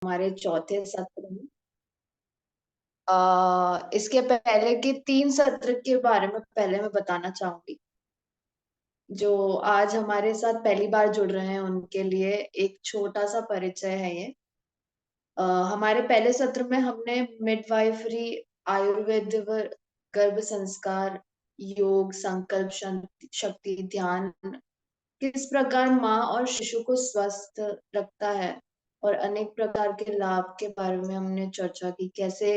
हमारे चौथे सत्र में। इसके पहले के 3 सत्र के बारे में पहले मैं बताना चाहूँगी। जो आज हमारे साथ पहली बार जुड़ रहे हैं उनके लिए एक छोटा-सा परिचय है ये। हमारे पहले सत्र में हमने मिडवाइफरी, आयुर्वेद व गर्भ संस्कार, योग, संकल्प शक्ति, ध्यान किस प्रकार माँ और शिशु को स्वस्थ रखता है और अनेक प्रकार के लाभ के बारे में हमने चर्चा की। कैसे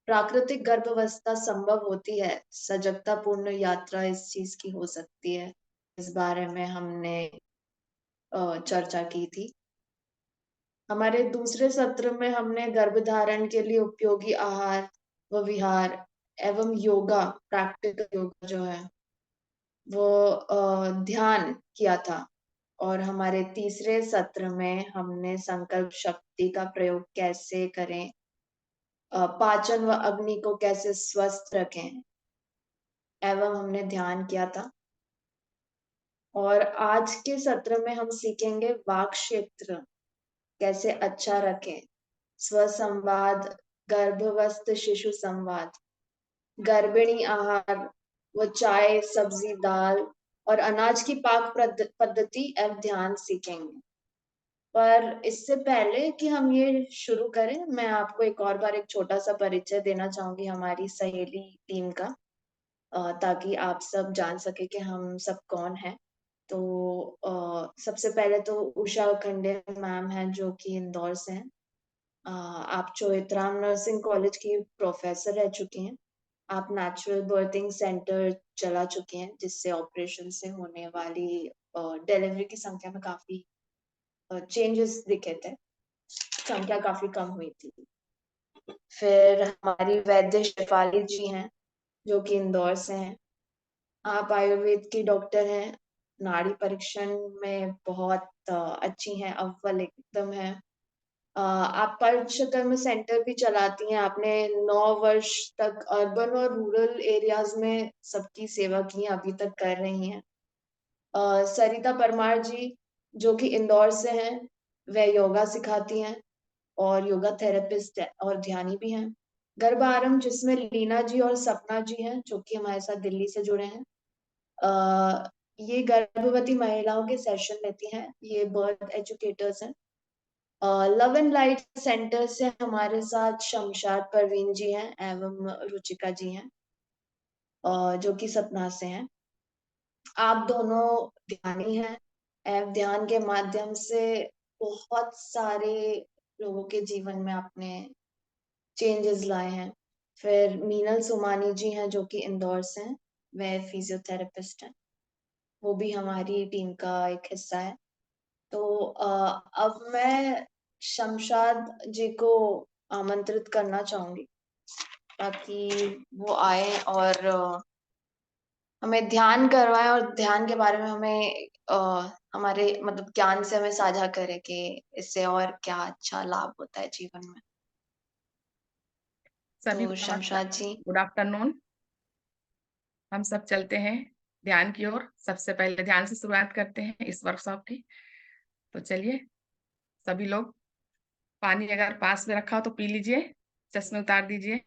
प्राकृतिक गर्भावस्था संभव होती है, सजगतापूर्ण यात्रा इस चीज़ की हो सकती है। इस बारे में हमने चर्चा की थी। हमारे दूसरे सत्र में हमने गर्भधारण के लिए उपयोगी आहार व विहार एवं योगा, प्रैक्टिकल योगा जो है, वो ध्यान किया था। और हमारे तीसरे सत्र में हमने संकल्प शक्ति का प्रयोग कैसे करें, पाचन व अग्नि को कैसे स्वस्थ रखें एवं हमने ध्यान किया था। और आज के सत्र में हम सीखेंगे वाक क्षेत्र कैसे अच्छा रखें, स्वसंवाद, गर्भवस्थ शिशु संवाद, गर्भिणी आहार व चाय, सब्जी, दाल और अनाज की पाक पद्धति एवं ध्यान सीखेंगे। पर इससे पहले कि हम ये शुरू करें, मैं आपको एक और बार एक छोटा-सा परिचय देना चाहूँगी हमारी सहेली टीम का, ताकि आप सब जान सकें कि हम सब कौन हैं। तो सबसे पहले तो उषा खंडे मैम हैं जो कि इंदौर से हैं। आप चोइथराम नर्सिंग कॉलेज की प्रोफेसर रह चुकी हैं। आप नेचुरल बर्थिंग सेंटर चला चुकी हैं, जिससे ऑपरेशन से होने वाली डिलीवरी की संख्या में काफ़ी चेंजेस दिखे थे, संख्या काफ़ी कम हुई थी। फिर हमारी वैद्य शेफाली जी हैं, जो कि इंदौर से हैं। आप आयुर्वेद की डॉक्टर हैं, नाड़ी परीक्षण में बहुत अच्छी हैं, अव्वल एकदम हैं। आप पंचकर्म सेंटर भी चलाती हैं, आपने 9 वर्ष तक अर्बन और रूरल एरियाज़ में सबकी सेवा की, अभी तक कर रही हैं। सरिता परमार जी, जो कि इंदौर से हैं, वह योगा सिखाती हैं और योगा थेरेपिस्ट और ध्यानी भी हैं। गर्भारंभ जिसमें लीना जी और सपना जी हैं, जो कि हमारे साथ दिल्ली से जुड़े हैं। ये गर्भवती महिलाओं के सेशन लेती हैं, ये बर्थ एजुकेटर्स हैं। लव एंड लाइट सेंटर से हमारे साथ शमशाद परवीन जी हैं एवं रुचिका जी हैं, जो कि सतना से हैं। आप दोनों ध्यानी हैं एवं ध्यान के माध्यम से बहुत सारे लोगों के जीवन में आपने चेंजेस लाए हैं। फिर मीनल सोमानी जी हैं जो कि इंदौर से हैं, वह फिजियोथेरेपिस्ट हैं, वो भी हमारी टीम का एक हिस्सा है। तो अब मैं शमशाद जी को आमंत्रित करना चाहूँगी, ताकि वो आएँ और हमें ध्यान करवाएँ और ध्यान के बारे में हमें हमारे मतलब ज्ञान से हमें साझा करें कि इससे और क्या अच्छा लाभ होता है जीवन में। सभी तो को नमस्कार, शमशाद जी। Good afternoon. हम सब चलते हैं ध्यान की ओर। सबसे पहले ध्यान से शुरुआत करते हैं इस वर्कशॉप की। तो चलिए सभी लोग, पानी अगर पास में रखा हो तो पी लीजिए, चश्मे उतार दीजिए,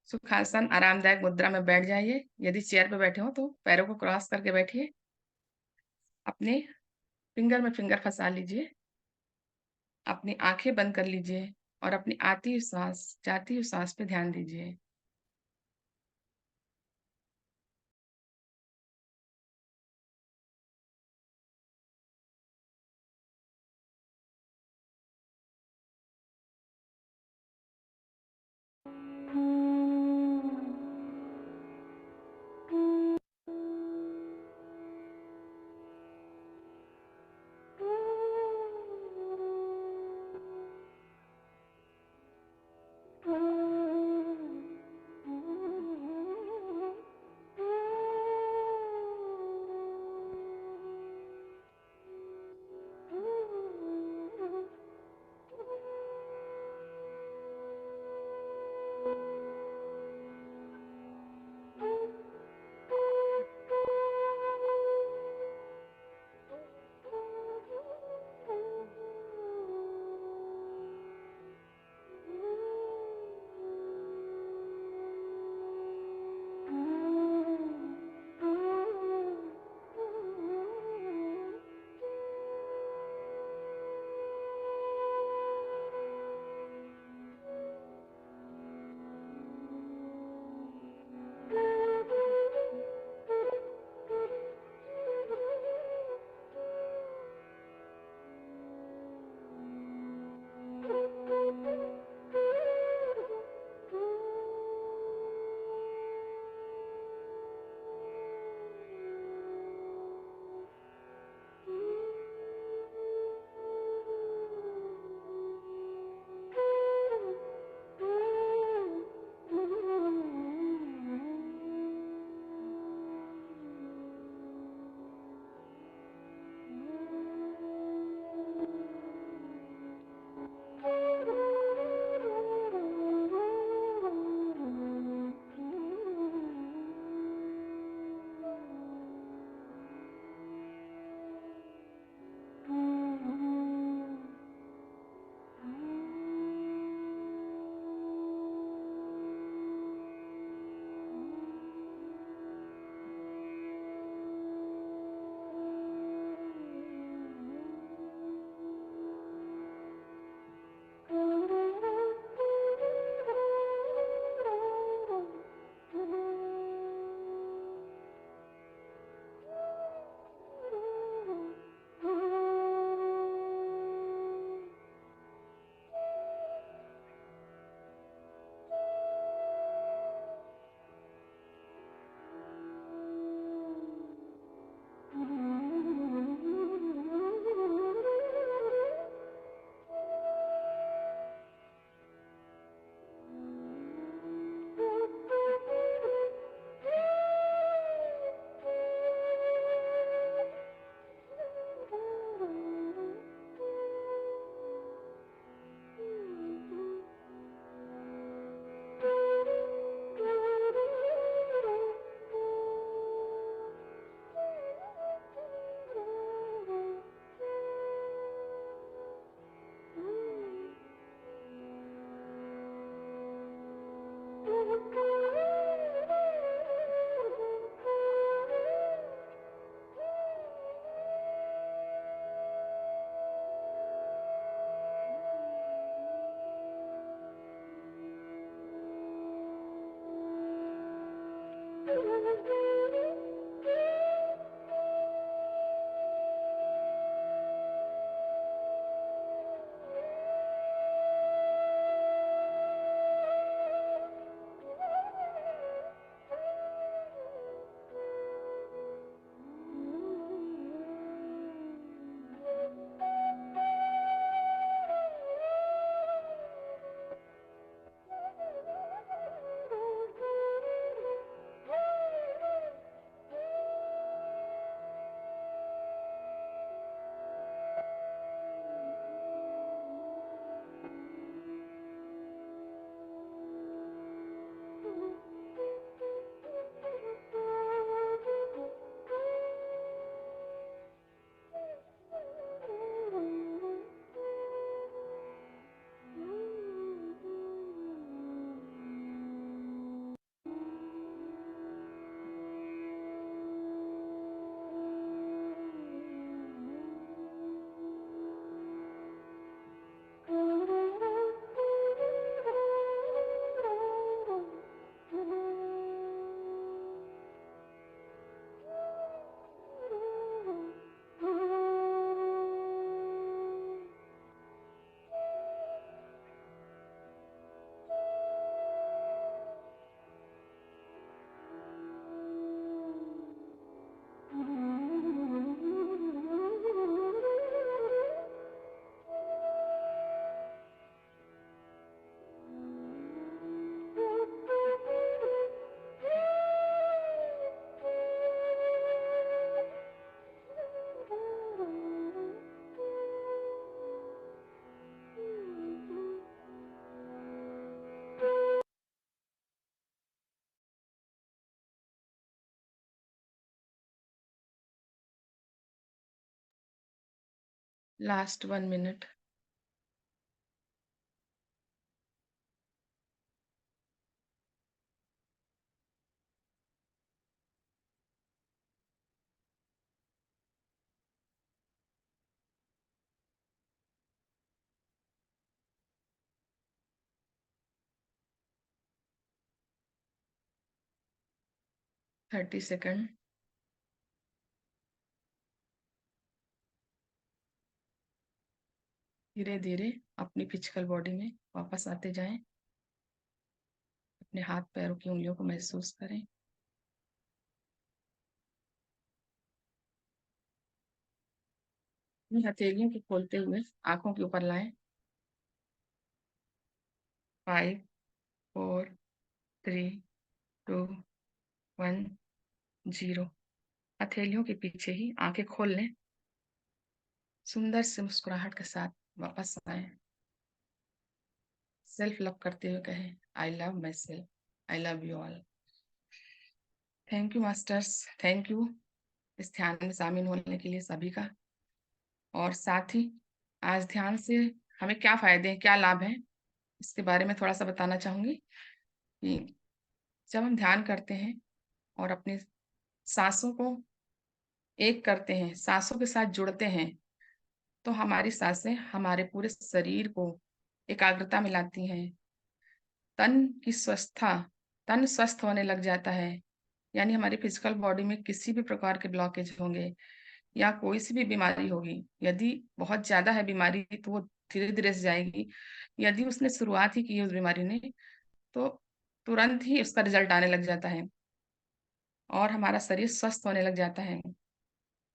सुखासन आरामदायक मुद्रा में बैठ जाइए। यदि चेयर पे बैठे हो तो पैरों को क्रॉस करके बैठिए, अपने फिंगर में फिंगर फंसा लीजिए, अपनी आंखें बंद कर लीजिए और अपनी आती हुई सांस, जाती हुई सांस पे ध्यान दीजिए। Last 1 minute. Thirty second. धीरे धीरे अपनी फिजिकल बॉडी में वापस आते जाएं। अपने हाथ पैरों की उंगलियों को महसूस करें। अपनी हथेलियों को खोलते हुए आंखों के ऊपर लाएं। 5 4 3 2 1 0। हथेलियों के पीछे ही आंखें खोल लें। सुंदर से मुस्कुराहट के साथ वापस आए। सेल्फ लव करते हुए कहें, I love my self, I love you all. Thank you masters, thank you इस ध्यान में शामिल होने के लिए सभी का। और साथ ही आज ध्यान से हमें क्या फायदे हैं, क्या लाभ हैं, इसके बारे में थोड़ा सा बताना चाहूंगी कि जब हम ध्यान करते हैं और अपनी सांसों को एक करते हैं, सांसों के साथ जुड़ते हैं, तो हमारी सांसें हमारे पूरे शरीर को एकाग्रता में लाती हैं। तन स्वस्थ होने लग जाता है। यानी हमारी फिजिकल बॉडी में किसी भी प्रकार के ब्लॉकेज होंगे या कोई सी भी बीमारी होगी, यदि बहुत ज्यादा है बीमारी तो वो धीरे धीरे से जाएगी। यदि उसने शुरुआत ही की है उस बीमारी ने, तो तुरंत ही उसका रिजल्ट आने लग जाता है और हमारा शरीर स्वस्थ होने लग जाता है।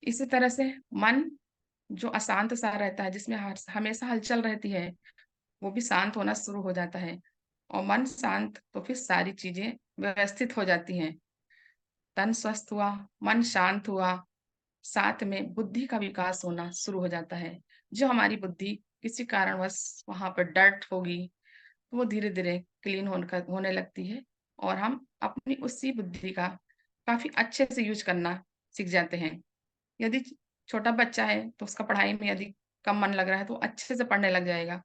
इसी तरह से मन जो अशांत सा रहता है, जिसमें हमेशा हलचल रहती है, वो भी शांत होना शुरू हो जाता है। और मन शांत तो फिर सारी चीजें व्यवस्थित हो जाती हैं। तन स्वस्थ हुआ, मन शांत हुआ, साथ में बुद्धि का विकास होना शुरू हो जाता है। जो हमारी बुद्धि किसी कारणवश वहां पर डर्ट होगी, तो वो धीरे धीरे क्लीन होने लगती है और हम अपनी उसी बुद्धि का काफी अच्छे से यूज करना सीख जाते हैं। यदि छोटा बच्चा है तो उसका पढ़ाई में यदि कम मन लग रहा है तो अच्छे से पढ़ने लग जाएगा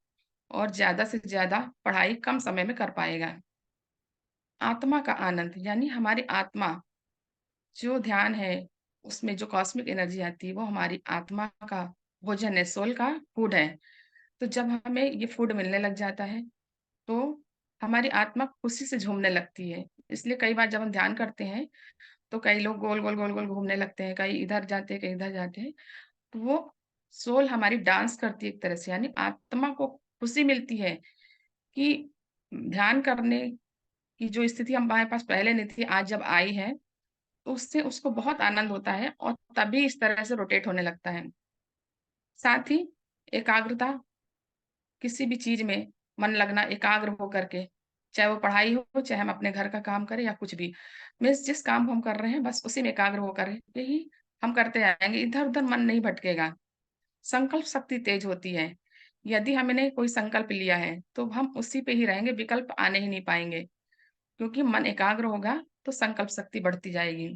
और ज्यादा से ज्यादा पढ़ाई कम समय में कर पाएगा। आत्मा का आनंद यानी हमारी आत्मा, जो ध्यान है उसमें जो कॉस्मिक एनर्जी आती है वो हमारी आत्मा का भोजन है, सोल का फूड है। तो जब हमें ये फूड मिलने लग जाता है तो हमारी आत्मा खुशी से झूमने लगती है। इसलिए कई बार जब हम ध्यान करते हैं तो कई लोग गोल गोल गोल गोल घूमने लगते हैं, कहीं इधर जाते हैं, कहीं इधर जाते हैं। तो वो सोल हमारी डांस करती है एक तरह से, यानी आत्मा को खुशी मिलती है कि ध्यान करने की जो स्थिति हमारे पास पहले नहीं थी, आज जब आई है, तो उससे उसको बहुत आनंद होता है और तभी इस तरह से रोटेट होने लगता है। साथ ही एकाग्रता, किसी भी चीज में मन लगना, एकाग्र होकर के, चाहे वो पढ़ाई हो, चाहे हम अपने घर का काम करें या कुछ भी, मीन्स जिस काम को हम कर रहे हैं बस उसी में एकाग्र होकर के ही हम करते जाएंगे, इधर उधर मन नहीं भटकेगा। संकल्प शक्ति तेज होती है। यदि हमने कोई संकल्प लिया है तो हम उसी पे ही रहेंगे, विकल्प आने ही नहीं पाएंगे। क्योंकि मन एकाग्र होगा तो संकल्प शक्ति बढ़ती जाएगी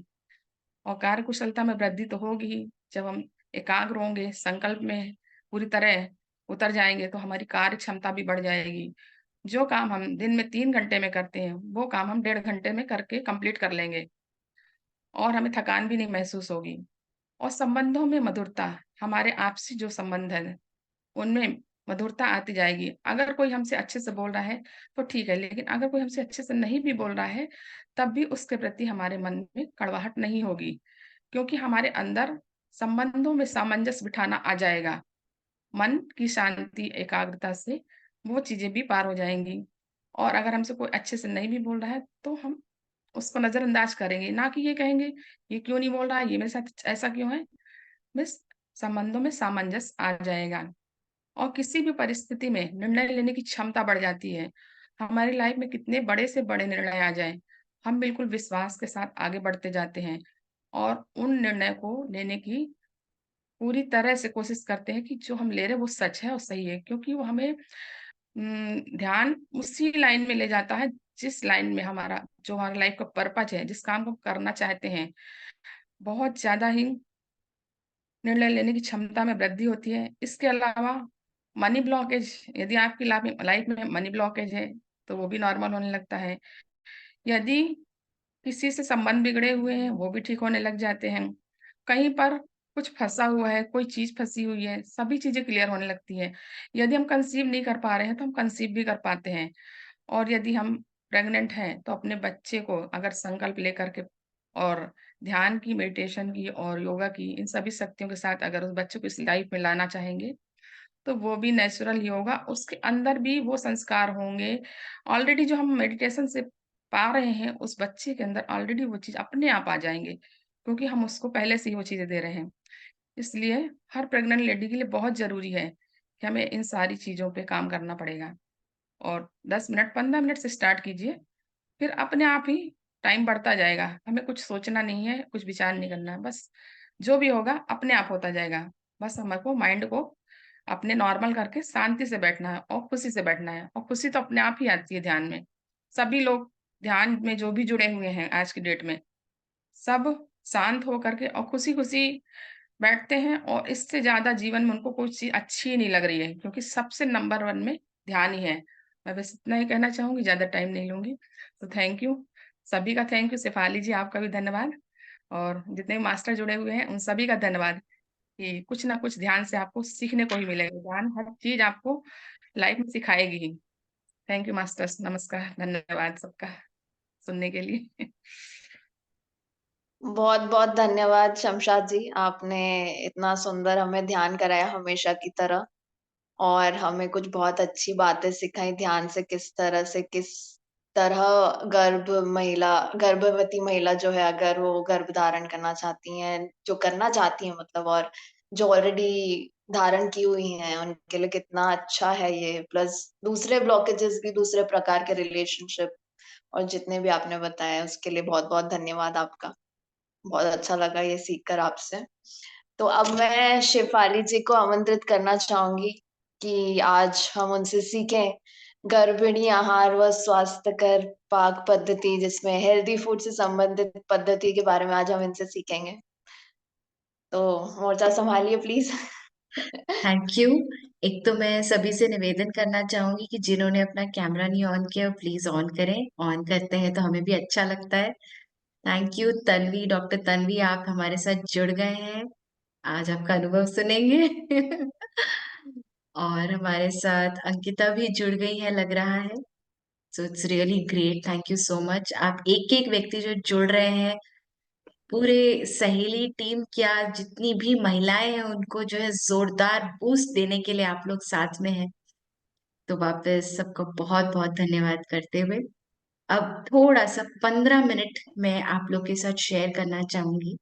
और कार्य कुशलता में वृद्धि तो होगी ही। जब हम एकाग्र होंगे, संकल्प में पूरी तरह उतर जाएंगे, तो हमारी कार्य क्षमता भी बढ़ जाएगी। जो काम हम दिन में 3 घंटे में करते हैं, वो काम हम 1.5 घंटे में करके कंप्लीट कर लेंगे और हमें थकान भी नहीं महसूस होगी। और संबंधों में मधुरता, हमारे आपसी जो संबंध है उनमें मधुरता आती जाएगी। अगर कोई हमसे अच्छे से बोल रहा है तो ठीक है, लेकिन अगर कोई हमसे अच्छे से नहीं भी बोल रहा है, तब भी उसके प्रति हमारे मन में कड़वाहट नहीं होगी, क्योंकि हमारे अंदर संबंधों में सामंजस्य बिठाना आ जाएगा। मन की शांति, एकाग्रता से वो चीजें भी पार हो जाएंगी। और अगर हमसे कोई अच्छे से नहीं भी बोल रहा है तो हम उसको नजरअंदाज करेंगे, ना कि ये कहेंगे ये क्यों नहीं बोल रहा है, ये मेरे साथ ऐसा क्यों है। बस संबंधों में सामंजस्य आ जाएगा और किसी भी परिस्थिति में निर्णय लेने की क्षमता बढ़ जाती है। हमारी लाइफ में कितने बड़े से बड़े निर्णय आ जाएं, हम बिल्कुल विश्वास के साथ आगे बढ़ते जाते हैं और उन निर्णय को लेने की पूरी तरह से कोशिश करते हैं कि जो हम ले रहे हैं वो सच है और सही है, क्योंकि वो हमें ध्यान उसी लाइन में ले जाता है जिस लाइन में हमारा लाइफ का पर्पज है, जिस काम को हम करना चाहते हैं। बहुत ज्यादा ही निर्णय लेने की क्षमता में वृद्धि होती है। इसके अलावा मनी ब्लॉकेज, यदि आपकी लाइफ में मनी ब्लॉकेज है तो वो भी नॉर्मल होने लगता है। यदि किसी से संबंध बिगड़े हुए हैं वो भी ठीक होने लग जाते हैं। कहीं पर कुछ फंसा हुआ है, कोई चीज फंसी हुई है, सभी चीजें क्लियर होने लगती है। यदि हम कंसीव नहीं कर पा रहे हैं तो हम कंसीव भी कर पाते हैं। और यदि हम प्रेग्नेंट हैं तो अपने बच्चे को अगर संकल्प लेकर के और ध्यान की, मेडिटेशन की और योगा की, इन सभी शक्तियों के साथ अगर उस बच्चे को इस लाइफ में लाना चाहेंगे तो वो भी नेचुरल ही होगा, उसके अंदर भी वो संस्कार होंगे। ऑलरेडी जो हम मेडिटेशन से पा रहे हैं, उस बच्चे के अंदर ऑलरेडी वो चीज अपने आप आ जाएंगे, क्योंकि हम उसको पहले से ही वो चीजें दे रहे हैं। इसलिए हर प्रेग्नेंट लेडी के लिए बहुत जरूरी है कि हमें इन सारी चीजों पे काम करना पड़ेगा। और 10 मिनट, 15 मिनट से स्टार्ट कीजिए, फिर अपने आप ही टाइम बढ़ता जाएगा। हमें कुछ सोचना नहीं है, कुछ विचार नहीं करना है, बस जो भी होगा अपने आप होता जाएगा। बस हमको माइंड को अपने नॉर्मल करके शांति से बैठना है और खुशी से बैठना है, और खुशी तो अपने आप ही आती है ध्यान में। सभी लोग ध्यान में जो भी जुड़े हुए हैं आज की डेट में, सब शांत होकर के और खुशी खुशी बैठते हैं, और इससे ज्यादा जीवन में उनको कोई चीज अच्छी नहीं लग रही है, क्योंकि सबसे नंबर 1 में ध्यान ही है। मैं बस इतना ही कहना चाहूंगी, ज्यादा टाइम नहीं लूंगी। तो थैंक यू, सभी का थैंक यू। शेफाली जी, आपका भी धन्यवाद। और जितने भी मास्टर जुड़े हुए हैं उन सभी का धन्यवाद कि कुछ ना कुछ ध्यान से आपको सीखने को ही मिलेगा। ध्यान हर चीज आपको लाइफ में सिखाएगी ही। थैंक यू मास्टर्स, नमस्कार, धन्यवाद सबका सुनने के लिए। बहुत बहुत धन्यवाद शमशाद जी, आपने इतना सुंदर हमें ध्यान कराया हमेशा की तरह, और हमें कुछ बहुत अच्छी बातें सिखाई ध्यान से, किस तरह गर्भवती महिला जो है, अगर वो गर्भ धारण करना चाहती हैं, जो करना चाहती हैं मतलब, और जो ऑलरेडी धारण की हुई हैं, उनके लिए कितना अच्छा है ये। प्लस दूसरे ब्लॉकेजेस भी, दूसरे प्रकार के रिलेशनशिप और जितने भी आपने बताया, उसके लिए बहुत बहुत धन्यवाद आपका। बहुत अच्छा लगा ये सीख कर आपसे। तो अब मैं शेफाली जी को आमंत्रित करना चाहूंगी कि आज हम उनसे सीखें गर्भिणी आहार व स्वास्थ्यकर पाक पद्धति, जिसमें हेल्दी फूड से संबंधित पद्धति के बारे में आज हम इनसे सीखेंगे। तो मोर्चा संभालिए प्लीज। Thank you. एक तो मैं सभी से निवेदन करना चाहूंगी कि जिन्होंने अपना कैमरा नहीं ऑन किया प्लीज ऑन करें। ऑन करते हैं तो हमें भी अच्छा लगता है। Thank you Tanvi, doctor Tanvi, आप हमारे साथ जुड़ गए हैं। आज आपका अनुभव सुनेंगे। और हमारे साथ अंकिता भी जुड़ गई है लग रहा है। So it's really great, thank you so much. आप एक एक व्यक्ति जो जुड़ रहे हैं, पूरे सहेली टीम, क्या जितनी भी महिलाएं हैं उनको जो है जोरदार बूस्ट देने के लिए आप लोग साथ में हैं। तो वापस सबको बहुत बहुत धन्यवाद करते हुए अब थोड़ा सा 15 मिनट मैं आप लोग के साथ शेयर करना चाहूंगी।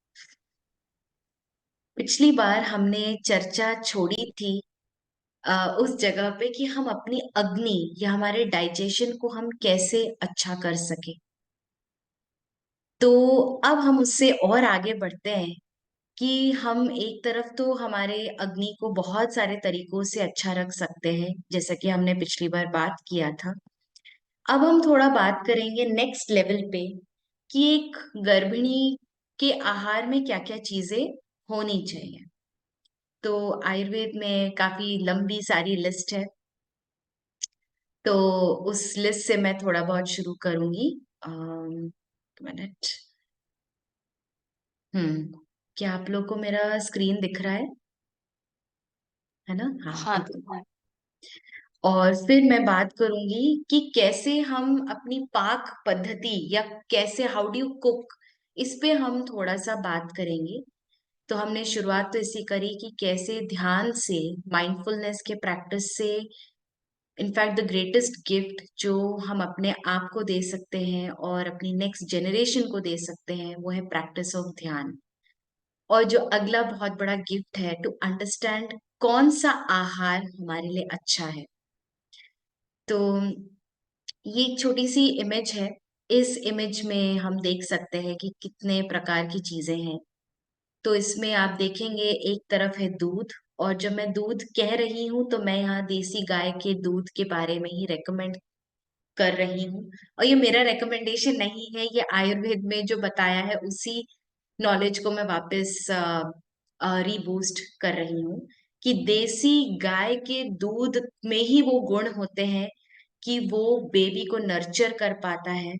पिछली बार हमने चर्चा छोड़ी थी उस जगह पे कि हम अपनी अग्नि या हमारे डाइजेशन को हम कैसे अच्छा कर सके। तो अब हम उससे और आगे बढ़ते हैं कि हम एक तरफ तो हमारे अग्नि को बहुत सारे तरीकों से अच्छा रख सकते हैं, जैसा कि हमने पिछली बार बात किया था। अब हम थोड़ा बात करेंगे नेक्स्ट लेवल पे कि एक गर्भिणी के आहार में क्या क्या चीजें होनी चाहिए। तो आयुर्वेद में काफी लंबी सारी लिस्ट है, तो उस लिस्ट से मैं थोड़ा बहुत शुरू करूंगी। मिनट। क्या आप लोग को मेरा स्क्रीन दिख रहा है ना? हाँ, हाँ, ठीक तो है। और फिर मैं बात करूंगी कि कैसे हम अपनी पाक पद्धति या कैसे हाउ डू यू कुक, इस पे हम थोड़ा सा बात करेंगे। तो हमने शुरुआत तो इसी करी कि कैसे ध्यान से, माइंडफुलनेस के प्रैक्टिस से, इनफैक्ट द ग्रेटेस्ट गिफ्ट जो हम अपने आप को दे सकते हैं और अपनी नेक्स्ट जनरेशन को दे सकते हैं वो है प्रैक्टिस ऑफ ध्यान। और जो अगला बहुत बड़ा गिफ्ट है टू अंडरस्टैंड कौन सा आहार हमारे लिए अच्छा है। तो ये एक छोटी सी इमेज है। इस इमेज में हम देख सकते हैं कि कितने प्रकार की चीजें हैं। तो इसमें आप देखेंगे एक तरफ है दूध, और जब मैं दूध कह रही हूँ तो मैं यहाँ देसी गाय के दूध के बारे में ही रेकमेंड कर रही हूँ। और ये मेरा रेकमेंडेशन नहीं है, ये आयुर्वेद में जो बताया है उसी नॉलेज को मैं वापस रीबूस्ट कर रही हूँ कि देसी गाय के दूध में ही वो गुण होते हैं कि वो बेबी को नर्चर कर पाता है।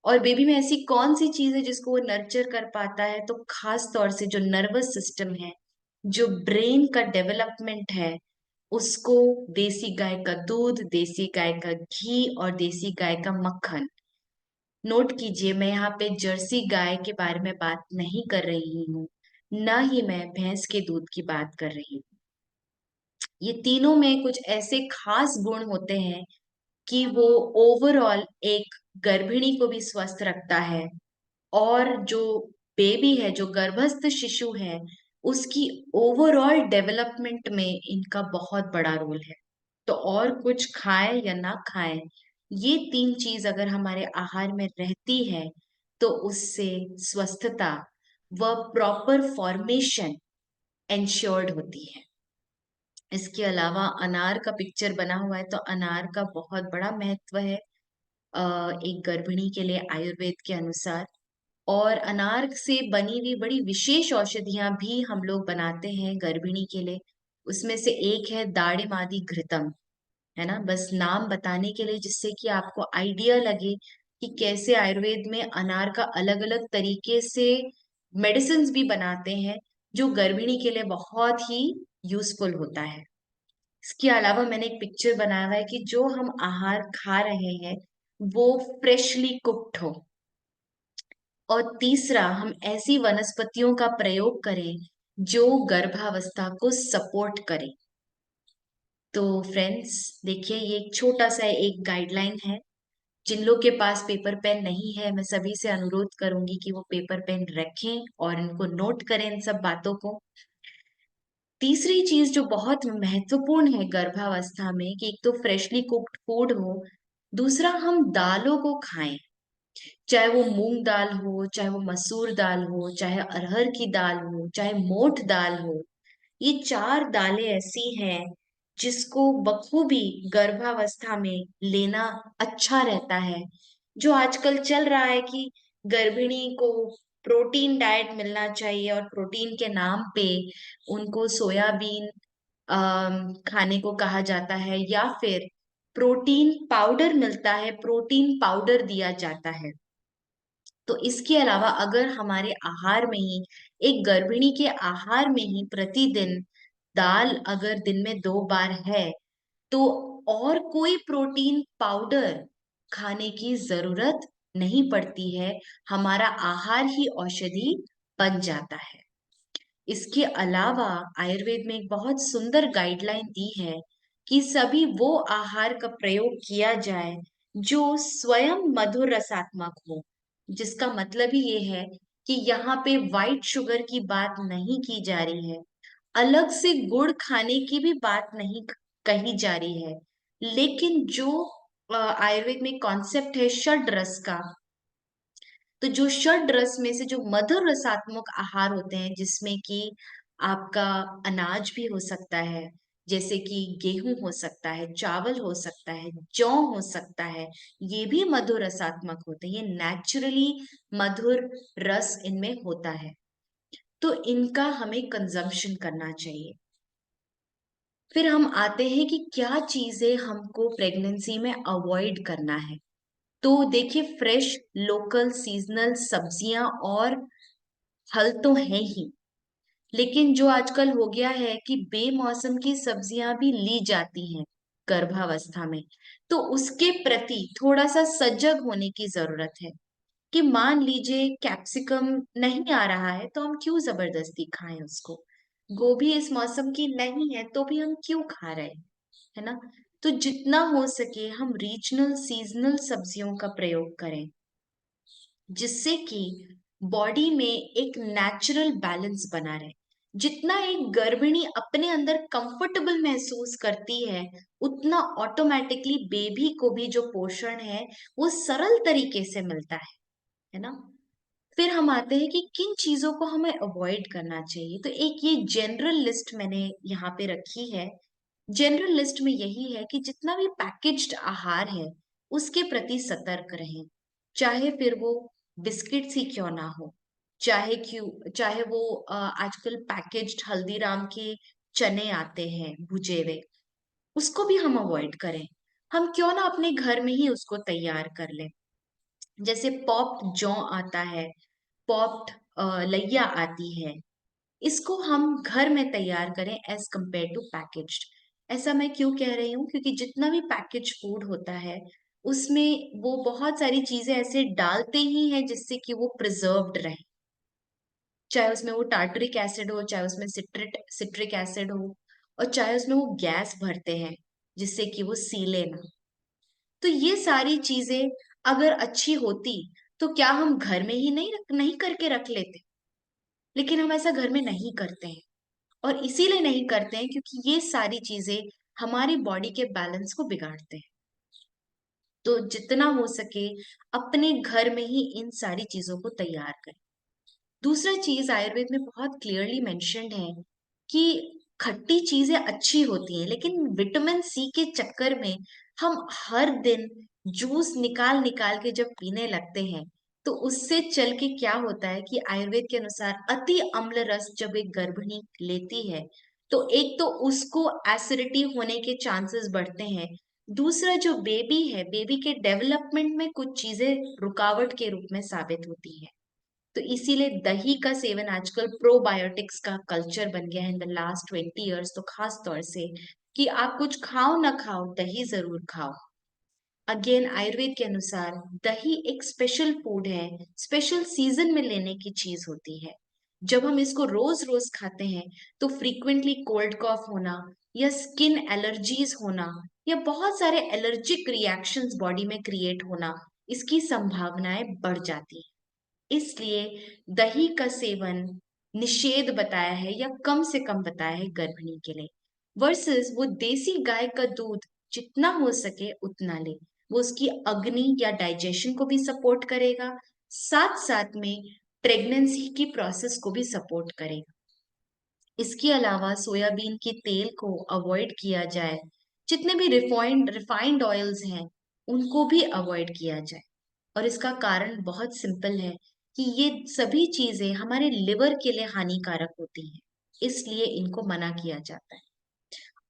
और बेबी में ऐसी कौन सी चीज है जिसको वो नर्चर कर पाता है? तो खास तौर से जो नर्वस सिस्टम है, जो ब्रेन का डेवलपमेंट है, उसको देसी गाय का दूध, देसी गाय का घी और देसी गाय का मक्खन। नोट कीजिए, मैं यहाँ पे जर्सी गाय के बारे में बात नहीं कर रही हूँ, ना ही मैं भैंस के दूध की बात कर रही हूँ। ये तीनों में कुछ ऐसे खास गुण होते हैं कि वो ओवरऑल एक गर्भिणी को भी स्वस्थ रखता है, और जो बेबी है, जो गर्भस्थ शिशु है, उसकी ओवरऑल डेवलपमेंट में इनका बहुत बड़ा रोल है। तो और कुछ खाएं या ना खाएं, ये तीन चीज अगर हमारे आहार में रहती है तो उससे स्वस्थता व प्रॉपर फॉर्मेशन एंश्योर्ड होती है। इसके अलावा अनार का पिक्चर बना हुआ है, तो अनार का बहुत बड़ा महत्व है एक गर्भिणी के लिए आयुर्वेद के अनुसार। और अनार से बनी हुई बड़ी विशेष औषधियां भी हम लोग बनाते हैं गर्भिणी के लिए। उसमें से एक है दाड़िमादि घृतम, है ना? बस नाम बताने के लिए, जिससे कि आपको आइडिया लगे कि कैसे आयुर्वेद में अनार का अलग अलग तरीके से मेडिसिन भी बनाते हैं जो गर्भिणी के लिए बहुत ही यूजफुल होता है। इसके अलावा मैंने एक पिक्चर बनाया हुआ है कि जो हम आहार खा रहे हैं वो फ्रेशली कुक्ड हो। और तीसरा, हम ऐसी वनस्पतियों का प्रयोग करें जो गर्भावस्था को सपोर्ट करे। तो फ्रेंड्स देखिए, ये एक छोटा सा एक गाइडलाइन है। जिन लोग के पास पेपर पेन नहीं है, मैं सभी से अनुरोध करूंगी कि वो पेपर पेन रखें और इनको नोट करें इन सब बातों को। तीसरी चीज जो बहुत महत्वपूर्ण है गर्भावस्था में कि एक तो फ्रेशली कुक्ड फूड हो, दूसरा हम दालों को खाएं। चाहे वो मूंग दाल हो, चाहे वो मसूर दाल हो, चाहे अरहर की दाल हो, चाहे मोठ दाल हो। ये चार दालें ऐसी हैं जिसको बखूबी गर्भावस्था में लेना अच्छा रहता है। जो आजकल चल रहा है कि गर्भिणी को प्रोटीन डाइट मिलना चाहिए, और प्रोटीन के नाम पे उनको सोयाबीन खाने को कहा जाता है, या फिर प्रोटीन पाउडर मिलता है, प्रोटीन पाउडर दिया जाता है। तो इसके अलावा अगर हमारे आहार में ही, एक गर्भिणी के आहार में ही प्रतिदिन दाल अगर दिन में 2 बार है, तो और कोई प्रोटीन पाउडर खाने की जरूरत नहीं पड़ती है। हमारा आहार ही औषधि बन जाता है। इसके अलावा आयुर्वेद में एक बहुत सुंदर गाइडलाइन दी है कि सभी वो आहार का प्रयोग किया जाए जो स्वयं मधुर रसात्मक हो, जिसका मतलब ही ये है कि यहाँ पे व्हाइट शुगर की बात नहीं की जा रही है, अलग से गुड़ खाने की भी बात नहीं कही जा रही है, लेकिन जो आयुर्वेद में कॉन्सेप्ट है षड रस का, तो जो षड रस में से जो मधुर रसात्मक आहार होते हैं, जिसमें कि आपका अनाज भी हो सकता है, जैसे कि गेहूं हो सकता है, चावल हो सकता है, जौ हो सकता है, ये भी मधुर रसात्मक होते हैं, ये नेचुरली मधुर रस इनमें होता है, तो इनका हमें कंजम्पशन करना चाहिए। फिर हम आते हैं कि क्या चीजें हमको प्रेगनेंसी में अवॉइड करना है। तो देखिए, फ्रेश लोकल सीजनल सब्जियां और फल तो है ही, लेकिन जो आजकल हो गया है कि बेमौसम की सब्जियां भी ली जाती हैं गर्भावस्था में, तो उसके प्रति थोड़ा सा सजग होने की जरूरत है कि मान लीजिए कैप्सिकम नहीं आ रहा है तो हम क्यों जबरदस्ती खाएं उसको, गोभी इस मौसम की नहीं है तो भी हम क्यों खा रहे हैं, है ना। तो जितना हो सके हम रीजनल सीजनल सब्जियों का प्रयोग करें, जिससे कि बॉडी में एक नेचुरल बैलेंस बना रहे। जितना एक गर्भिणी अपने अंदर कंफर्टेबल महसूस करती है, उतना ऑटोमेटिकली बेबी को भी जो पोषण है वो सरल तरीके से मिलता है ना। फिर हम आते हैं कि किन चीजों को हमें अवॉइड करना चाहिए। तो एक ये जनरल लिस्ट मैंने यहाँ पे रखी है। जनरल लिस्ट में यही है कि जितना भी पैकेज्ड आहार है उसके प्रति सतर्क रहें, चाहे फिर वो बिस्किट्स ही क्यों ना हो, चाहे वो आजकल पैकेज्ड हल्दीराम के चने आते हैं भुजे हुए, उसको भी हम अवॉइड करें। हम क्यों ना अपने घर में ही उसको तैयार कर लें। जैसे पॉप्ड जौ आता है, पॉप्ड लैया आती है, इसको हम घर में तैयार करें एज कंपेयर टू पैकेज्ड। ऐसा मैं क्यों कह रही हूँ, क्योंकि जितना भी पैकेज फूड होता है उसमें वो बहुत सारी चीजें ऐसे डालते ही हैं जिससे कि वो प्रिजर्व्ड रहे, चाहे उसमें वो टार्टरिक एसिड हो, चाहे उसमें सिट्रिक एसिड हो, और चाहे उसमें वो गैस भरते हैं जिससे कि वो सीले ना। तो ये सारी चीजें अगर अच्छी होती तो क्या हम घर में ही नहीं करके रख लेते, लेकिन हम ऐसा घर में नहीं करते हैं, और इसीलिए नहीं करते हैं क्योंकि ये सारी चीजें हमारी बॉडी के बैलेंस को बिगाड़ते हैं। तो जितना हो सके अपने घर में ही इन सारी चीजों को तैयार करें। दूसरा चीज आयुर्वेद में बहुत क्लियरली मेंशन्ड है कि खट्टी चीजें अच्छी होती हैं, लेकिन विटामिन सी के चक्कर में हम हर दिन जूस निकाल निकाल के जब पीने लगते हैं, तो उससे चल के क्या होता है कि आयुर्वेद के अनुसार अति अम्ल रस जब एक गर्भिणी लेती है तो एक तो उसको एसिडिटी होने के चांसेस बढ़ते हैं, दूसरा जो बेबी है, बेबी के डेवलपमेंट में कुछ चीजें रुकावट के रूप में साबित होती है। तो इसीलिए दही का सेवन आजकल प्रोबायोटिक्स का कल्चर बन गया है इन द लास्ट 20 ईयर्स, तो खास तौर से कि आप कुछ खाओ ना खाओ दही जरूर खाओ। अगेन आयुर्वेद के अनुसार दही एक स्पेशल फूड है, स्पेशल सीजन में लेने की चीज होती है। जब हम इसको रोज रोज खाते हैं तो फ्रीक्वेंटली कोल्ड कॉफ होना या स्किन एलर्जीज होना या बहुत सारे एलर्जिक रिएक्शंस बॉडी में क्रिएट होना, इसकी संभावनाएं बढ़ जाती हैं। इसलिए दही का सेवन निषेध बताया है या कम से कम बताया है गर्भिणी के लिए, वर्सेस वो देसी गाय का दूध जितना हो सके उतना ले। वो उसकी अग्नि या डाइजेशन को भी सपोर्ट करेगा, साथ साथ में प्रेगनेंसी की प्रोसेस को भी सपोर्ट करेगा। इसके अलावा सोयाबीन के तेल को अवॉइड किया जाए, जितने भी रिफाइंड ऑयल्स हैं उनको भी अवॉइड किया जाए। और इसका कारण बहुत सिंपल है कि ये सभी चीजें हमारे लिवर के लिए हानिकारक होती हैं, इसलिए इनको मना किया जाता है।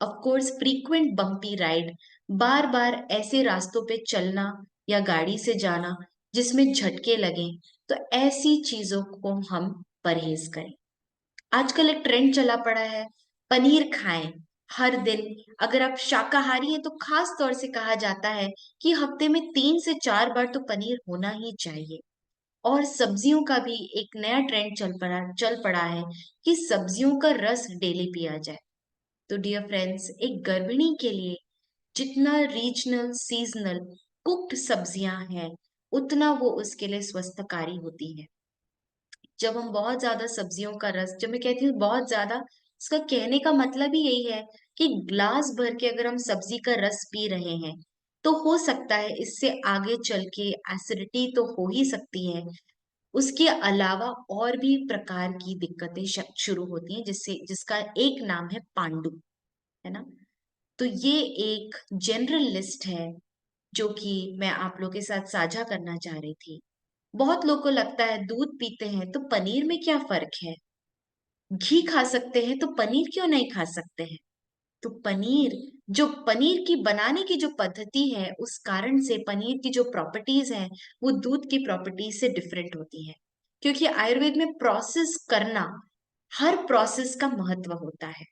Of course frequent bumpy ride, बार बार ऐसे रास्तों पे चलना या गाड़ी से जाना जिसमें झटके लगें, तो ऐसी चीजों को हम परहेज करें। आजकल एक ट्रेंड चला पड़ा है, पनीर खाएं हर दिन। अगर आप शाकाहारी हैं तो खास तौर से कहा जाता है कि हफ्ते में 3 से 4 बार तो पनीर होना ही चाहिए। और सब्जियों का भी एक नया ट्रेंड चल पड़ा है कि सब्जियों का रस डेली पिया जाए। तो डियर फ्रेंड्स, एक गर्भिणी के लिए जितना रीजनल सीजनल कुक्ड सब्जियां हैं, उतना वो उसके लिए स्वस्थकारी होती है। जब हम बहुत ज्यादा सब्जियों का रस, जब मैं कहती हूँ बहुत ज्यादा, इसका कहने का मतलब ही यही है कि ग्लास भर के अगर हम सब्जी का रस पी रहे हैं, तो हो सकता है इससे आगे चल के एसिडिटी तो हो ही सकती है। उसके अलावा और भी प्रकार की दिक्कतें शुरू होती हैं, जिसका एक नाम है पांडु, है ना। तो ये एक जनरल लिस्ट है जो कि मैं आप लोग के साथ साझा करना चाह रही थी। बहुत लोग को लगता है दूध पीते हैं तो पनीर में क्या फर्क है, घी खा सकते हैं तो पनीर क्यों नहीं खा सकते हैं। तो पनीर की बनाने की जो पद्धति है, उस कारण से पनीर की जो प्रॉपर्टीज हैं वो दूध की प्रॉपर्टीज से डिफरेंट होती है। क्योंकि आयुर्वेद में प्रोसेस करना, हर प्रोसेस का महत्व होता है।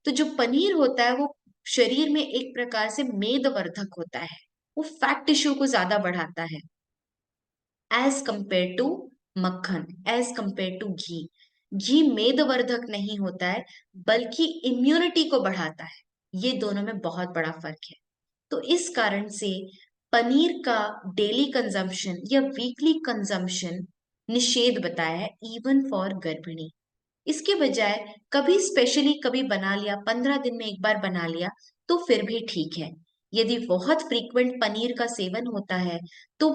तो जो पनीर होता है वो शरीर में एक प्रकार से मेदवर्धक होता है, वो फैट टिश्यू को ज्यादा बढ़ाता है एज कंपेयर टू मक्खन, एज कंपेयर टू घी। घी मेदवर्धक नहीं होता है, बल्कि इम्यूनिटी को बढ़ाता है। ये दोनों में बहुत बड़ा फर्क है। तो इस कारण से पनीर का डेली कंजम्पशन या वीकली कंजम्पशन निषेध बताया है, इवन फॉर गर्भिणी। इसके बजाय कभी स्पेशली कभी बना लिया, 15 दिन में एक बार बना लिया, तो फिर भी ठीक है। यदि बहुत फ्रीक्वेंट पनीर का सेवन होता है तो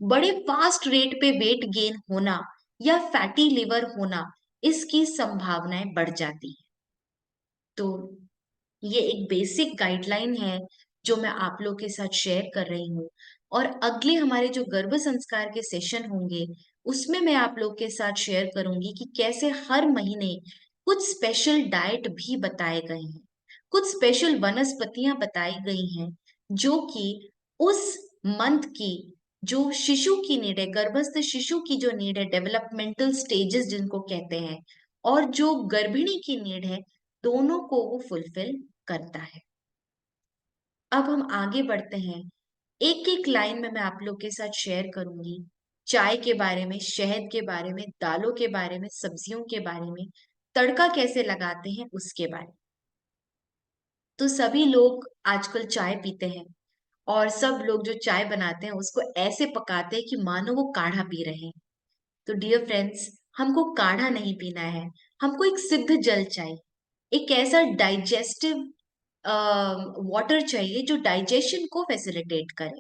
बड़े फास्ट रेट पे वेट गेन होना या फैटी लिवर होना, इसकी संभावनाएं बढ़ जाती है। तो ये एक बेसिक गाइडलाइन है जो मैं आप लोग के साथ शेयर कर रही हूँ। और अगले हमारे जो गर्भ संस्कार के सेशन होंगे, उसमें मैं आप लोग के साथ शेयर करूंगी कि कैसे हर महीने कुछ स्पेशल डाइट भी बताए गए हैं, कुछ स्पेशल वनस्पतियां बताई गई हैं जो कि उस मंथ की जो शिशु की नीड है, गर्भस्थ शिशु की जो नीड है, डेवलपमेंटल स्टेजेस जिनको कहते हैं, और जो गर्भिणी की नीड है, दोनों को वो फुलफिल करता है। अब हम आगे बढ़ते हैं। एक एक लाइन में मैं आप लोग के साथ शेयर करूंगी चाय के बारे में, शहद के बारे में, दालों के बारे में, सब्जियों के बारे में, तड़का कैसे लगाते हैं उसके बारे में। तो सभी लोग आजकल चाय पीते हैं, और सब लोग जो चाय बनाते हैं उसको ऐसे पकाते हैं कि मानो वो काढ़ा पी रहे हैं। तो डियर फ्रेंड्स, हमको काढ़ा नहीं पीना है, हमको एक सिद्ध जल चाहिए, एक ऐसा डाइजेस्टिव वाटर चाहिए जो डाइजेशन को फैसिलिटेट करे।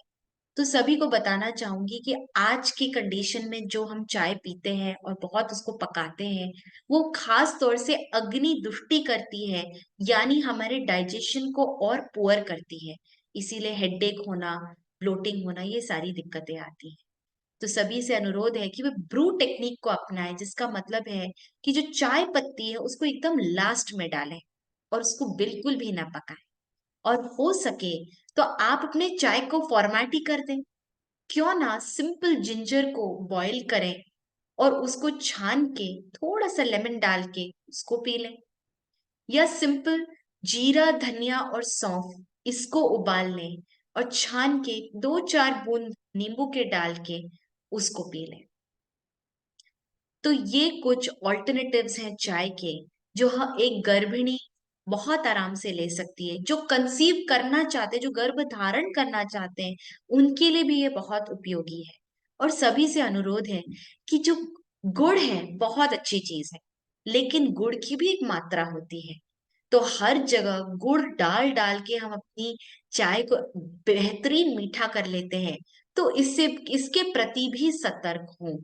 तो सभी को बताना चाहूंगी कि आज की कंडीशन में जो हम चाय पीते हैं और बहुत उसको पकाते हैं, वो खास तौर से अग्नि दुष्टि करती है, यानी हमारे डाइजेशन को और पुअर करती है। इसीलिए हेडेक होना, ब्लोटिंग होना, ये सारी दिक्कतें आती हैं। तो सभी से अनुरोध है कि वे ब्रू टेक्निक को अपनाएं, जिसका मतलब है कि जो चाय पत्ती है उसको एकदम लास्ट में डालें और उसको बिल्कुल भी ना पकाएं। और हो सके तो आप अपने चाय को फॉर्मेट ही कर दें। क्यों ना सिंपल जिंजर को बॉईल करें और उसको छान के थोड़ा सा लेमन डाल के उसको पी लें, या सिंपल जीरा, धनिया और सौंफ इसको उबाल लें और छान के 2-4 बूंद नींबू के डाल के उसको पी लें। तो ये कुछ ऑल्टरनेटिव्स हैं चाय के, जो एक गर्भिणी बहुत आराम से ले सकती है। जो कंसीव करना चाहते, जो गर्भ धारण करना चाहते हैं, उनके लिए भी ये बहुत उपयोगी है। और सभी से अनुरोध है कि जो गुड़ है बहुत अच्छी चीज है, लेकिन गुड़ की भी एक मात्रा होती है। तो हर जगह गुड़ डाल डाल के हम अपनी चाय को बेहतरीन मीठा कर लेते हैं। तो इससे इसके प्रति भी सतर्क हों।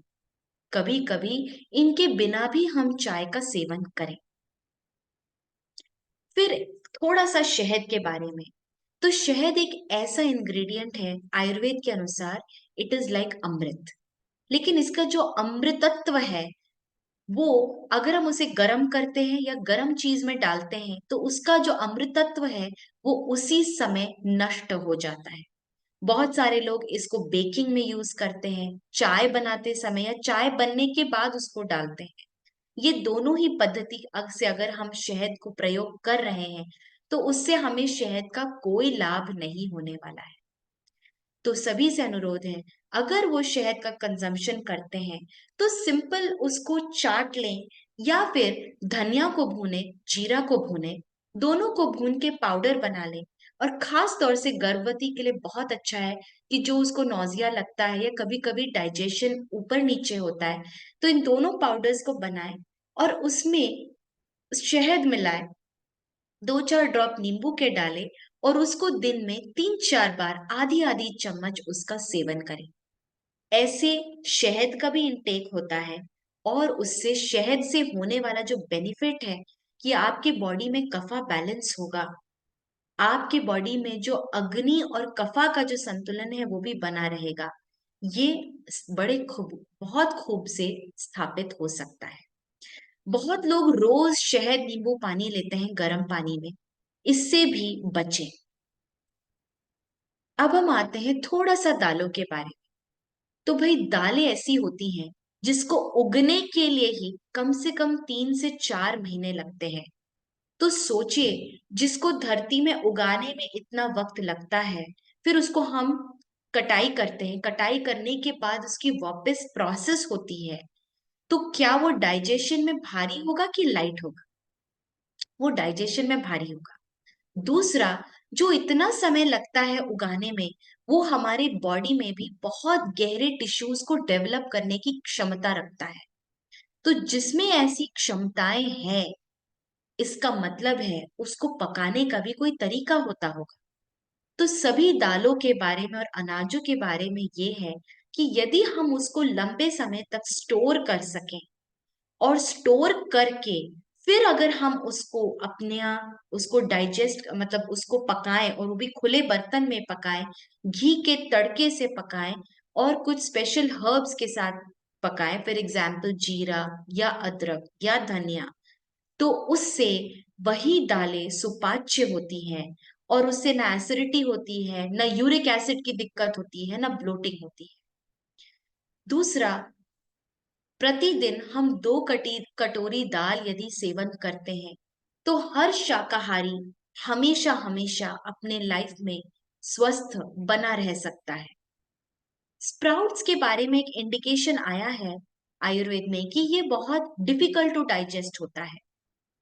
कभी कभी इनके बिना भी हम चाय का सेवन करें। फिर थोड़ा सा शहद के बारे में। तो शहद एक ऐसा इंग्रेडिएंट है, आयुर्वेद के अनुसार इट इज लाइक अमृत। लेकिन इसका जो अमृतत्व है, वो अगर हम उसे गर्म करते हैं या गर्म चीज में डालते हैं, तो उसका जो अमृतत्व है वो उसी समय नष्ट हो जाता है। बहुत सारे लोग इसको बेकिंग में यूज करते हैं, चाय बनाते समय या चाय बनने के बाद उसको डालते हैं। ये दोनों ही पद्धति से अगर हम शहद को प्रयोग कर रहे हैं, तो उससे हमें शहद का कोई लाभ नहीं होने वाला है। तो सभी से अनुरोध है, अगर वो शहद का कंजम्पशन करते हैं तो सिंपल उसको चाट लें, या फिर धनिया को भूने, जीरा को भूने, दोनों को भून के पाउडर बना लें। और खास तौर से गर्भवती के लिए बहुत अच्छा है कि जो उसको नौजिया लगता है या कभी कभी डाइजेशन ऊपर नीचे होता है, तो इन दोनों पाउडर्स को बनाएं और उसमें शहद मिलाएं, 2-4 ड्रॉप नींबू के डालें और उसको दिन में 3-4 बार आधी आधी चम्मच उसका सेवन करें। ऐसे शहद का भी इंटेक होता है और उससे शहद से होने वाला जो बेनिफिट है कि आपके बॉडी में कफा बैलेंस होगा, आपके बॉडी में जो अग्नि और कफा का जो संतुलन है वो भी बना रहेगा। ये बड़े खूब, बहुत खूब से स्थापित हो सकता है। बहुत लोग रोज शहद नींबू पानी लेते हैं गर्म पानी में, इससे भी बचें। अब हम आते हैं थोड़ा सा दालों के बारे में। तो भाई दालें ऐसी होती हैं जिसको उगने के लिए ही कम से कम 3 से 4 महीने लगते हैं। तो सोचिए, जिसको धरती में उगाने में इतना वक्त लगता है, फिर उसको हम कटाई करते हैं, कटाई करने के बाद उसकी वापस प्रोसेस होती है, तो क्या वो डाइजेशन में भारी होगा कि लाइट होगा? वो डाइजेशन में भारी होगा। दूसरा, जो इतना समय लगता है उगाने में, वो हमारे बॉडी में भी बहुत गहरे टिश्यूज को डेवलप करने की क्षमता रखता है। तो जिसमें ऐसी क्षमताएं हैं, इसका मतलब है उसको पकाने का भी कोई तरीका होता होगा। तो सभी दालों के बारे में और अनाजों के बारे में ये है कि यदि हम उसको लंबे समय तक स्टोर कर सकें और स्टोर करके फिर अगर हम उसको अपने यहाँ उसको डाइजेस्ट मतलब उसको पकाएं, और वो भी खुले बर्तन में पकाएं, घी के तड़के से पकाएं और कुछ स्पेशल हर्ब्स के साथ पकाएं, फॉर एग्जाम्पल जीरा या अदरक या धनिया, तो उससे वही दालें सुपाच्य होती हैं और उससे ना एसिडिटी होती है, ना यूरिक एसिड की दिक्कत होती है, ना ब्लोटिंग होती है। दूसरा, प्रतिदिन हम 2 कटोरी दाल यदि सेवन करते हैं, तो हर शाकाहारी हमेशा हमेशा अपने लाइफ में स्वस्थ बना रह सकता है। स्प्राउट्स के बारे में एक इंडिकेशन आया है आयुर्वेद में कि ये बहुत डिफिकल्ट टू डाइजेस्ट होता है।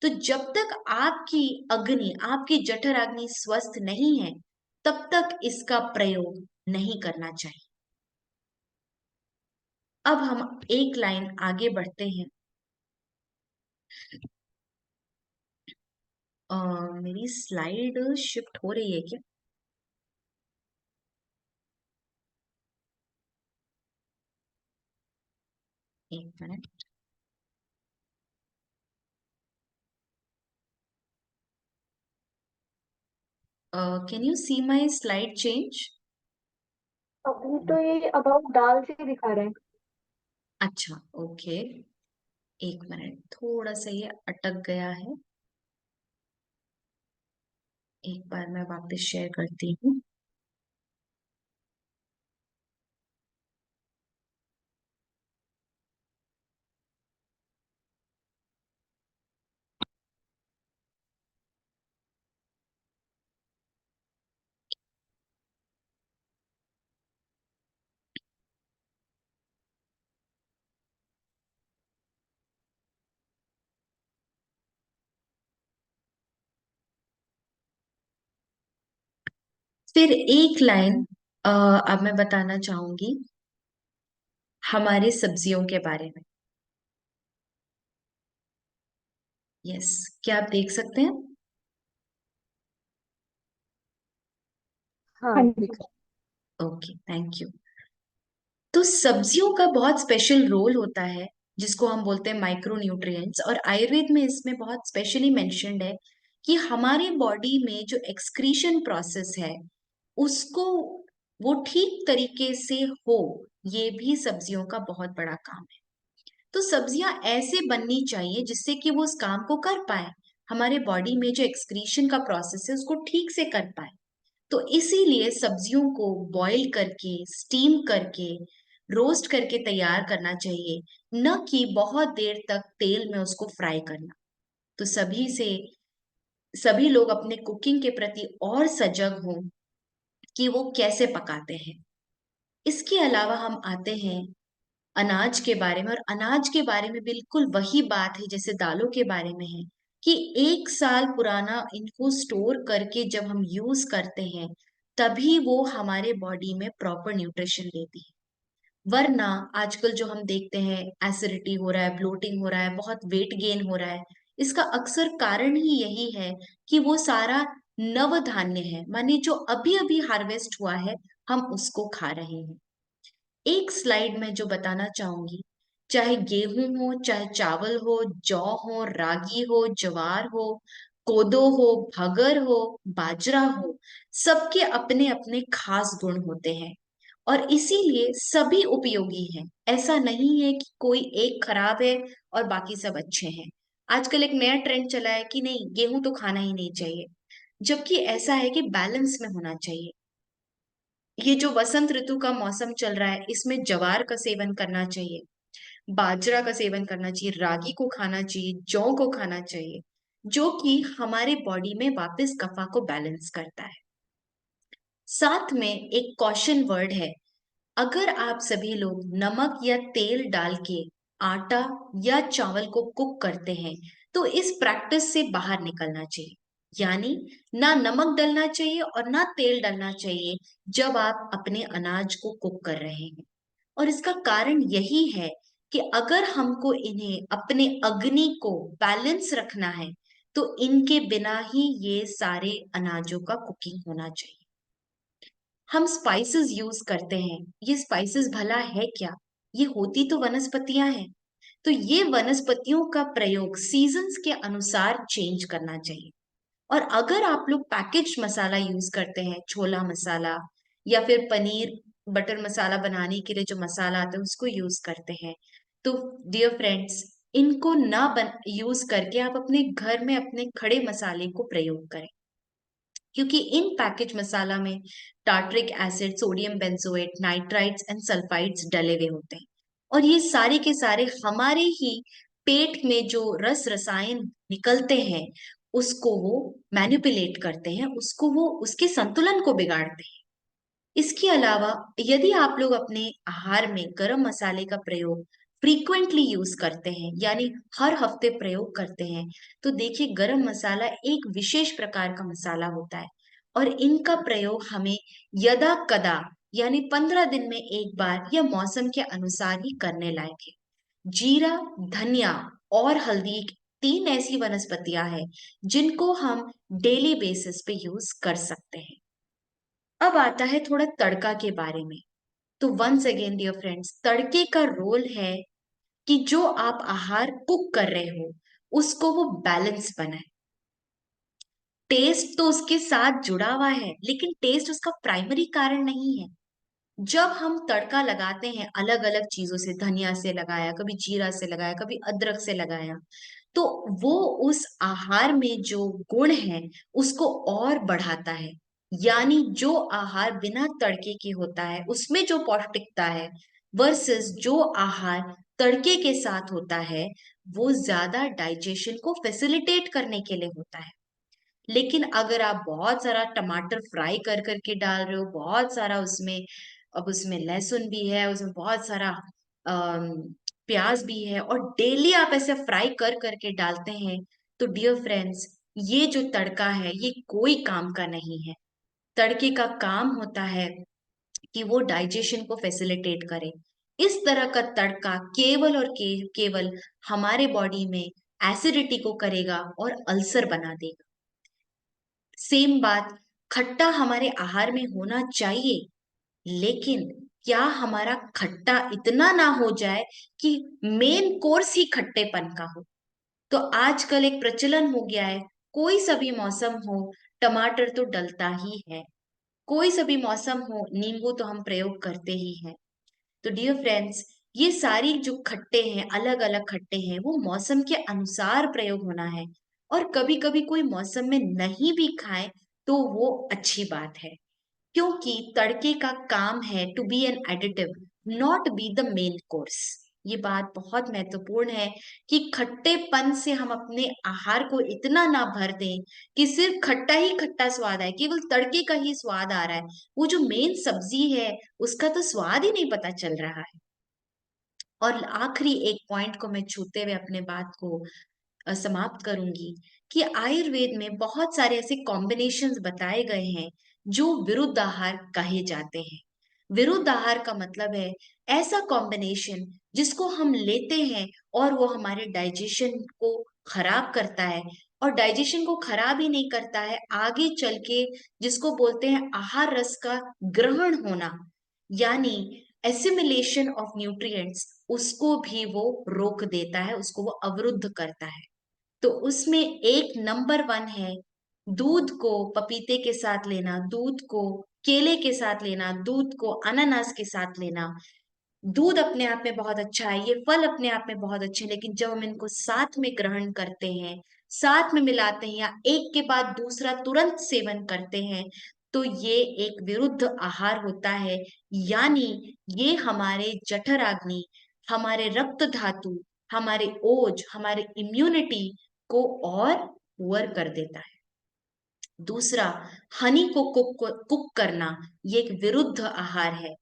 तो जब तक आपकी अग्नि, आपकी जठराग्नि स्वस्थ नहीं है, तब तक इसका प्रयोग नहीं करना चाहिए। अब हम एक लाइन आगे बढ़ते हैं। मेरी स्लाइड शिफ्ट हो रही है क्या? एक मिनट। Can you see my slide change? अभी तो ये अबाउट दाल से ही दिखा रहे हैं। अच्छा, ओके, एक मिनट, थोड़ा सा ये अटक गया है। एक बार मैं वापस शेयर करती हूँ। फिर एक लाइन अब मैं बताना चाहूंगी हमारे सब्जियों के बारे में। यस, क्या आप देख सकते हैं? हाँ जी। Okay, thank you. तो सब्जियों का बहुत स्पेशल रोल होता है, जिसको हम बोलते हैं माइक्रो न्यूट्रिएंट्स, और आयुर्वेद में इसमें बहुत स्पेशली मेंशन्ड है कि हमारे बॉडी में जो एक्सक्रीशन प्रोसेस है उसको वो ठीक तरीके से हो, ये भी सब्जियों का बहुत बड़ा काम है। तो सब्जियां ऐसे बननी चाहिए जिससे कि वो उस काम को कर पाए, हमारे बॉडी में जो एक्सक्रीशन का प्रोसेस है उसको ठीक से कर पाए। तो इसीलिए सब्जियों को बॉईल करके, स्टीम करके, रोस्ट करके तैयार करना चाहिए, न कि बहुत देर तक तेल में उसको फ्राई करना। तो सभी लोग अपने कुकिंग के प्रति और सजग हों कि वो कैसे पकाते हैं। इसके अलावा हम आते हैं अनाज के बारे में, और अनाज के बारे में बिल्कुल वही बात है जैसे दालों के बारे में है कि 1 साल पुराना इनको स्टोर करके जब हम यूज करते हैं तभी वो हमारे बॉडी में प्रॉपर न्यूट्रिशन देती है। वरना आजकल जो हम देखते हैं एसिडिटी हो रहा है, ब्लोटिंग हो रहा है, बहुत वेट गेन हो रहा है, इसका अक्सर कारण ही यही है कि वो सारा नव धान्य है, माने जो अभी अभी हार्वेस्ट हुआ है, हम उसको खा रहे हैं। एक स्लाइड में जो बताना चाहूंगी, चाहे गेहूं हो, चाहे चावल हो, जौ हो, रागी हो, ज्वार हो, कोदो हो, भगर हो, बाजरा हो, सबके अपने अपने खास गुण होते हैं और इसीलिए सभी उपयोगी हैं। ऐसा नहीं है कि कोई एक खराब है और बाकी सब अच्छे हैं। आजकल एक नया ट्रेंड चला है कि नहीं, गेहूं तो खाना ही नहीं चाहिए, जबकि ऐसा है कि बैलेंस में होना चाहिए। ये जो वसंत ऋतु का मौसम चल रहा है, इसमें ज्वार का सेवन करना चाहिए, बाजरा का सेवन करना चाहिए, रागी को खाना चाहिए, जौ को खाना चाहिए, जो कि हमारे बॉडी में वापस कफा को बैलेंस करता है। साथ में एक कॉशन वर्ड है, अगर आप सभी लोग नमक या तेल डाल के आटा या चावल को कुक करते हैं तो इस प्रैक्टिस से बाहर निकलना चाहिए। यानी ना नमक डलना चाहिए और ना तेल डलना चाहिए जब आप अपने अनाज को कुक कर रहे हैं। और इसका कारण यही है कि अगर हमको इन्हें अपने अग्नि को बैलेंस रखना है तो इनके बिना ही ये सारे अनाजों का कुकिंग होना चाहिए। हम स्पाइसेस यूज करते हैं, ये स्पाइसेस भला है क्या? ये होती तो वनस्पतियां हैं। तो ये वनस्पतियों का प्रयोग सीजन्स के अनुसार चेंज करना चाहिए। और अगर आप लोग पैकेज मसाला यूज करते हैं, छोला मसाला या फिर पनीर बटर मसाला बनाने के लिए जो मसाला आता है उसको यूज करते हैं, तो डियर फ्रेंड्स, इनको ना यूज करके आप अपने घर में अपने खड़े मसाले को प्रयोग करें, क्योंकि इन पैकेज मसाला में tartaric acid, sodium benzoate, nitrites and sulphides डले हुए होते हैं और ये सारे के सारे हमारे ही पेट में जो रस रसायन निकलते हैं उसको वो मैनिपुलेट करते हैं, उसको वो उसके संतुलन को बिगाड़ते हैं। इसके अलावा यदि आप लोग अपने आहार में गरम मसाले का प्रयोग फ्रीक्वेंटली यूज करते हैं, यानी हर हफ्ते प्रयोग करते हैं, तो देखिए गरम मसाला एक विशेष प्रकार का मसाला होता है और इनका प्रयोग हमें यदा कदा यानी 15 दिन में एक बार या मौसम के अनुसार ही करने लायक है। जीरा, धनिया और हल्दी 3 ऐसी वनस्पतियां हैं जिनको हम डेली बेसिस पे यूज कर सकते हैं। अब आता है थोड़ा तड़का के बारे में। तो वंस अगेन डियर फ्रेंड्स, तड़के का रोल है कि जो आप आहार कुक कर रहे हो उसको वो बैलेंस बनाए। टेस्ट तो उसके साथ जुड़ा हुआ है लेकिन टेस्ट उसका प्राइमरी कारण नहीं है। जब हम तड़का लगाते हैं अलग अलग चीजों से, धनिया से लगाया, कभी जीरा से लगाया, कभी अदरक से लगाया, तो वो उस आहार में जो गुण है उसको और बढ़ाता है। यानी जो आहार बिना तड़के के होता है उसमें जो पौष्टिकता है वर्सेस जो आहार तड़के के साथ होता है वो ज्यादा डाइजेशन को फैसिलिटेट करने के लिए होता है। लेकिन अगर आप बहुत सारा टमाटर फ्राई कर करके डाल रहे हो, बहुत सारा उसमें, अब उसमें लहसुन भी है, उसमें बहुत सारा अम, प्याज भी है और डेली आप ऐसे फ्राई कर करके डालते हैं, तो डियर फ्रेंड्स, ये जो तड़का है ये कोई काम का नहीं है। तड़के का काम होता है कि वो डाइजेशन को फैसिलिटेट करे। इस तरह का तड़का केवल और केवल हमारे बॉडी में एसिडिटी को करेगा और अल्सर बना देगा। सेम बात, खट्टा हमारे आहार में होना चाहिए, लेकिन क्या हमारा खट्टा इतना ना हो जाए कि मेन कोर्स ही खट्टेपन का हो। तो आजकल एक प्रचलन हो गया है, कोई सा भी मौसम हो टमाटर तो डलता ही है, कोई सा भी मौसम हो नींबू तो हम प्रयोग करते ही हैं। तो डियर फ्रेंड्स, ये सारी जो खट्टे हैं, अलग अलग खट्टे हैं, वो मौसम के अनुसार प्रयोग होना है। और कभी कभी कोई मौसम में नहीं भी खाए तो वो अच्छी बात है, क्योंकि तड़के का काम है to be an additive, not be the main course. ये बात बहुत महत्वपूर्ण है कि खट्टेपन से हम अपने आहार को इतना ना भर दें कि सिर्फ खट्टा ही खट्टा स्वाद आए, केवल तड़के का ही स्वाद आ रहा है, वो जो मेन सब्जी है उसका तो स्वाद ही नहीं पता चल रहा है। और आखिरी एक पॉइंट को मैं छूते हुए अपने बात को समाप्त करूंगी कि आयुर्वेद में बहुत सारे ऐसे कॉम्बिनेशंस बताए गए हैं जो विरुद्ध आहार कहे जाते हैं। विरुद्ध आहार का मतलब है ऐसा कॉम्बिनेशन जिसको हम लेते हैं और वो हमारे डाइजेशन को खराब करता है, और डाइजेशन को खराब ही नहीं करता है, आगे चल के जिसको बोलते हैं आहार रस का ग्रहण होना, यानी एसिमिलेशन ऑफ न्यूट्रिएंट्स, उसको भी वो रोक देता है, उसको वो अवरुद्ध करता है। तो उसमें एक नंबर 1 है दूध को पपीते के साथ लेना, दूध को केले के साथ लेना, दूध को अनानास के साथ लेना। दूध अपने आप में बहुत अच्छा है, ये फल अपने आप में बहुत अच्छे हैं, लेकिन जब हम इनको साथ में ग्रहण करते हैं, साथ में मिलाते हैं या एक के बाद दूसरा तुरंत सेवन करते हैं, तो ये एक विरुद्ध आहार होता है। यानी ये हमारे जठराग्नि, हमारे रक्त धातु, हमारे ओज, हमारे इम्यूनिटी को और पुअर कर देता है। दूसरा, हनी को कुक करना, ये एक विरुद्ध आहार है।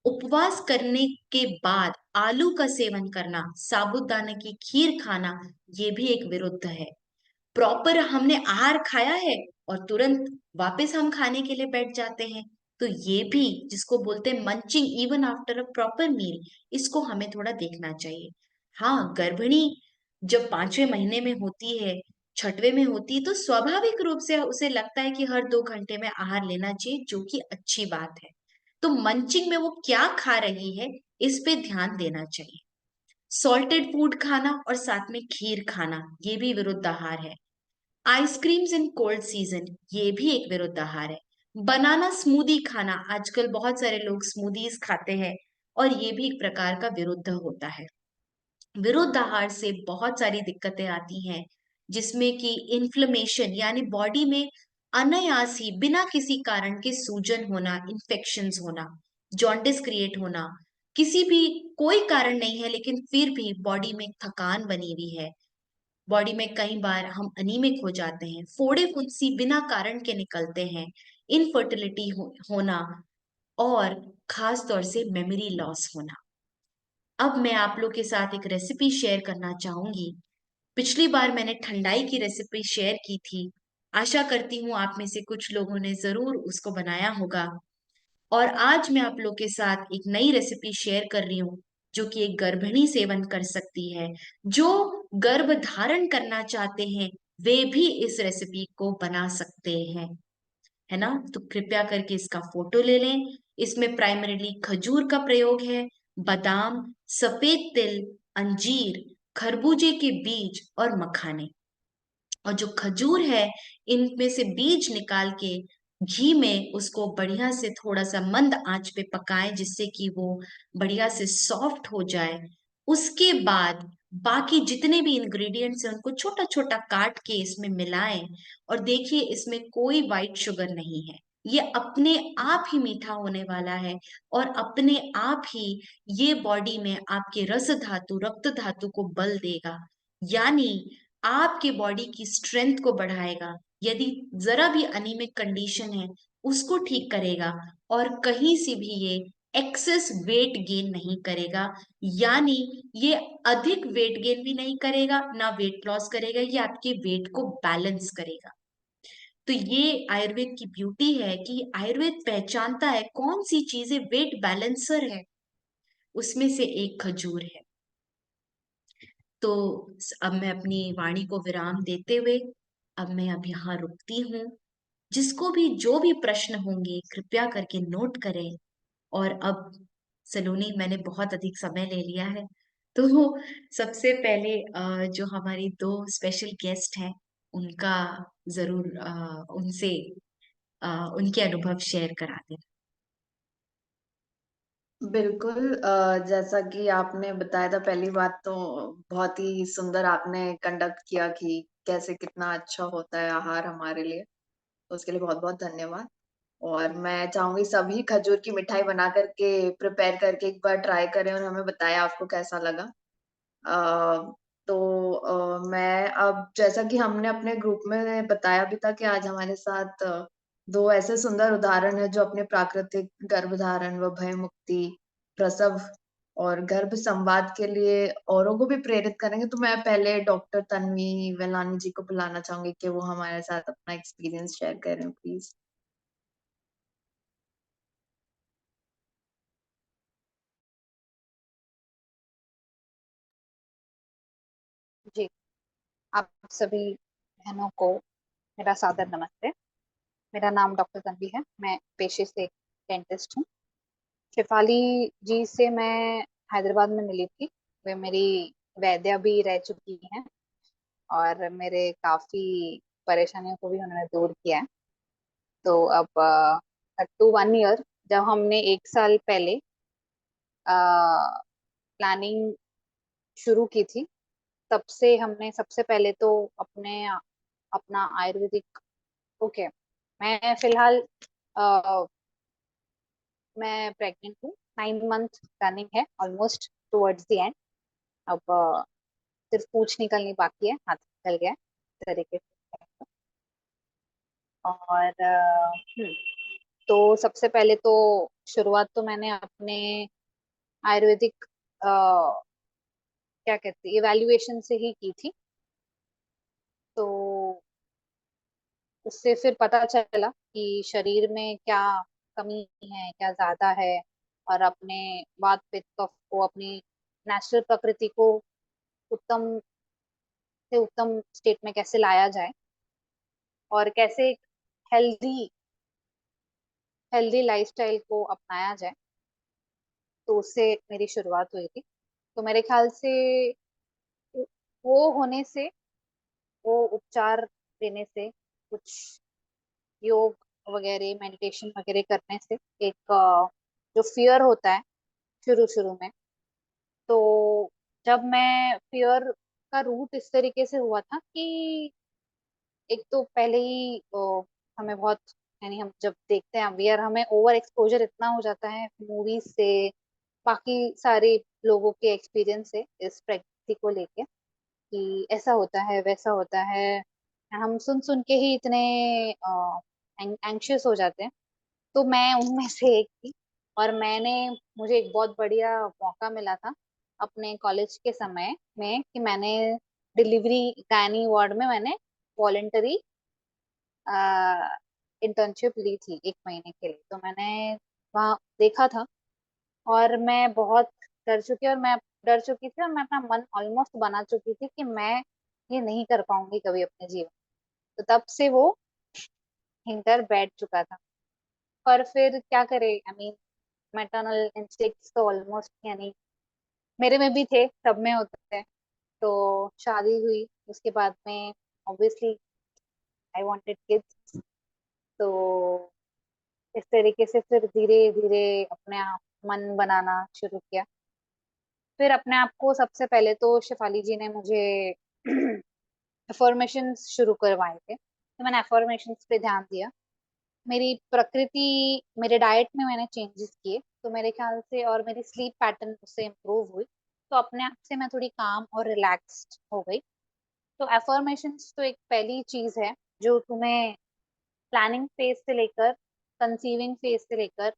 उपवास करने के बाद आलू का सेवन करना, साबूदाने की खीर खाना, ये भी एक विरुद्ध है। प्रॉपर हमने आहार खाया है और तुरंत वापस हम खाने के लिए बैठ जाते हैं, तो ये भी जिसको बोलते हैं munching even after a proper meal, इसको हमें थोड़ा देखना चाहिए। हाँ, गर्भिणी जब 5वें महीने में होती है, 6वें में होती है, तो स्वाभाविक रूप से उसे लगता है कि हर 2 घंटे में आहार लेना चाहिए, जो कि अच्छी बात है। तो मंचिंग में वो क्या खा रही है, इस पे ध्यान देना चाहिए। सॉल्टेड फूड खाना और साथ में खीर खाना, ये भी विरुद्ध आहार है। आइसक्रीम्स इन कोल्ड सीजन, ये भी एक विरुद्ध आहार है। बनाना स्मूदी खाना, आजकल बहुत सारे लोग स्मूदीज खाते हैं, और ये भी एक प्रकार का विरुद्ध होता है। विरुद्ध आहार से बहुत सारी दिक्कतें आती हैं, जिसमें कि इन्फ्लेमेशन, यानी बॉडी में अनायास ही बिना किसी कारण के सूजन होना, इन्फेक्शंस होना, जॉन्डिस क्रिएट होना, किसी भी कोई कारण नहीं है लेकिन फिर भी बॉडी में थकान बनी हुई है, बॉडी में कई बार हम अनीमिक हो जाते हैं, फोड़े फुंसी बिना कारण के निकलते हैं, इनफर्टिलिटी होना, और खास तौर से मेमोरी लॉस होना। अब मैं आप लोग के साथ एक रेसिपी शेयर करना चाहूंगी। पिछली बार मैंने ठंडाई की रेसिपी शेयर की थी, आशा करती हूँ आप में से कुछ लोगों ने जरूर उसको बनाया होगा। और आज मैं आप लोग के साथ एक नई रेसिपी शेयर कर रही हूँ, जो कि एक गर्भिणी सेवन कर सकती है। जो गर्भ धारण करना चाहते हैं वे भी इस रेसिपी को बना सकते हैं, है ना? तो कृपया करके इसका फोटो ले लें। इसमें प्राइमरीली खजूर का प्रयोग है, बादाम, सफेद तिल, अंजीर, खरबूजे के बीज और मखाने। और जो खजूर है, इनमें से बीज निकाल के घी में उसको बढ़िया से थोड़ा सा मंद आंच पे पकाएं, जिससे कि वो बढ़िया से सॉफ्ट हो जाए। उसके बाद बाकी जितने भी इंग्रेडिएंट्स हैं उनको छोटा छोटा काट के इसमें मिलाएं, और देखिए इसमें कोई वाइट शुगर नहीं है, ये अपने आप ही मीठा होने वाला है, और अपने आप ही ये बॉडी में आपके रस धातु, रक्त धातु को बल देगा, यानी आपके बॉडी की स्ट्रेंथ को बढ़ाएगा। यदि जरा भी अनीमिक कंडीशन है उसको ठीक करेगा, और कहीं से भी ये एक्सेस वेट गेन नहीं करेगा, यानी ये अधिक वेट गेन भी नहीं करेगा ना वेट लॉस करेगा, ये आपके वेट को बैलेंस करेगा। तो ये आयुर्वेद की ब्यूटी है कि आयुर्वेद पहचानता है कौन सी चीजें वेट बैलेंसर है, उसमें से एक खजूर है। तो अब मैं अपनी वाणी को विराम देते हुए अब मैं अब यहाँ रुकती हूँ। जिसको भी जो भी प्रश्न होंगे कृपया करके नोट करें। और अब सलोनी, मैंने बहुत अधिक समय ले लिया है, तो सबसे पहले जो हमारी 2 स्पेशल गेस्ट हैं उनका जरूर उनसे उनके अनुभव शेयर करा दें। बिल्कुल, जैसा कि आपने बताया था, पहली बात तो बहुत ही सुंदर आपने कंडक्ट किया कि कैसे कितना अच्छा होता है आहार हमारे लिए, तो उसके लिए बहुत बहुत धन्यवाद। और मैं चाहूंगी सभी खजूर की मिठाई बना करके प्रिपेयर करके एक बार ट्राई करें और हमें बताएं आपको कैसा लगा। मैं अब, जैसा कि हमने अपने ग्रुप में बताया भी था कि आज हमारे साथ दो ऐसे सुंदर उदाहरण है जो अपने प्राकृतिक गर्भधारण व भय मुक्ति, प्रसव और गर्भ संवाद के लिए औरों को भी प्रेरित करेंगे। तो मैं पहले डॉक्टर तन्वी वेलानी जी को बुलाना चाहूंगी कि वो हमारे साथ अपना एक्सपीरियंस शेयर करें प्लीज। जी, आप सभी बहनों को मेरा सादर नमस्ते। मेरा नाम डॉक्टर तन्वी है। मैं पेशे से डेंटिस्ट हूँ। शेफाली जी से मैं हैदराबाद में मिली थी। वे मेरी वैद्या भी रह चुकी हैं और मेरे काफी परेशानियों को भी उन्होंने दूर किया है। तो अब टू 1 ईयर, जब हमने 1 साल पहले प्लानिंग शुरू की थी, तब से हमने सबसे पहले तो अपना आयुर्वेदिक, ओके, मैं फिलहाल अ, मैं प्रेग्नेंट हूँ। 9 मंथ रनिंग है, ऑलमोस्ट टुवर्ड्स द एंड। अब सिर्फ पूछ निकलनी बाकी है, हाथ निकल गया है इस तरीके से। और तो सबसे पहले तो शुरुआत तो मैंने अपने आयुर्वेदिक क्या कहते हैं, इवैल्यूएशन से ही की थी। तो उससे फिर पता चला कि शरीर में क्या कमी है, क्या ज्यादा है, और अपने वात पित्त कफ को, अपनी नेचुरल प्रकृति को उत्तम से उत्तम स्टेट में कैसे लाया जाए और कैसे हेल्दी हेल्दी लाइफस्टाइल को अपनाया जाए। तो उससे मेरी शुरुआत हुई थी। तो मेरे ख्याल से वो होने से, वो उपचार देने से, कुछ योग वगैरह, मेडिटेशन वगैरह करने से, एक जो फियर होता है शुरू शुरू में, तो जब मैं फियर का रूट इस तरीके से हुआ था कि एक तो पहले ही हमें बहुत, यानी हम जब देखते हैं अवियर, हमें ओवर एक्सपोजर इतना हो जाता है मूवीज से, बाकी सारे लोगों के एक्सपीरियंस से इस प्रेगनेंसी को लेके, कि ऐसा होता है वैसा होता है, हम सुन सुन के ही इतने एंग्शियस हो जाते हैं। तो मैं उनमें से एक थी। और मुझे एक बहुत बढ़िया मौका मिला था अपने कॉलेज के समय में, कि मैंने डिलीवरी गायनी वार्ड में मैंने वॉलेंटरी इंटर्नशिप ली थी 1 महीने के लिए। तो मैंने वहाँ देखा था, और मैं बहुत डर चुकी थी, और मैं अपना मन ऑलमोस्ट बना चुकी थी कि मैं ये नहीं कर पाऊंगी कभी अपने जीवन। तो तब से वो हिंटर बैठ चुका था। पर फिर क्या करे, आई मीन, मैटरनल इंस्टिक्ट्स तो ऑलमोस्ट, यानी मेरे में भी थे, सब में होते हैं। तो शादी हुई, उसके बाद में ऑब्वियसली आई वांटेड किड्स। तो इस तरीके से फिर धीरे धीरे अपने आप मन बनाना शुरू किया। फिर अपने आप को सबसे पहले तो शेफाली जी ने मुझे अफर्मेशंस शुरू करवाए थे, तो मैंने अफर्मेशंस पे ध्यान दिया। मेरी प्रकृति, मेरे डाइट में मैंने चेंजेस किए, तो मेरे ख्याल से, और मेरी स्लीप पैटर्न उससे इम्प्रूव हुई। तो अपने आप से मैं थोड़ी काम और रिलैक्स्ड हो गई। तो अफर्मेशंस तो एक पहली चीज है जो तुम्हें प्लानिंग फेज से लेकर, कंसीविंग फेज से लेकर,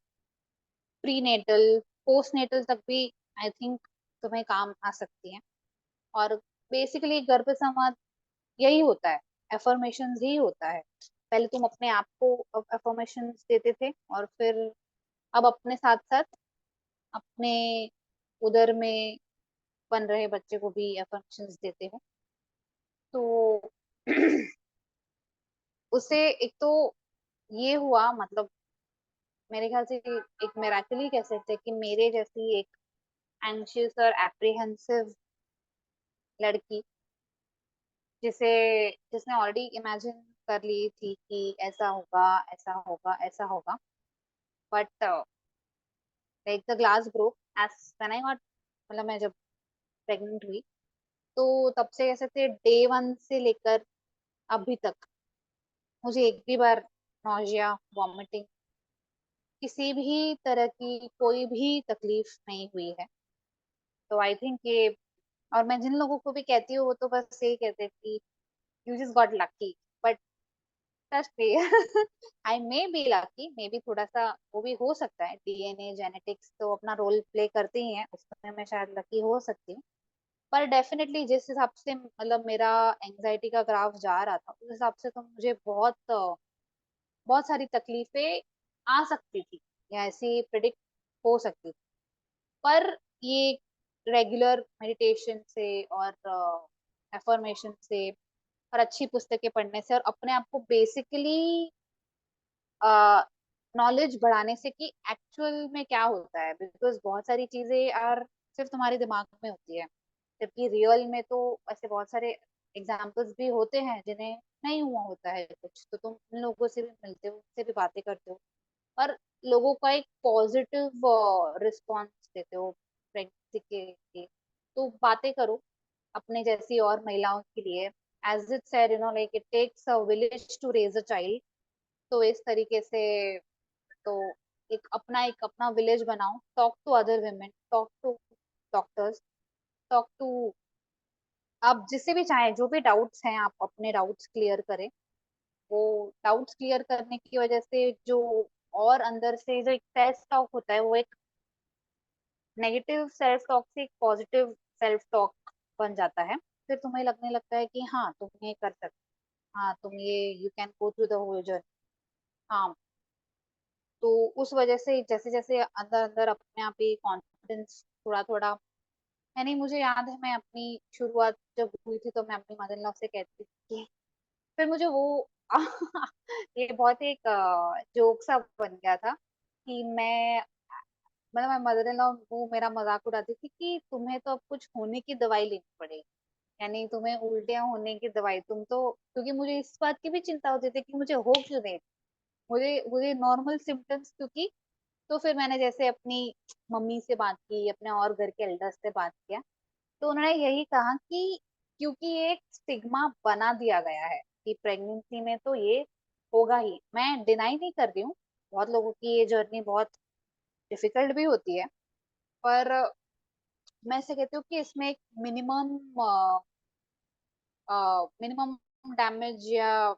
प्री नेटल, पोस्ट नेटल तक भी आई थिंक तुम्हें काम आ सकती है। और बेसिकली गर्भ संवाद यही होता है, अफर्मेशंस ही होता है। पहले तुम अपने आप को अफर्मेशंस देते थे, और फिर अब अपने साथ साथ अपने उदर में बन रहे बच्चे को भी अफर्मेशंस देते हो। तो उससे एक तो ये हुआ, मतलब मेरे ख्याल से एक मिराकल ही कह सकते हैं कि मेरे जैसी एक एंशियस और एप्रीहेंसिव लड़की, जिसे जिसने ऑलरेडी इमेजिन कर ली थी कि ऐसा होगा, ऐसा होगा, ऐसा होगा, but like the glass broke as when I got, मतलब मैं जब प्रेग्नेंट हुई, तो तब से कह सकते डे 1 से लेकर अभी तक मुझे एक भी बार नौजिया, वॉमिटिंग किसी भी तरह की कोई भी तकलीफ नहीं हुई है। तो आई थिंक ये, और मैं जिन लोगों को भी कहती हूँ वो तो बस यही कहते हैं कि you just got lucky, but trust me I may be lucky, may be थोड़ा सा वो भी हो सकता है, डीएनए जेनेटिक्स तो अपना रोल प्ले करते ही हैं उसमें, मैं शायद लकी हो सकती हूँ। पर डेफिनेटली जिस हिसाब से मतलब मेरा एंजाइटी का ग्राफ जा रहा था उस हिसाब से तो मुझे बहुत सारी तकलीफें आ सकती थी या ऐसी प्रिडिक्ट हो सकती थी। पर ये रेगुलर मेडिटेशन से और एफर्मेशन से और अच्छी पुस्तकें पढ़ने से और अपने आप को बेसिकली नॉलेज बढ़ाने से कि एक्चुअल में क्या होता है, बिकॉज बहुत सारी चीजें यार सिर्फ तुम्हारे दिमाग में होती है, जबकि रियल में तो ऐसे बहुत सारे एग्जाम्पल्स भी होते हैं जिन्हें नहीं हुआ होता है कुछ, तो तुम उन लोगों से भी मिलते हो, उनसे भी बातें करते हो और लोगों का एक पॉजिटिव रिस्पॉन्स देते हो प्रेगनेंसी के लिए। तो बातें करो अपने जैसी और महिलाओं के लिए, as it said you know like it takes a village to raise a child. तो इस तरीके से, तो एक अपना विलेज बनाओ, talk to other women, talk to doctors, talk to, आप जिससे भी चाहें, जो भी डाउट्स हैं आप अपने डाउट्स क्लियर करें। वो डाउट्स क्लियर करने की वजह से जो और अंदर से जो एक सेल्फ टॉक होता है वो एक नेगेटिव सेल्फ टॉक से एक पॉजिटिव सेल्फ टॉक बन जाता है। फिर तुम्हें लगने लगता है कि हाँ तुम ये कर सकते, हाँ तुम ये, you can go through the whole journey. हाँ, तो उस वजह से जैसे जैसे अंदर अंदर अपने आप ही कॉन्फिडेंस थोड़ा थोड़ा, यानी मुझे याद है मैं अपनी शुरुआत जब हुई थी तो मैं अपनी मदर इन लॉ से कहती थी कि फिर मुझे वो ये बहुत एक जोक सा बन गया था कि मैं, मतलब मैं मदर इन लॉ वो मेरा मजाक उड़ाती थी कि तुम्हें तो अब कुछ होने की दवाई लेनी पड़ेगी, यानी तुम्हें उल्टियां होने की दवाई, तुम तो, क्योंकि मुझे इस बात की भी चिंता होती थी कि मुझे हो क्यों नहीं, मुझे मुझे नॉर्मल सिम्टम्स क्योंकि। तो फिर मैंने जैसे अपनी मम्मी से बात की, अपने और घर के एल्डर्स से बात किया, तो उन्होंने यही कहा कि क्योंकि ये एक स्टिग्मा बना दिया गया है कि प्रेगनेंसी में तो ये होगा ही। मैं डिनाई नहीं कर रही हूँ, बहुत लोगों की ये जर्नी बहुत डिफिकल्ट भी होती है, पर मैं ऐसे कहती हूँ कि इसमें एक मिनिमम डैमेज या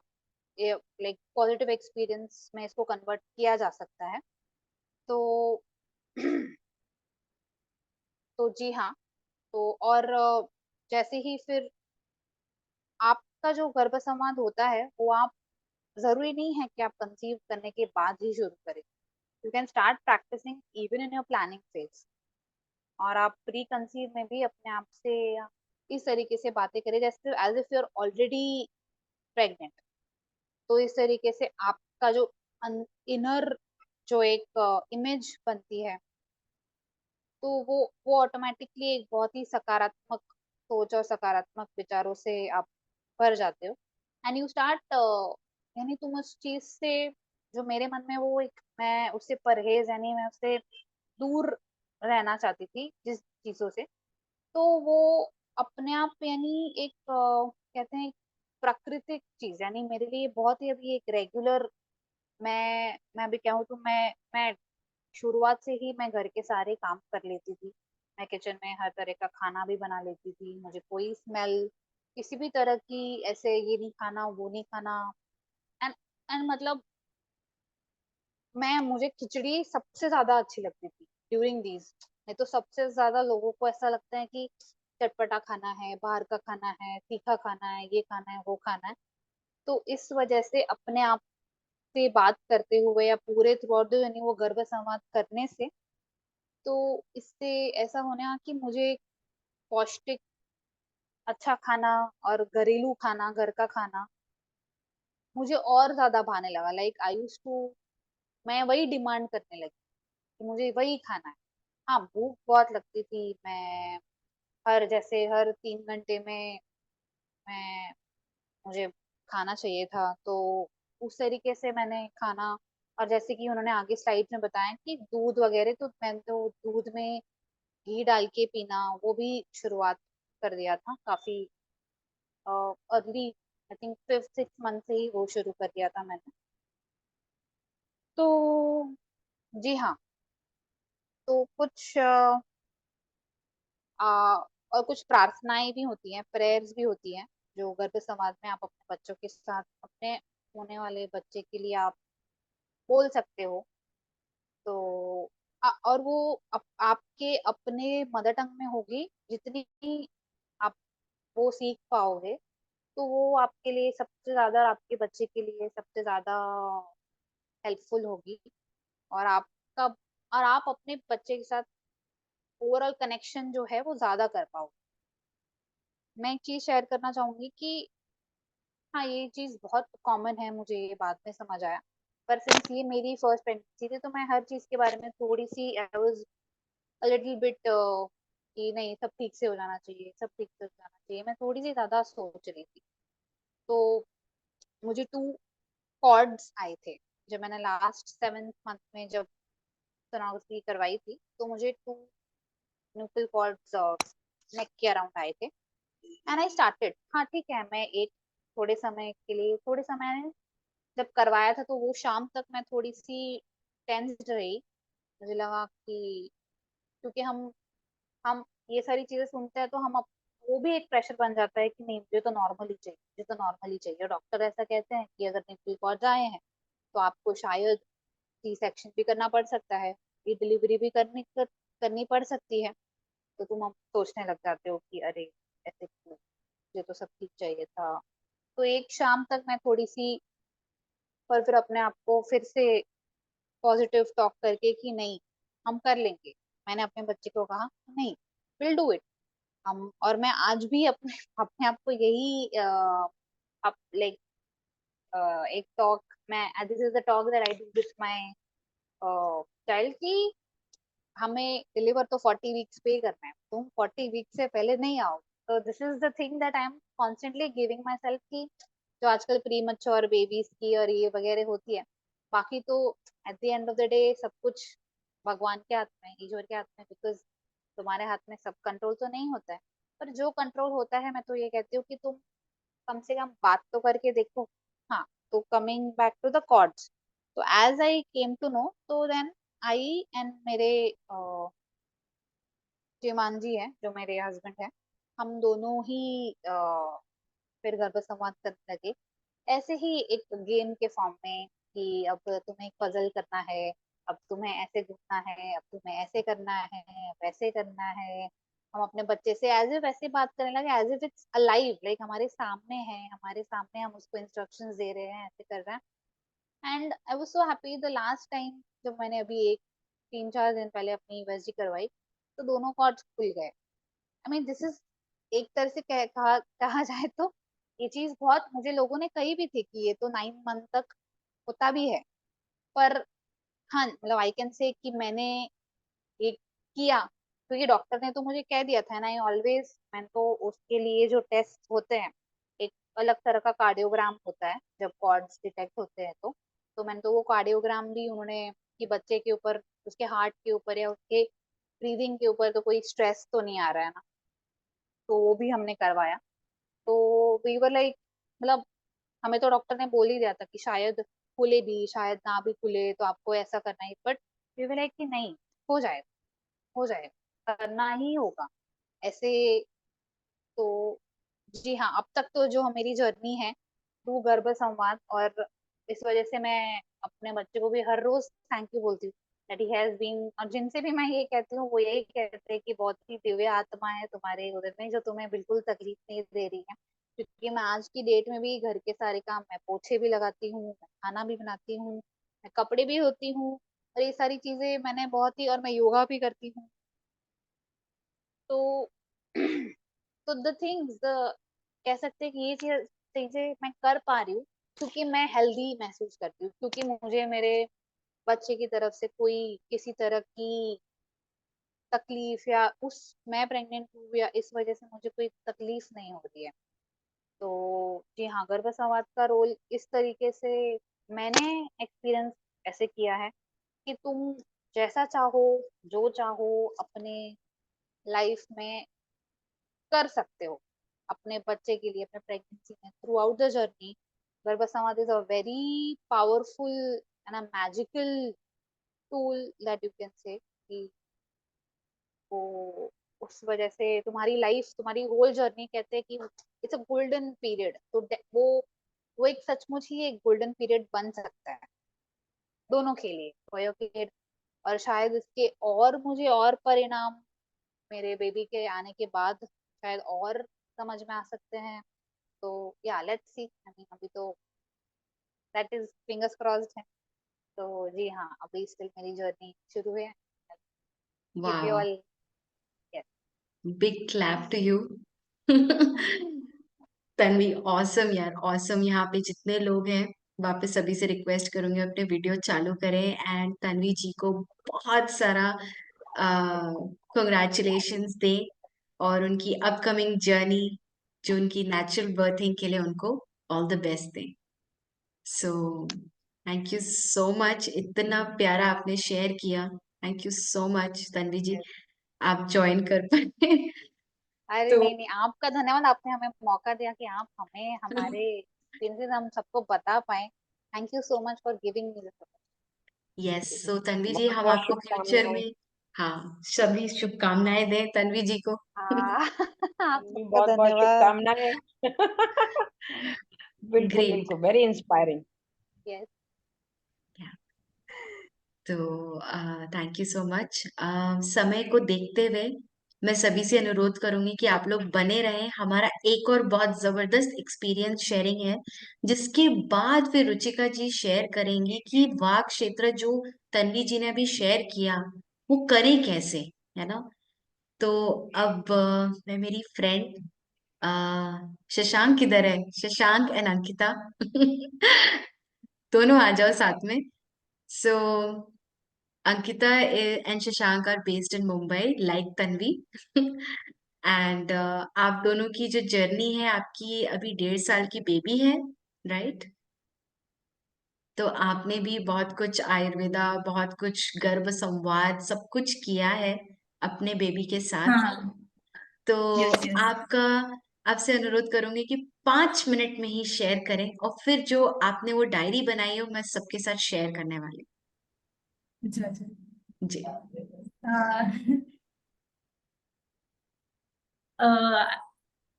लाइक पॉजिटिव एक्सपीरियंस में इसको कन्वर्ट किया जा सकता है। तो तो जी हाँ, तो और जैसे ही फिर आपका जो गर्भ संवाद होता है वो आप, जरूरी नहीं है कि आप कंसीव करने के बाद ही शुरू करें, you can start practicing even in your planning phase. और आप प्री कंसीव में भी अपने आप से इस तरीके से बातें करें जैसे as if you are already pregnant. तो इस तरीके से आपका जो इनर जो एक इमेज बनती है, तो वो ऑटोमेटिकली एक बहुत ही सकारात्मक सोच और सकारात्मक विचारों से आप भर जाते हो, एंड यू स्टार्ट, यानी तुम उस चीज से, जो मेरे मन में वो एक, मैं उससे परहेज, यानी मैं उससे दूर रहना चाहती थी जिस चीजों से, तो वो अपने आप, यानी एक कहते हैं प्राकृतिक चीज, यानी मेरे लिए बहुत ही अभी एक रेगुलर, मैं अभी कहूँ तो मैं शुरुआत से ही मैं घर के सारे काम कर लेती थी। मैं किचन में हर तरह का खाना भी बना लेती थी, मुझे कोई स्मेल किसी भी तरह की ऐसे ये नहीं खाना वो नहीं खाना। एंड एंड मतलब मुझे खिचड़ी सबसे ज्यादा अच्छी लगती थी ड्यूरिंग दीज। नहीं तो सबसे ज्यादा लोगों को ऐसा लगता है कि चटपटा खाना है, बाहर का खाना है, तीखा खाना है, ये खाना है, वो खाना है। तो इस वजह से अपने आप से बात करते हुए या पूरे थ्रू आउट द, यानी वो गर्भ संवाद करने से, तो इससे ऐसा होने लगा कि मुझे पौष्टिक अच्छा खाना और घरेलू खाना, घर का खाना मुझे और ज्यादा भाने लगा। लाइक आई यूज टू, मैं वही डिमांड करने लगी कि मुझे वही खाना है। हाँ, भूख बहुत लगती थी, मैं हर जैसे हर 3 घंटे में मैं, मुझे खाना चाहिए था, तो उस तरीके से मैंने खाना, और जैसे कि उन्होंने आगे स्लाइड में बताया कि दूध वगैरह, तो मैंने तो दूध में घी डाल के पीना वो भी शुरुआत कर दिया था काफी early, I think 5th 6th month से ही वो शुरू कर दिया था मैंने। तो जी हाँ, तो कुछ और कुछ प्रार्थनाएं भी होती हैं, प्रेयर्स भी होती हैं, जो गर्भ संवाद में आप अपने बच्चों के साथ, अपने होने वाले बच्चे के लिए आप बोल सकते हो। तो और वो आपके अपने मदर टंग में होगी, जितनी आप वो सीख पाओगे, तो वो आपके लिए सबसे ज्यादा, आपके बच्चे के लिए सबसे ज्यादा हेल्पफुल होगी। और आपका और आप अपने बच्चे के साथ ओवरऑल कनेक्शन जो है वो ज्यादा कर पाओगे। मैं एक चीज शेयर करना चाहूंगी कि हाँ, ये चीज बहुत कॉमन है, मुझे ये बाद में समझ आया। पर सिंस ये मेरी फर्स्ट प्रेगनेंसी थी, तो मैं हर चीज के बारे में थोड़ी सी I was a little bit कि नहीं, सब ठीक से हो जाना चाहिए, सब ठीक से हो जाना चाहिए, मैं थोड़ी सी ज्यादा सोच रही थी। तो मुझे 2 कॉर्ड्स आए थे जब मैंने लास्ट 7th मंथ में जब सोनोग्राफी करवाई थी, तो मुझे 2 न्यूक्लियर कॉर्ड्स नेक के अराउंड आए थे। एंड आई स्टार्टेड, हाँ ठीक है, मैं एक थोड़े समय के लिए, थोड़े समय जब करवाया था, तो वो शाम तक मैं थोड़ी सी टेंस्ड रही। मुझे लगा कि क्योंकि हम ये सारी चीजें सुनते हैं, तो वो भी एक प्रेशर बन जाता है कि नहीं, मुझे तो नॉर्मली चाहिए, मुझे तो नॉर्मली चाहिए। डॉक्टर ऐसा कहते हैं कि अगर न्यूक्लियर कॉर्ड आए हैं, तो आपको शायद सी सेक्शन भी करना पड़ सकता है, ये डिलीवरी भी करनी पड़ सकती है। तो तुम अब सोचने लग जाते हो कि अरे, ऐसे क्यों, मुझे तो सब ठीक चाहिए था। तो एक शाम तक मैं थोड़ी सी, पर फिर अपने आप को फिर से पॉजिटिव टॉक करके कि नहीं, हम कर लेंगे। मैंने अपने बच्चे को कहा नहीं, विल डू इट। हम, और मैं आज भी अपने अपने आप को यही लाइक एक टॉक, मैं this is the talk that I do with my child की हमें डिलीवर तो 40 वीक्स पे ही करना है, तुम 40 वीक्स से पहले नहीं आओ। तो this is the thing that I am constantly giving my self की जो आजकल प्री मच्योर बेबीज की और ये वगैरह होती है। बाकी तो at the end of the day सब कुछ भगवान के हाथ में, ईश्वर के हाथ में, बिकॉज तुम्हारे हाथ में सब कंट्रोल तो नहीं होता है। पर जो कंट्रोल होता है, मैं तो ये कहती हूँ कि तुम कम से कम बात तो करके देखो। हाँ, तो coming back to the chords, तो as I came to know, तो देन आई एंड मेरे श्रीमान जी हैं जो मेरे हस्बैंड हैं, हम दोनों ही फिर गर्भ संवाद करने लगे, ऐसे ही एक गेम के फॉर्म में कि अब तुम्हें एक पजल करना है, अब तुम्हें ऐसे घूमना है, अब तुम्हें ऐसे करना है, वैसे करना है। हम अपने बच्चे से एज इफ ऐसे बात करने लगे, as if it's alive, like हमारे सामने है, हमारे सामने हम उसको इंस्ट्रक्शंस दे रहे हैं, ऐसे कर रहे हैं। And I was so happy the last time जब मैंने अभी एक 3-4 दिन पहले अपनी यूएसजी करवाई, तो दोनों कॉर्ड्स खुल गए। आई मीन दिस इज, एक तरह से कहा जाए तो ये चीज बहुत मुझे लोगों ने कही भी थी कि ये तो 9 मंथ तक होता भी है। पर हाँ, मतलब आई कैन से कि मैंने ये किया, क्योंकि डॉक्टर ने तो मुझे कह दिया था ना, आई ऑलवेज, मैंने तो उसके लिए जो टेस्ट होते हैं, एक अलग तरह का कार्डियोग्राम होता है जब कॉर्ड्स डिटेक्ट होते हैं, तो मैंने तो वो कार्डियोग्राम भी उन्होंने कि बच्चे के ऊपर, उसके हार्ट के ऊपर या उसके ब्रीदिंग के ऊपर तो कोई स्ट्रेस तो नहीं आ रहा है ना, तो वो भी हमने करवाया। तो वी वर लाइक, मतलब हमें तो डॉक्टर ने बोल ही दिया था कि शायद खुले भी, शायद ना भी खुले, तो आपको ऐसा करना है। बट वी वर लाइक कि नहीं, हो जाएगा, हो जाएगा, करना ही होगा ऐसे। तो जी हाँ, अब तक तो जो मेरी जर्नी है थ्रू गर्भ संवाद, और इस वजह से मैं अपने बच्चे को भी हर रोज थैंक यू बोलती हूँ दैट ही हैज बीन। और जिनसे भी मैं ये कहती हूँ, वो यही कहते हैं कि बहुत ही दिव्य आत्मा है तुम्हारे उधर में, जो तुम्हें बिल्कुल तकलीफ नहीं दे रही है। क्योंकि मैं आज की डेट में भी घर के सारे काम, मैं पोछे भी लगाती हूँ, मैं खाना भी बनाती हूँ, मैं कपड़े भी होती हूँ, और ये सारी चीजें मैंने बहुत ही, और मैं योगा भी करती हूँ। तो तो द थिंग्स, द कह सकते हैं कि ये चीजें मैं कर पा रही हूँ क्योंकि मैं हेल्दी महसूस करती हूँ, क्योंकि मुझे मेरे बच्चे की तरफ से कोई किसी तरह की तकलीफ, या उस मैं प्रेग्नेंट हूँ या इस वजह से मुझे कोई तकलीफ नहीं हो रही है। तो जी हाँ, गर्भ संवाद का रोल इस तरीके से मैंने एक्सपीरियंस ऐसे किया है कि तुम जैसा चाहो, जो चाहो अपने लाइफ में कर सकते हो अपने बच्चे के लिए, अपने प्रेगनेंसी में, थ्रू आउट द जर्नी। गर्भ संवाद is a very powerful and a magical tool that you can say कि वो उस वजह से तुम्हारी लाइफ, तुम्हारी होल जर्नी, कहते हैं कि इट्स अ गोल्डन पीरियड, तो वो एक सचमुच ही एक गोल्डन पीरियड बन सकता है दोनों के लिए, फॉर योर किड। और शायद इसके और मुझे और परिणाम मेरे बेबी के आने के बाद शायद और समझ में आ सकते हैं। तो या लेट्स सी, आई मीन अभी तो दैट इज फिंगर्स क्रॉस्ड है। तो जी हाँ, अभी स्टिल मेरी जर्नी शुरू है। कीप यू वाह, all. Yes. Big clap to you. Tanvi awesome यार, ऑसम। यहाँ पे जितने लोग हैं वापस सभी से रिक्वेस्ट करूंगी अपने वीडियो चालू करें एंड तन्वी जी को बहुत सारा कंग्रेचुलेशंस दें और उनकी अपकमिंग जर्नी जो उनकी नेचुरल बर्थिंग के लिए उनको ऑल द बेस्ट दें। So thank you so much, इतना प्यारा आपने शेयर किया। Thank you so much Tanvi ji, आप ज्वाइन कर पाए। अरे तो नहीं नहीं, आपका धन्यवाद, आपने हमें मौका दिया कि आप हमें हमारे एक्सपीरियंसेस हम सबको बता पाए। Thank you so much for giving me this. Yes, so Tanvi ji बहुत हम बहुत आपको फ्यूचर शुभकामनाएं। में, हाँ, सभी शुभकामनाएं दें तन्वी जी को। हाँ। आप सबका बहुत बहुत धन्यवाद। शुभकामनाएं। बिल्कुल ग्रेट। बिल्कुल, वेरी इंस्पायरिंग। यस। तो थैंक यू सो मच। समय को देखते हुए मैं सभी से अनुरोध करूंगी कि आप लोग बने रहें। हमारा एक और बहुत जबरदस्त एक्सपीरियंस शेयरिंग है जिसके बाद फिर रुचिका जी शेयर करेंगी कि वाक क्षेत्र जो तन्वी जी ने अभी शेयर किया वो करें कैसे, है ना। तो अब मैं मेरी फ्रेंड शशांक किधर है, शशांक एंड अंकिता दोनों आ जाओ साथ में। सो Ankita and Shashank are based in Mumbai, like Tanvi. And आप दोनों की जो जर्नी है, आपकी अभी 1.5 साल की बेबी है, राइट। तो आपने भी बहुत कुछ आयुर्वेदा, बहुत कुछ गर्भ संवाद, सब कुछ किया है अपने बेबी के साथ। हाँ। तो यस यस। आपका आपसे अनुरोध करूंगी कि 5 मिनट में ही शेयर करें और फिर जो आपने वो डायरी बनाई हो मैं सबके साथ शेयर करने वाली अच्छा अच्छा। हूँ। जी।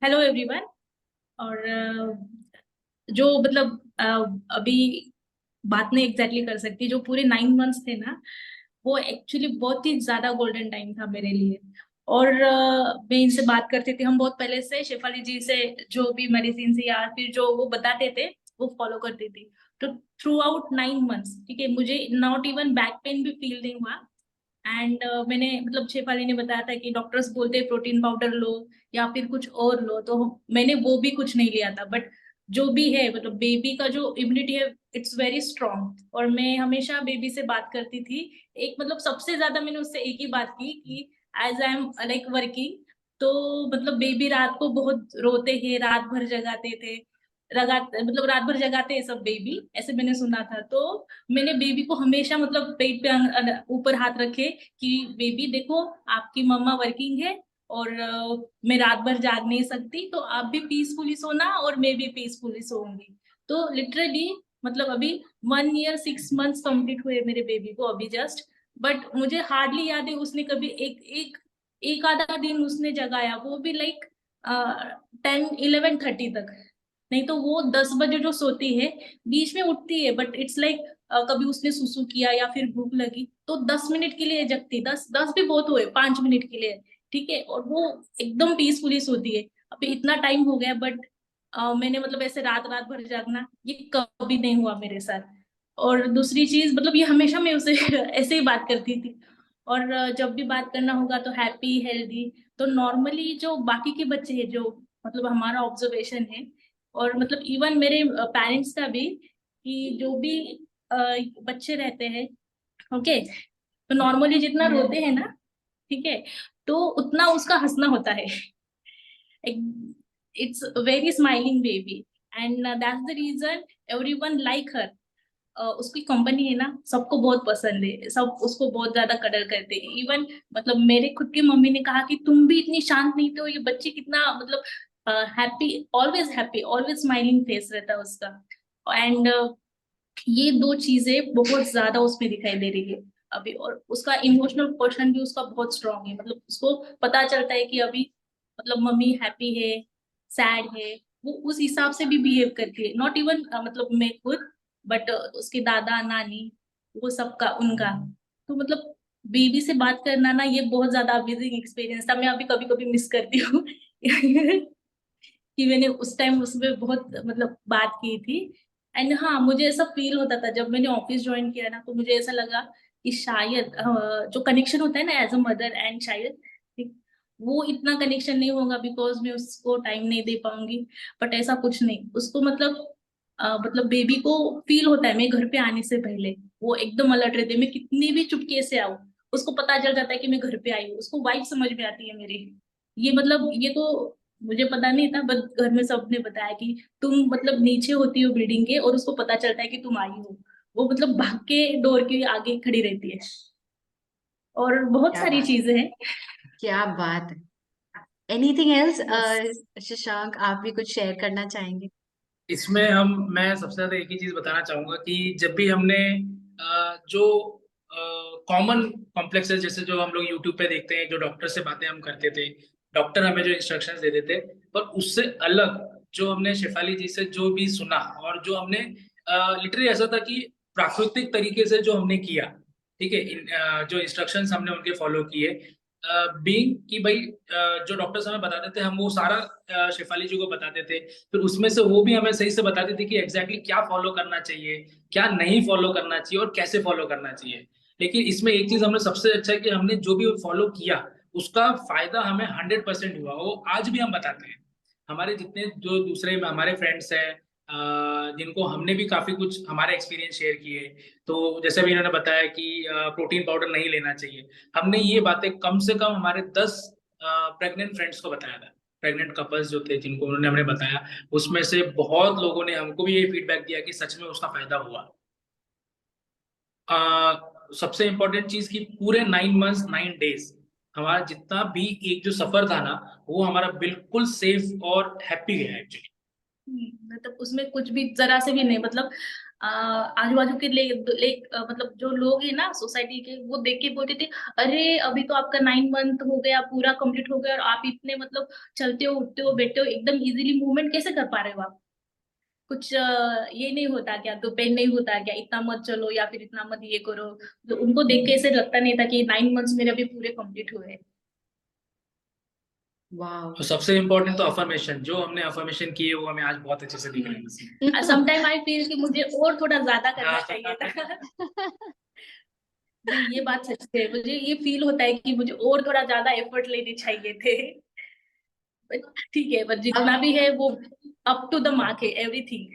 Hello everyone. और जो मतलब अभी बात नहीं एग्जैक्टली कर सकती, जो पूरे 9 मंथ्स थे ना, वो एक्चुअली बहुत ही ज्यादा गोल्डन टाइम था मेरे लिए। और मैं इनसे बात करती थी, हम बहुत पहले से शेफाली जी से जो भी मेडिसिन या फिर जो वो बताते थे वो फॉलो करती थी। तो थ्रू आउट 9 मंथ्स, ठीक है, मुझे नॉट इवन बैक पेन भी फील नहीं हुआ। एंड मैंने मतलब शेफाली ने बताया था कि डॉक्टर्स बोलते हैं प्रोटीन पाउडर लो या फिर कुछ और लो, तो मैंने वो भी कुछ नहीं लिया था। बट जो भी है, मतलब बेबी का जो इम्यूनिटी है इट्स वेरी स्ट्रांग। और मैं हमेशा बेबी से बात करती थी। एक मतलब सबसे ज्यादा मैंने उससे एक ही बात की कि as I am like working, तो मतलब बेबी रात को बहुत रोते हैं, रात भर जगाते थे, मतलब रात भर जगाते हैं सब बेबी, ऐसे मैंने सुना था। तो मैंने बेबी को हमेशा मतलब पेट पे ऊपर हाथ रखे कि बेबी देखो आपकी मम्मा वर्किंग है और मैं रात भर जाग नहीं सकती, तो आप भी पीसफुली सोना और मैं भी पीसफुली सोऊंगी। तो लिटरली मतलब अभी 1 year 6 months कंप्लीट हुए मेरे बेबी को अभी जस्ट। बट मुझे हार्डली याद है उसने कभी एक एक एक आधा दिन उसने जगाया, वो भी लाइक 10 11 30 तक। नहीं तो वो 10 बजे जो सोती है, बीच में उठती है, बट इट्स लाइक कभी उसने सुसु किया या फिर भूख लगी तो 10 मिनट के लिए जगती, 10 10 भी बहुत हुए, 5 मिनट के लिए, ठीक है, और वो एकदम पीसफुली सोती है। अभी इतना टाइम हो गया, बट मैंने मतलब ऐसे रात रात भर जागना ये कभी नहीं हुआ मेरे साथ। और दूसरी चीज मतलब ये हमेशा मैं उसे ऐसे ही बात करती थी। और जब भी बात करना होगा तो हैप्पी हेल्दी। तो नॉर्मली जो बाकी के बच्चे हैं, जो मतलब हमारा ऑब्जर्वेशन है, और मतलब इवन मेरे पेरेंट्स का भी, कि जो भी अ, बच्चे रहते हैं, ओके, तो नॉर्मली जितना रोते हैं ना, ठीक है, तो उतना उसका हंसना होता है। It's very smiling baby, and that's the reason everyone like her. उसकी कंपनी है ना, सबको बहुत पसंद है, सब उसको बहुत ज्यादा कदर करते हैं। इवन मतलब मेरे खुद की मम्मी ने कहा कि तुम भी इतनी शांत नहीं थे, ये बच्चे कितना मतलब हैप्पी ऑलवेज स्माइलिंग फेस रहता है उसका। एंड ये दो चीजें बहुत ज्यादा उसमें दिखाई दे रही है। अभी, और उसका इमोशनल पोर्शन भी उसका बहुत स्ट्रांग है, मतलब उसको पता चलता है कि अभी मतलब मम्मी हैप्पी है, सैड है, वो उस हिसाब से भी बिहेव करती है। नॉट इवन मतलब मैं खुद, बट उसके दादा नानी, वो सबका उनका, तो मतलब बेबी से बात करना ना, ये बहुत ज्यादा अमेजिंग एक्सपीरियंस था। मैं अभी कभी कभी मिस करती हूँ कि मैंने उस टाइम उसमें बहुत मतलब बात की थी। एंड हाँ, मुझे ऐसा फील होता था जब मैंने ऑफिस ज्वाइन किया ना, तो मुझे ऐसा लगा कि शायद जो कनेक्शन होता है ना as a mother and child, वो इतना कनेक्शन नहीं होगा बिकॉज मैं उसको टाइम नहीं दे पाऊंगी। बट ऐसा कुछ नहीं, उसको मतलब बेबी को फील होता है मैं घर पे आने से पहले, वो एकदम अलर्ट रहते हैं। मैं कितनी भी चुपके से आऊँ, उसको पता चल जाता है कि मैं घर पे आई हूँ, उसको वाइब समझ में आती है मेरी। ये मतलब ये तो मुझे पता नहीं था, बट घर में सबने बताया कि तुम मतलब नीचे होती हो बिल्डिंग के और उसको पता चलता है कि तुम आई हो, वो मतलब भाग के डोर के आगे खड़ी रहती है। और बहुत क्या सारी बात, चीजें हैं। क्या बात। एनीथिंग एल्स, शशांक, आप भी कुछ शेयर करना चाहेंगे? इसमें मैं सबसे ज्यादा एक ही चीज बताना चाहूंगा कि जब भी हमने जो कॉमन कॉम्प्लेक्सेस जैसे जो हम लोग यूट्यूब पे देखते हैं, जो डॉक्टर से बातें हम करते थे, डॉक्टर हमें जो इंस्ट्रक्शंस दे देते, पर उससे अलग जो हमने शेफाली जी से जो भी सुना, और जो हमने लिटरली ऐसा था कि प्राकृतिक तरीके से जो हमने किया, ठीक है, जो इंस्ट्रक्शंस हमने उनके फॉलो किए, बीइंग कि भाई जो डॉक्टर्स हमें बताते थे हम वो सारा शेफाली जी को बताते थे, फिर उसमें से वो भी हमें सही से बताते थे कि एग्जैक्टली क्या फॉलो करना चाहिए, क्या नहीं फॉलो करना चाहिए और कैसे फॉलो करना चाहिए। लेकिन इसमें एक चीज हमने सबसे अच्छा है कि हमने जो भी फॉलो किया उसका फायदा हमें 100% हुआ, वो आज भी हम बताते हैं। हमारे जितने जो दूसरे हमारे फ्रेंड्स हैं जिनको हमने भी काफी कुछ हमारे एक्सपीरियंस शेयर किए, तो जैसे भी इन्होंने बताया कि प्रोटीन पाउडर नहीं लेना चाहिए, हमने ये बातें कम से कम हमारे 10 प्रेग्नेंट फ्रेंड्स को बताया था, प्रेग्नेंट कपल्स जो थे जिनको उन्होंने हमने बताया, उसमें से बहुत लोगों ने हमको भी ये फीडबैक दिया कि सच में उसका फायदा हुआ। सबसे इंपॉर्टेंट चीज कि पूरे 9 मंथ्स 9 डेज हमारा जितना भी एक जो सफर था ना, वो हमारा बिल्कुल सेफ और हैप्पी गया एक्चुअली। मतलब उसमें कुछ भी जरा से भी नहीं, मतलब आजू बाजू के मतलब जो लोग हैं ना सोसाइटी के, वो देख के बोलते थे, अरे अभी तो आपका 9 मंथ हो गया, पूरा कंप्लीट हो गया, और आप इतने मतलब चलते हो, उठते हो, बैठते हो, एकदम इजीली मूवमेंट कैसे कर पा रहे हो आप? कुछ ये नहीं होता क्या? तो पेन नहीं होता क्या? इतना मत चलो या फिर इतना मत ये करो। तो उनको देख के ऐसे लगता नहीं था कि 9 मंथ्स मेरे अभी पूरे कंप्लीट हुए। वाह। और सबसे इम्पोर्टेंट तो अफर्मेशन, जो हमने अफर्मेशन किए वो हमें आज बहुत अच्छे से दिख रहे हैं इसमें। समटाइम आई फील कि मुझे और थोड़ा ज्यादा करना चाहिए था। नहीं, ये बात सच है, मुझे ये फील होता है कि मुझे और थोड़ा ज्यादा एफर्ट लेने चाहिए थे। But ठीक है, पर जितना अब भी है वो अप टू द मार्क है, एवरीथिंग।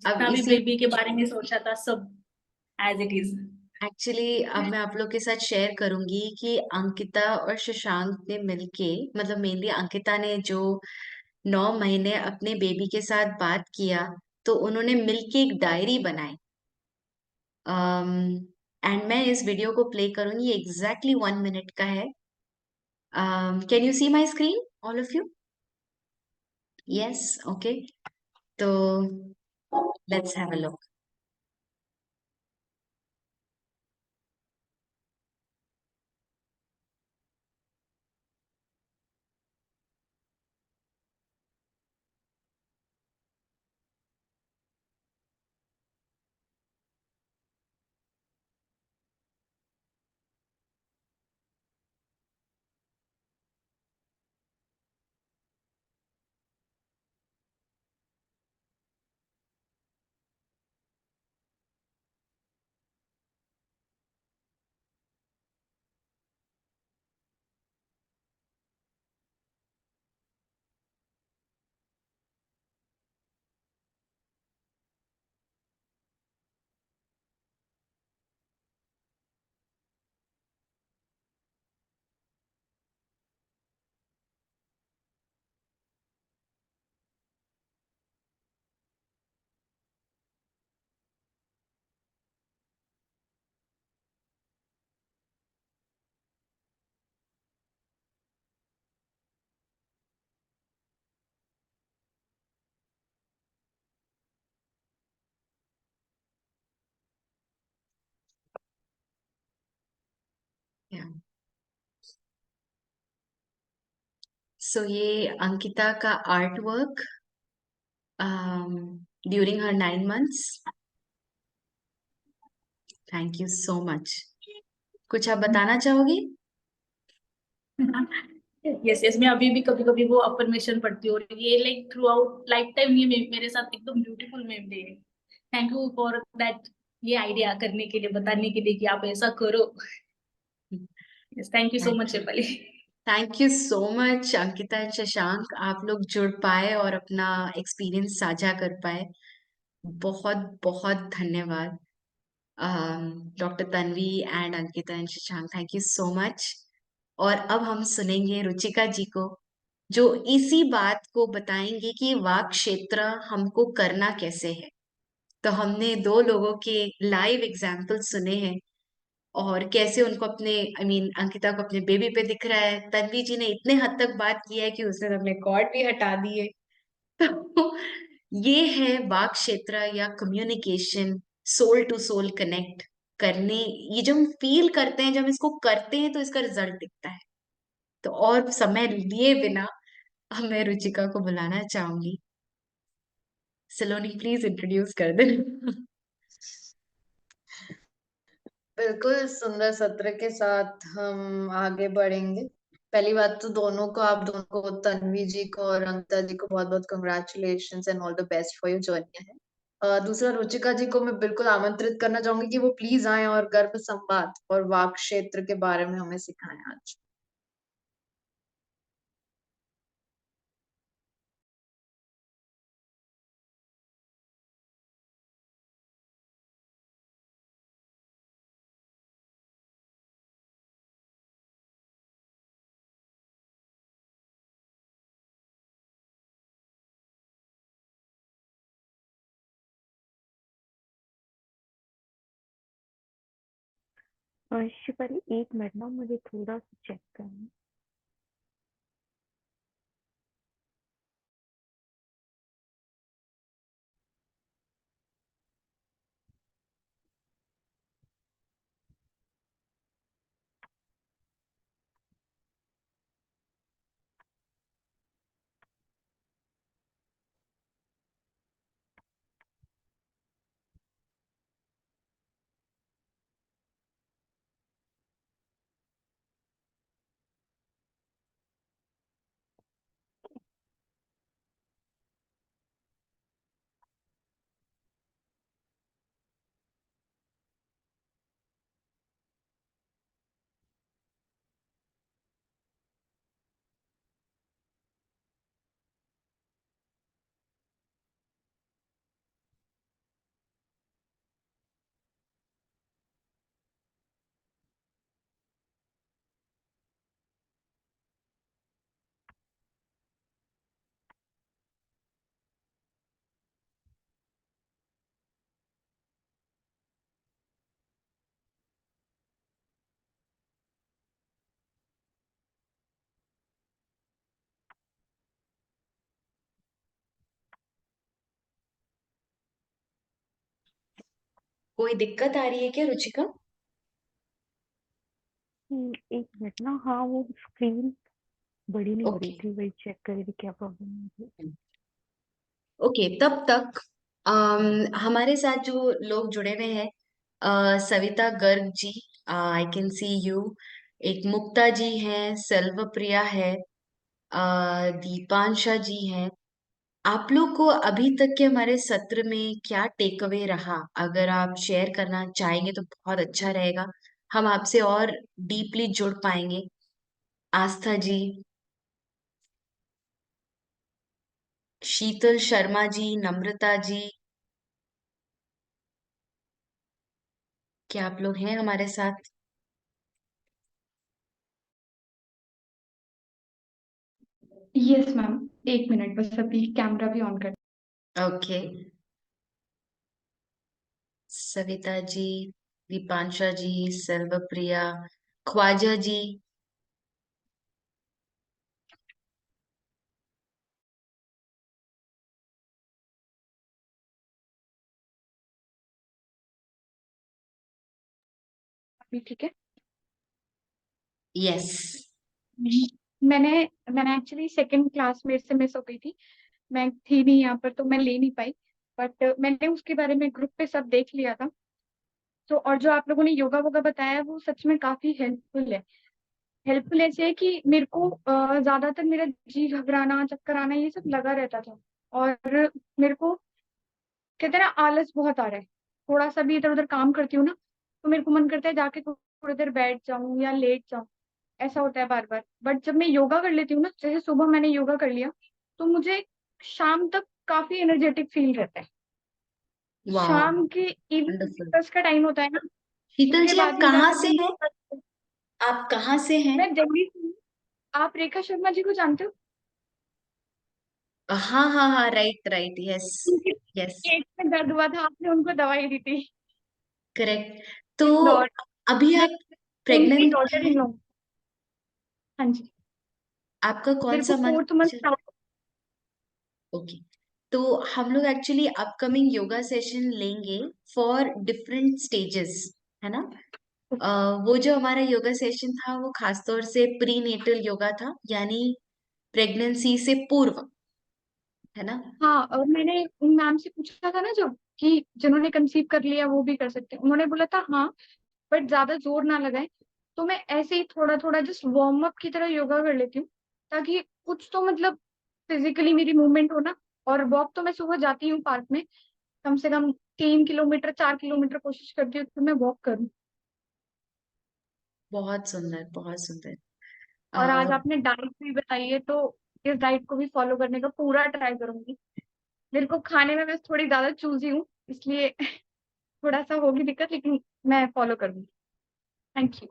अब जितना भी इसी बेबी के बारे में सोचा था, सब एज इट इज। एक्चुअली अब मैं आप लोग के साथ शेयर करूंगी कि अंकिता और शशांक ने मिलके, मतलब मेनली अंकिता ने जो 9 महीने अपने बेबी के साथ बात किया, तो उन्होंने मिलके एक डायरी बनाई। एंड मैं इस वीडियो को प्ले करूंगी, एग्जैक्टली 1 मिनट का है। Can you see my screen all of you? Yes, okay. तो let's have a look. So ये अंकिता का art work during her 9 months. Thank you so much. कुछ आप बताना चाहोगी? यस यस, मैं अभी भी कभी कभी वो अफर्मेशन पढ़ती हूँ, और ये like through out life time ये मेरे साथ एकदम ब्यूटीफुल मेमोरी है। थैंक यू फॉर दैट, ये आइडिया करने के लिए, बताने के लिए कि आप ऐसा करो। Yes, thank you so much Shefali. Thank you so much Ankita and Shashank, आप लोग जुड़ पाए और अपना एक्सपीरियंस साझा कर पाए, बहुत बहुत धन्यवाद. Doctor Tanvi and Ankita and Shashank, thank you so much. और अब हम सुनेंगे रुचिका जी को, जो इसी बात को बताएंगे कि वाक क्षेत्र हमको करना कैसे है. तो हमने 2 लोगों के लाइव एग्जाम्पल सुने हैं और कैसे उनको अपने अंकिता को अपने बेबी पे दिख रहा है. तन्वी जी ने इतने हद तक बात की है कि उसने अपने कॉर्ड भी हटा दिए. तो ये है वाक क्षेत्र या communication, soul to soul connect करने. ये जब हम फील करते हैं, जब हम इसको करते हैं, तो इसका रिजल्ट दिखता है. तो और समय लिए बिना अब मैं रुचिका को बुलाना चाहूंगी. सलोनी प्लीज इंट्रोड्यूस कर दे. बिल्कुल सुंदर सत्र के साथ हम आगे बढ़ेंगे। पहली बात तो आप दोनों को, तन्वी जी को और अंकिता जी को बहुत बहुत congratulations and all the best for your journey है। दूसरा, रुचिका जी को मैं बिल्कुल आमंत्रित करना चाहूंगी कि वो प्लीज आए और गर्भ संवाद और वाक क्षेत्र के बारे में हमें सिखाएं आज। शिफाली, 1 मिनट ना, मुझे थोड़ा सा चेक करना। कोई दिक्कत आ रही है क्या रुचिका? 1 मिनट ना, हाँ वो स्क्रीन बड़ी नहीं हो रही ओके थी, वही चेक कर रही थी क्या प्रॉब्लम है। ओके, तब तक हमारे साथ जो लोग जुड़े हुए हैं, Savita Garg ji, I can see you. एक मुक्ता जी हैं, सेल्वप्रिया है, दीपांशा जी हैं. आप लोग को अभी तक के हमारे सत्र में क्या टेक अवे रहा? अगर आप शेयर करना चाहेंगे तो बहुत अच्छा रहेगा, हम आपसे और डीपली जुड़ पाएंगे. आस्था जी, शीतल शर्मा जी, नम्रता जी, क्या आप लोग हैं हमारे साथ? यस मैम, 1 मिनट बस, अभी कैमरा भी ऑन कर। ओके, सविता जी, दीपांशा जी, सर्वप्रिया, ख्वाजा जी, अभी ठीक है? यस. मैंने मैंने एक्चुअली सेकंड क्लास मेरे से मिस हो गई थी। मैं थी नहीं यहाँ पर तो मैं ले नहीं पाई। बट मैंने उसके बारे में ग्रुप पे सब देख लिया था। तो और जो आप लोगों ने योगा वोगा बताया वो सच में काफी हेल्पफुल है। हेल्पफुल ऐसे है कि मेरे को ज्यादातर मेरा जी घबराना चक्कर आना ये सब लगा रहता था। और मेरे को कहते हैं ना आलस बहुत आ रहा है। थोड़ा सा भी इधर उधर काम करती हूँ ना तो मेरे को मन करता है जाके थोड़ी देर बैठ जाऊं या लेट जाऊं। ऐसा होता है बार बार। बट जब मैं योगा कर लेती हूँ ना जैसे सुबह मैंने योगा कर लिया तो मुझे शाम तक काफी एनर्जेटिक फील रहता है। वाह, शाम के इवनिंग वंडरफुल। 10 का टाइम होता है ना शीतल उसके जी, आप बाद ही कहाँ जाकर से हैं? मैं आप कहाँ से हैं? दिल्ली से हूँ। आप रेखा शर्मा जी को जानते हो? हाँ हाँ हाँ, राइट राइट, यस। उनके यस, पेट में दर्द हुआ था आपने उनको दवाई दी थी। करेक्ट। तो इंदौर अभी में आप उनकी प्रेग्नेंट डॉटर हैं? In law. हाँ जी। आपका कौन मेरे को सा मंथ? 4th month. ओके। तो हम लोग एक्चुअली अपकमिंग योगा सेशन लेंगे फॉर डिफरेंट स्टेजेस, है ना? वो जो हमारा योगा सेशन था वो खासतौर से प्री नेटल योगा था, यानी प्रेगनेंसी से पूर्व, है ना? हाँ और मैंने उन मैम से पूछा था ना जो कि जिन्होंने कंसीव कर लिया वो भी कर सकते हैं उन्होंने बोला था हाँ बट ज्यादा जोर ना लगाए। तो मैं ऐसे ही थोड़ा थोड़ा जस्ट वार्म अप की तरह योगा कर लेती हूँ ताकि कुछ तो मतलब फिजिकली मेरी मूवमेंट हो ना। और वॉक तो मैं सुबह जाती हूँ पार्क में कम से कम 3 किलोमीटर 4 किलोमीटर कोशिश करती हूँ कि मैं वॉक करूँ। बहुत सुंदर, बहुत सुंदर। और आज आ, आपने डाइट भी बताई है तो इस डाइट को भी फॉलो करने का पूरा ट्राई करूंगी। मेरे को खाने में बस थोड़ी ज्यादा चूजी हूँ इसलिए थोड़ा सा होगी दिक्कत लेकिन मैं फॉलो करूंगी। Thank you.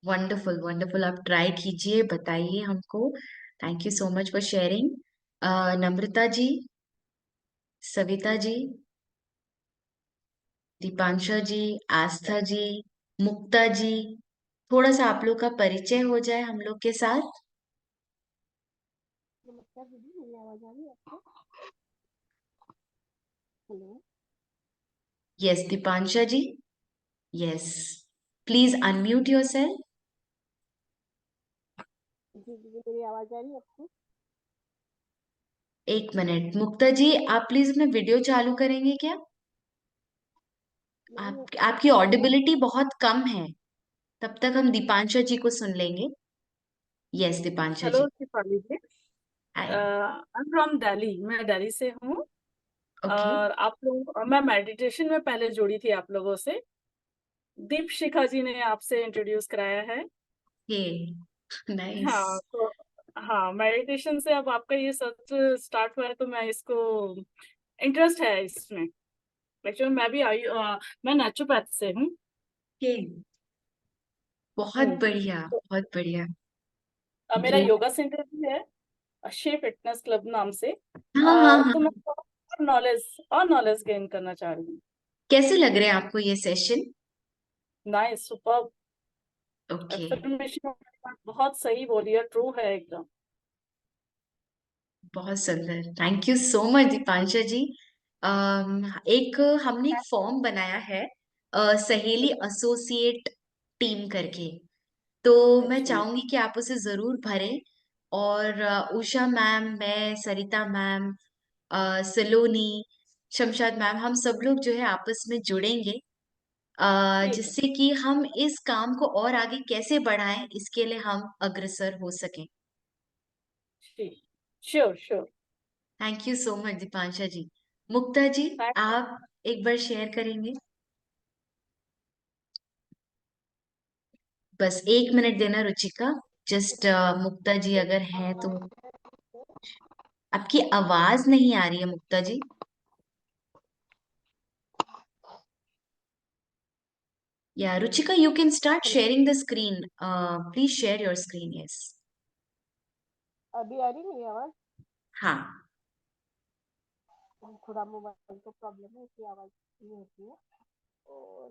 वंडरफुल वंडरफुल, आप ट्राई कीजिए, बताइए हमको। Thank you so much for sharing. Namrata ji, Savita ji, Deepansha ji, Aastha ji, Mukta ji, थोड़ा सा आप लोग का परिचय हो जाए हम लोग के साथ। नमस्कार दीदी, मेरी आवाज आ रही है आपको? Hello. Yes Deepansha ji, yes, please unmute yourself. जी दीदी, मेरी आवाज आ रही है आपको? एक मिनट, मुक्ता जी आप प्लीज अपना वीडियो चालू करेंगे क्या? नहीं, आपकी ऑडिबिलिटी बहुत कम है। तब तक हम दीपांशा जी को सुन लेंगे। Yes Deepansha hello ji. Shifali ji. Hi. I am from Delhi, मैं दिल्ली से हूँ। ओके। और आप लोग, मैं मेडिटेशन में पहले जुड़ी थी आप लोगों से। दीप शिखा जी ने आपसे इंट्रोड्यूस कराया है। ये नाइस। हाँ तो, हाँ मेडिटेशन से अब आपका ये सत्र स्टार्ट हुआ है तो मैं इसको, इंटरेस्ट है इसमें। एक्चुअली मैं भी मैं नेचुरोपैथ से हूँ। ये बहुत बढ़िया, तो बहुत बढ़िया। मेरा ग्रेट। योगा सेंटर भी है, शे फिटनेस क्लब नाम से। हाँ हाँ हाँ। तो मैं और नॉलेज गेन करना चाह रही हूँ। कैसे लग रहे हैं आपको ये session? Nice, super. Okay. Affirmation बहुत सही बोली है, ट्रू है एकदम। बहुत सुंदर, thank you so much Deepansha जी। एक हमने एक फॉर्म बनाया है, सहेली एसोसिएट टीम करके। तो मैं अच्छा। चाहूंगी कि आप उसे जरूर भरें। और उषा मैम, मैं, सरिता मैम, सलोनी, शमशाद मैम, हम सब लोग जो है आपस में जुड़ेंगे, ठीक है। जिससे कि हम इस काम को और आगे कैसे बढ़ाएं इसके लिए हम अग्रसर हो सकें। ठीक, sure sure. Thank you so much Deepansha ji. Mukta ji, thank आप एक बार शेयर करेंगे? बस 1 मिनट देना रुचिका। जस्ट मुक्ता जी अगर है तो। आपकी आवाज नहीं आ रही है मुक्ता जी। या Ruchika, you can start hello. Sharing the screen. Please share your screen. Yes. अभी आ रही मेरी आवाज? हाँ। थोड़ा मोबाइल को प्रॉब्लम है इसलिए आवाज नहीं होती है। और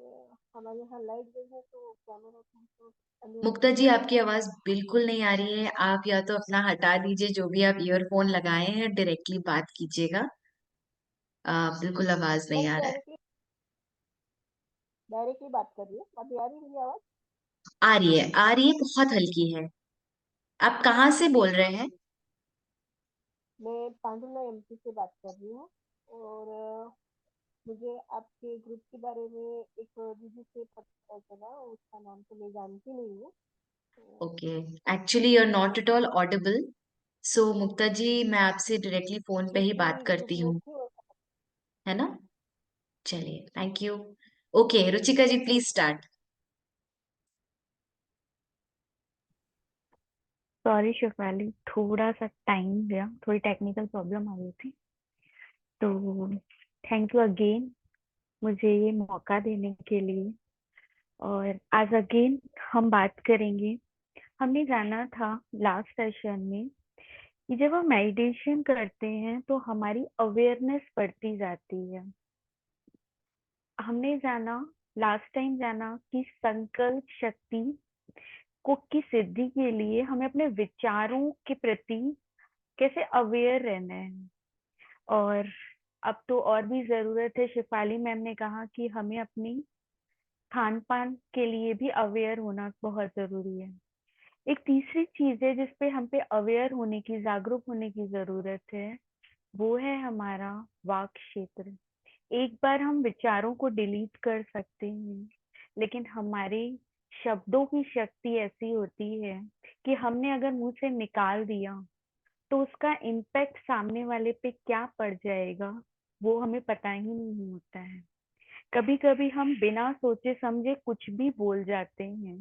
हमारे यहाँ लाइट गई है तो कैमरा तो अंधेरा मुक्ता दिख जी, रहा है। आपकी आवाज बिल्कुल नहीं आ रही है। आप या तो अपना हटा दीजिए, जो भी आप ईयरफोन लगाए हैं, डायरेक्टली बात कीजिएगा। बिल्कुल आवाज नहीं नहीं, आ रहा है। डायरेक्टली डायरेक्टली बात कर रही है। अभी आ रही मेरी आवाज? आ रही है, बहुत हल्की है। आप कहाँ से बोल रहे हैं? मैं पांडुला एमपी से बात कर रही हूँ। और मुझे आपके ग्रुप के बारे में एक दीदी से पता चला, उसका नाम तो मैं जानती नहीं हूँ। Okay, actually you are not at all audible. So Mukta ji, मैं आपसे डायरेक्टली फोन पे ही बात क्योंकि कुछ करती हूँ, नहीं होता। है ना? चलिए, thank you. Okay, Ruchika ji please start. Sorry Shifali, थोड़ा सा टाइम लिया, थोड़ी टेक्निकल प्रॉब्लम आ गई थी। तो थैंक यू अगेन मुझे ये मौका देने के लिए। और आज अगेन हम बात करेंगे। हमने जाना था लास्ट सेशन में कि जब हम मेडिटेशन करते हैं तो हमारी अवेयरनेस बढ़ती जाती है। हमने जाना, लास्ट टाइम जाना कि संकल्प शक्ति को की सिद्धि के लिए हमें अपने विचारों के प्रति कैसे अवेयर रहना है। और अब तो और भी जरूरत है। शिफाली मैम ने कहा कि हमें अपनी खान पान के लिए भी अवेयर होना बहुत जरूरी है। एक तीसरी चीज है जिसपे हम पे अवेयर होने की, जागरूक होने की जरूरत है, वो है हमारा वाक क्षेत्र। एक बार हम विचारों को डिलीट कर सकते हैं, लेकिन हमारे शब्दों की शक्ति ऐसी होती है कि हमने अगर मुंह से निकाल दिया तो उसका इम्पैक्ट सामने वाले पे क्या पड़ जाएगा वो हमें पता ही नहीं होता है। कभी कभी हम बिना सोचे समझे कुछ भी बोल जाते हैं।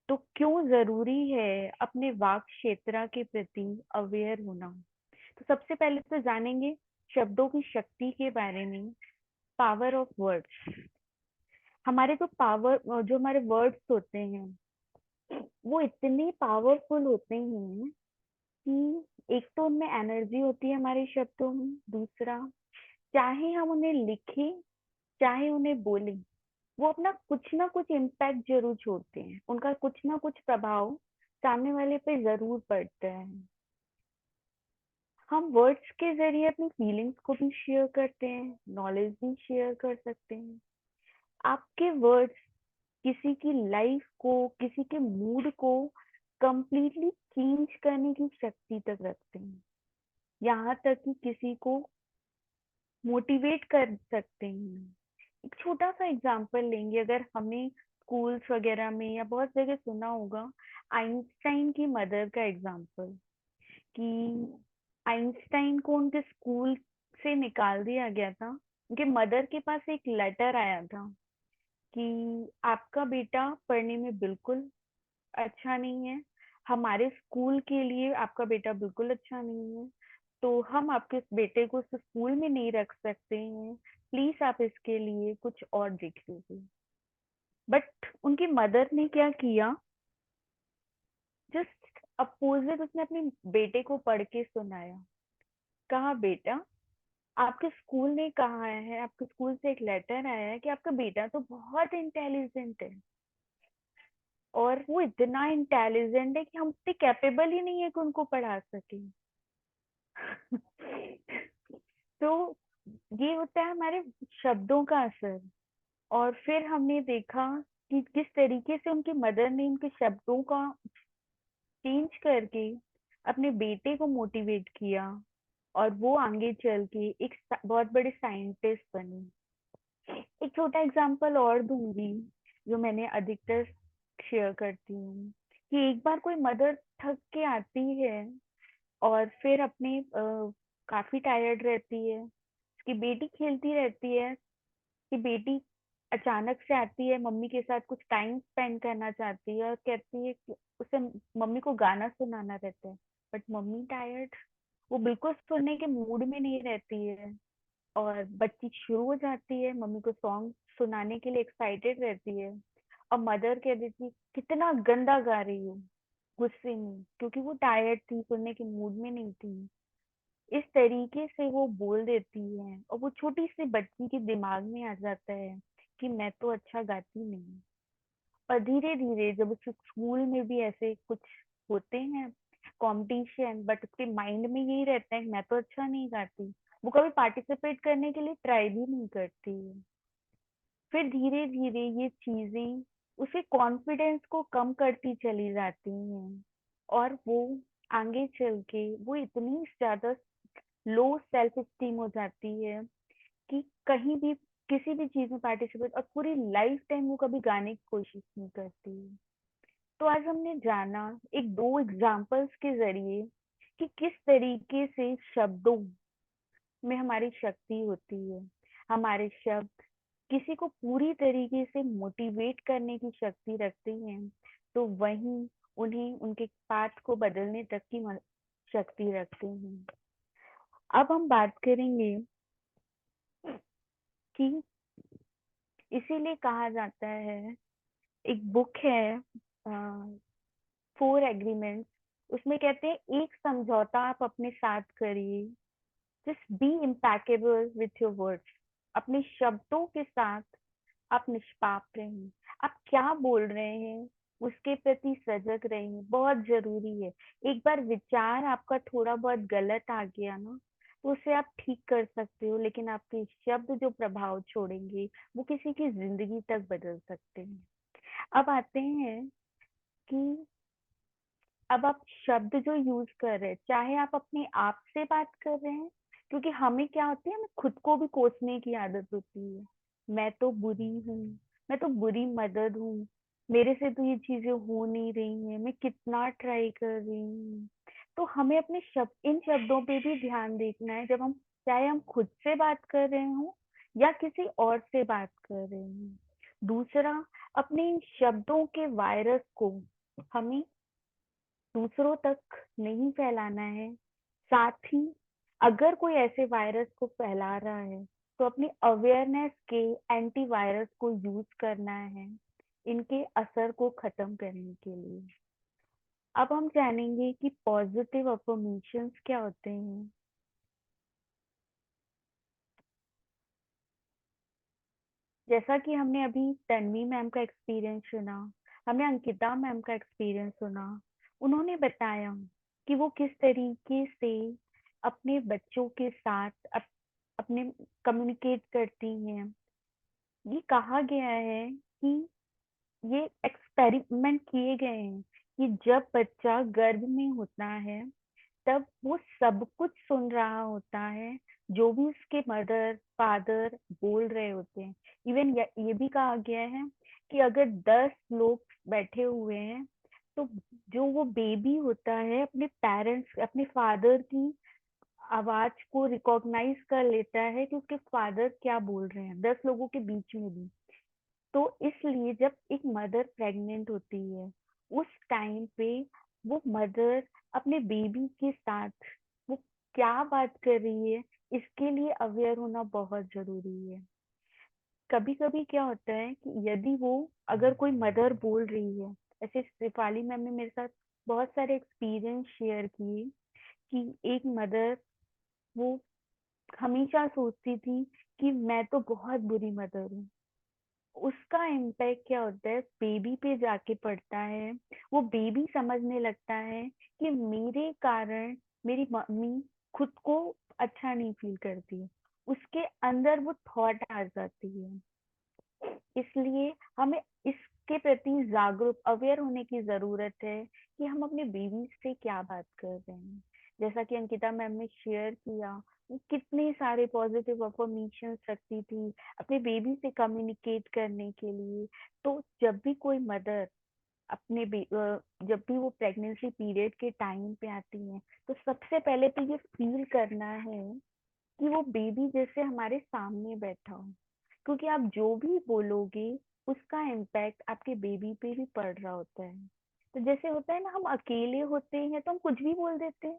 तो क्यों जरूरी है अपने वाक क्षेत्र के प्रति अवेयर होना? तो सबसे पहले तो जानेंगे शब्दों की शक्ति के बारे में। Power of words. हमारे जो हमारे वर्ड्स होते हैं वो इतने पावरफुल होते हैं कि एक तो उनमें एनर्जी होती है हमारे शब्दों में। दूसरा, चाहे हम उन्हें लिखें चाहे उन्हें बोलें, वो अपना कुछ ना कुछ इम्पैक्ट जरूर छोड़ते हैं। उनका कुछ ना कुछ प्रभाव सामने वाले पे जरूर पड़ता है। हम वर्ड्स के जरिए अपनी फीलिंग्स को भी शेयर करते हैं, नॉलेज भी शेयर कर सकते हैं। आपके वर्ड्स किसी की लाइफ को, किसी के मूड को कंप्लीटली चेंज करने की शक्ति तक रखते हैं। यहाँ तक कि किसी को मोटिवेट कर सकते हैं। एक छोटा सा एग्जांपल लेंगे। अगर हमने स्कूल्स वगैरह में या बहुत जगह सुना होगा आइंस्टाइन की मदर का एग्जांपल, कि आइंस्टाइन को उनके स्कूल से निकाल दिया गया था। उनके मदर के पास एक लेटर आया था कि आपका बेटा पढ़ने में बिल्कुल अच्छा नहीं है, हमारे स्कूल के लिए आपका बेटा बिल्कुल अच्छा नहीं है, तो हम आपके बेटे को स्कूल में नहीं रख सकते हैं, प्लीज आप इसके लिए कुछ और देख लीजिए। बट उनकी मदर ने क्या किया, जस्ट अपोजिट, उसने अपने बेटे को पढ़ के सुनाया। कहा बेटा, आपके स्कूल ने कहा है, आपके स्कूल से एक लेटर आया है कि आपका बेटा तो बहुत इंटेलिजेंट है, और वो इतना इंटेलिजेंट है कि हम इतने कैपेबल ही नहीं है कि उनको पढ़ा सके। तो ये होता है हमारे शब्दों का असर। और फिर हमने देखा कि किस तरीके से उनकी मदर ने उनके शब्दों का चेंज करके अपने बेटे को मोटिवेट किया, और वो आगे चल के एक बहुत बड़े साइंटिस्ट बने। एक छोटा एग्जांपल और दूंगी जो मैंने अधिकतर शेयर करती हूँ, कि एक बार कोई मदर थक के आती है और फिर अपने काफी टायर्ड रहती है, उसकी बेटी खेलती रहती है, कि बेटी अचानक से आती है, मम्मी के साथ कुछ टाइम स्पेंड करना चाहती है और कहती है कि उसे मम्मी को गाना सुनाना रहता है, बट मम्मी टायर्ड, वो बिल्कुल सुनने के मूड में नहीं रहती है। और बच्ची शुरू हो जाती है, मम्मी को सॉन्ग सुनाने के लिए एक्साइटेड रहती है, और मदर कह देती है कितना गंदा गा रही हो, गुस्से में, क्योंकि वो टायर्ड थी, सुनने के मूड में नहीं थी। इस तरीके से वो बोल देती है, और वो छोटी सी बच्ची के दिमाग में आ जाता है कि मैं तो अच्छा गाती नहीं। और धीरे धीरे जब उसके स्कूल में भी ऐसे कुछ होते हैं कंपटीशन, बट उसके माइंड में यही रहता है कि मैं तो अच्छा नहीं गाती, वो कभी पार्टिसिपेट करने के लिए ट्राई भी नहीं करती है। फिर धीरे धीरे ये चीजें उसके कॉन्फिडेंस को कम करती चली जाती हैं और वो आगे चल के वो इतनी ज्यादा लो सेल्फ स्टीम हो जाती है कि कहीं भी किसी भी चीज में पार्टिसिपेट और पूरी लाइफ टाइम वो कभी गाने की कोशिश नहीं करती है। तो आज हमने जाना एक दो एग्जाम्पल्स के जरिए कि किस तरीके से शब्दों में हमारी शक्ति होती है। हमारे शब्द किसी को पूरी तरीके से मोटिवेट करने की शक्ति रखते हैं तो वहीं उन्हें उनके पाथ को बदलने तक की शक्ति रखते हैं। अब हम बात करेंगे कि इसीलिए कहा जाता है, एक बुक है 4 एग्रीमेंट्स, उसमें कहते हैं एक समझौता आप अपने साथ करिए, just be impeccable with your words. अपने शब्दों के साथ आप निष्पाप रहें। आप क्या बोल रहे हैं उसके प्रति सजग रहें, बहुत जरूरी है। एक बार विचार आपका थोड़ा बहुत गलत आ गया ना तो उसे आप ठीक कर सकते हो, लेकिन आपके शब्द जो प्रभाव छोड़ेंगे वो किसी की जिंदगी तक बदल सकते हैं। अब आते हैं कि अब आप शब्द जो यूज कर रहे हैं, चाहे आप अपने आप से बात कर रहे हैं, क्योंकि हमें क्या होती है, हमें खुद को भी कोसने की आदत होती है। मैं तो बुरी हूँ, मैं तो बुरी मदद हूँ, मेरे से तो ये चीजें हो नहीं रही हैं, मैं कितना ट्राई कर रही हूँ। तो हमें अपने इन शब्दों पे भी ध्यान देखना है, जब हम चाहे हम खुद से बात कर रहे हो या किसी और से बात कर रहे हो। दूसरा, अपने इन शब्दों के वायरस को हमें दूसरों तक नहीं फैलाना है। साथ ही अगर कोई ऐसे वायरस को फैला रहा है तो अपनी अवेयरनेस के एंटीवायरस को यूज करना है इनके असर को खत्म करने के लिए। अब हम जानेंगे कि पॉजिटिव अफर्मेशंस क्या होते हैं। जैसा कि हमने अभी तन्वी मैम का एक्सपीरियंस सुना, हमने अंकिता मैम का एक्सपीरियंस सुना, उन्होंने बताया कि वो किस तरीके से अपने बच्चों के साथ अपने कम्युनिकेट करती हैं। ये कहा गया है कि ये एक्सपेरिमेंट किए गए हैं कि जब बच्चा गर्भ में होता है तब वो सब कुछ सुन रहा होता है जो भी उसके मदर फादर बोल रहे होते हैं। इवन ये भी कहा गया है कि अगर 10 लोग बैठे हुए हैं तो जो वो बेबी होता है अपने पेरेंट्स अपने फादर की आवाज को रिकॉग्नाइज कर लेता है कि उसके फादर क्या बोल रहे हैं 10 लोगों के बीच में भी। तो इसलिए जब एक मदर प्रेग्नेंट होती है उस टाइम पे वो मदर अपने बेबी के साथ वो क्या बात कर रही है इसके लिए अवेयर होना बहुत जरूरी है। कभी कभी क्या होता है कि यदि वो अगर कोई मदर बोल रही है, ऐसे शेफाली मैम ने मेरे साथ बहुत सारे एक्सपीरियंस शेयर किए कि एक मदर वो हमेशा सोचती थी कि मैं तो बहुत बुरी मदर हूँ। उसका इम्पैक्ट क्या होता है बेबी पे जाके पड़ता है। वो बेबी समझने लगता है कि मेरे कारण मेरी मम्मी खुद को अच्छा नहीं फील करती, उसके अंदर वो थॉट आ जाती है। इसलिए हमें इसके प्रति जागरूक अवेयर होने की जरूरत है कि हम अपने बेबी से क्या बात कर रहे हैं। जैसा कि अंकिता मैम ने शेयर किया, वो कितने सारे पॉजिटिव अफर्मेशन रखती थी अपने बेबी से कम्युनिकेट करने के लिए। तो जब भी कोई मदर जब भी वो प्रेगनेंसी पीरियड के टाइम पे आती है तो सबसे पहले तो ये फील करना है कि वो बेबी जैसे हमारे सामने बैठा हो, क्योंकि आप जो भी बोलोगे उसका इम्पैक्ट आपके बेबी पे भी पड़ रहा होता है। तो जैसे होता है ना, हम अकेले होते हैं तो हम कुछ भी बोल देते हैं,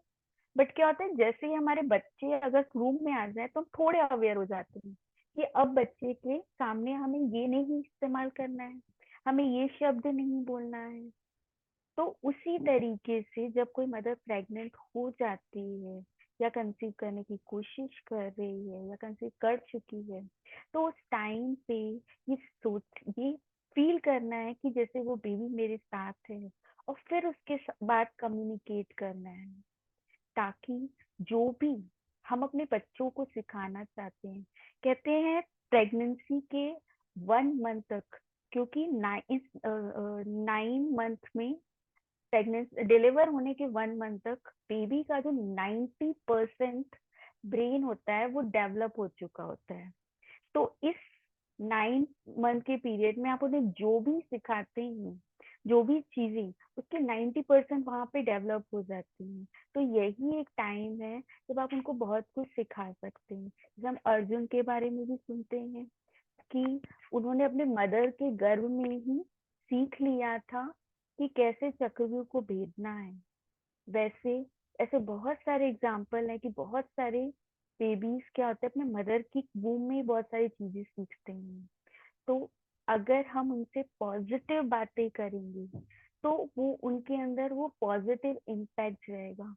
बट क्या होता है जैसे ही हमारे बच्चे अगर रूम में आ जाए तो हम थोड़े अवेयर हो जाते हैं कि अब बच्चे के सामने हमें ये नहीं इस्तेमाल करना है, हमें ये शब्द नहीं बोलना है। तो उसी तरीके से जब कोई मदर प्रेग्नेंट हो जाती है या कंसीव करने की कोशिश कर रही है या कंसीव कर चुकी है तो उस टाइम पे ये फील करना है कि जैसे वो बेबी मेरे साथ है और फिर उसके बाद कम्युनिकेट करना है, ताकि जो भी हम अपने बच्चों को सिखाना चाहते हैं। कहते हैं प्रेगनेंसी के 1 मंथ तक क्योंकि 9 मंथ में प्रेगनेंसी डिलीवर होने के 1 मंथ तक बेबी का जो 90% ब्रेन होता है वो डेवलप हो चुका होता है। तो इस 9 मंथ के पीरियड में आप उन्हें जो भी सिखाते हैं, जो भी चीजें, उसके 90% वहां पे डेवलप हो जाती हैं। तो यही एक टाइम है जब आप उनको बहुत कुछ सिखा सकते हैं। जैसे हम अर्जुन के बारे में भी सुनते हैं कि उन्होंने अपने मदर के गर्भ में ही सीख लिया था कि कैसे चक्रव्यूह को भेदना है। वैसे ऐसे बहुत सारे एग्जाम्पल है कि बहुत सारे बेबीज क्या होते हैं, अपने मदर की वूम में बहुत सारी चीजें सीखते हैं। तो अगर हम उनसे पॉजिटिव बातें करेंगे तो वो उनके अंदर वो पॉजिटिव इम्पैक्ट रहेगा।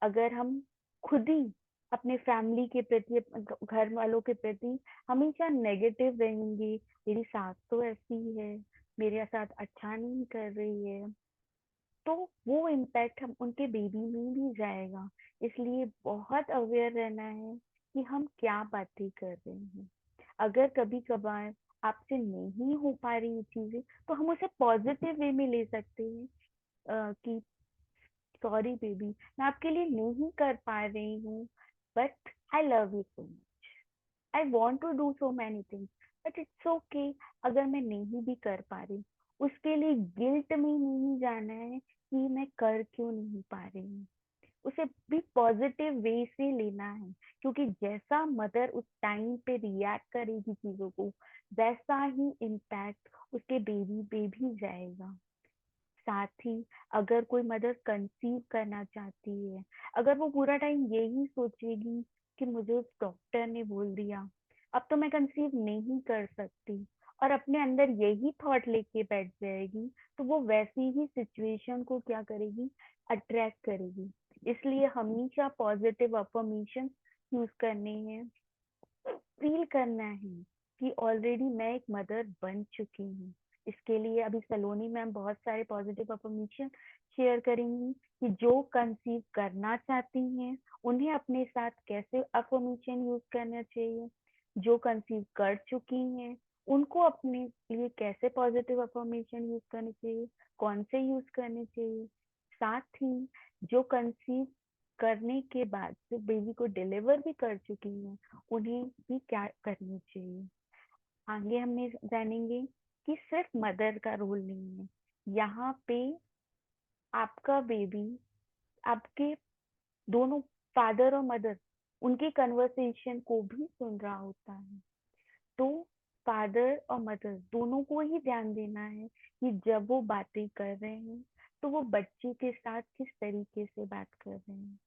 अगर हम खुद ही अपने फैमिली के प्रति, घर वालों के प्रति हमेशा नेगेटिव रहेंगे, मेरी सास तो ऐसी है, मेरे साथ अच्छा नहीं कर रही है, तो वो इम्पैक्ट हम उनके बेबी में भी जाएगा। इसलिए बहुत अवेयर रहना है कि हम क्या बातें कर रहे हैं। अगर कभी कभार आपसे नहीं हो पा रही ये चीजें तो हम उसे पॉजिटिव वे में ले सकते हैं कि सॉरी बेबी, मैं आपके लिए नहीं कर पा रही हूँ, but I love you so much, I want to do so many things, but it's okay अगर मैं नहीं भी कर पा रही। उसके लिए गिल्ट में नहीं जाना है कि मैं कर क्यों नहीं पा रही हूँ, उसे भी पॉजिटिव वे से लेना है। क्योंकि जैसा मदर उस टाइम पे रिएक्ट करेगी चीजों को, वैसा ही इम्पैक्ट उसके बेबी पे भी जाएगा। साथ ही अगर कोई मदर कंसीव करना चाहती है, अगर वो पूरा टाइम यही सोचेगी कि मुझे उस डॉक्टर ने बोल दिया अब तो मैं कंसीव नहीं कर सकती, और अपने अंदर यही थॉट लेके बैठ जाएगी, तो वो वैसी ही सिचुएशन को क्या करेगी, अट्रैक्ट करेगी। इसलिए हमेशा पॉजिटिव अफर्मेशन यूज करने हैं, फील करना है कि ऑलरेडी मैं एक मदर बन चुकी हूँ। इसके लिए अभी सलोनी मैम बहुत सारे पॉजिटिव अफर्मेशन शेयर करेंगी कि जो कंसीव करना चाहती हैं उन्हें अपने साथ कैसे अफर्मेशन यूज करना चाहिए, जो कंसीव कर चुकी हैं उनको अपने लिए कैसे पॉजिटिव अफर्मेशन यूज करने चाहिए, कौन से यूज करने चाहिए। साथ ही जो कंसीव करने के बाद जो बेबी को डिलीवर भी कर चुकी हैं उन्हें भी क्या करनी चाहिए। आगे हमने जानेंगे कि सिर्फ मदर का रोल नहीं है यहाँ पे, आपका बेबी आपके दोनों फादर और मदर उनकी कन्वर्सेशन को भी सुन रहा होता है। तो फादर और मदर दोनों को ही ध्यान देना है कि जब वो बातें कर रहे हैं तो वो बच्चे के साथ किस तरीके से बात कर रहे हैं।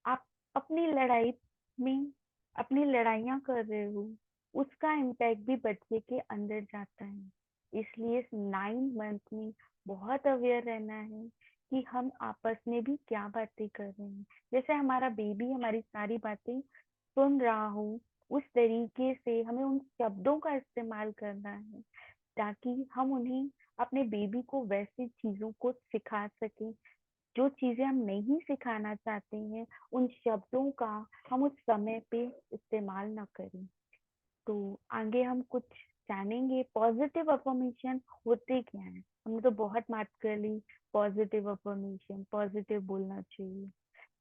आप अपनी लड़ाई में अपनी लड़ाइयाँ कर रहे हो, उसका इम्पैक्ट भी बच्चे के अंदर जाता है। इसलिए 9 मंथ में बहुत अवेयर रहना है कि हम आपस में भी क्या बातें कर रहे हैं। जैसे हमारा बेबी हमारी सारी बातें सुन रहा हो, उस तरीके से हमें उन शब्दों का इस्तेमाल करना है ताकि हम उन्हें, अपने बेबी को वैसी चीजों को सिखा सकें। जो चीजें हम नहीं सिखाना चाहते हैं उन शब्दों का हम उस समय पे इस्तेमाल ना करें। तो आगे हम कुछ जानेंगे पॉजिटिव अफर्मेशन होते क्या है। हमने तो बहुत बात कर ली, पॉजिटिव अफर्मेशन, पॉजिटिव बोलना चाहिए।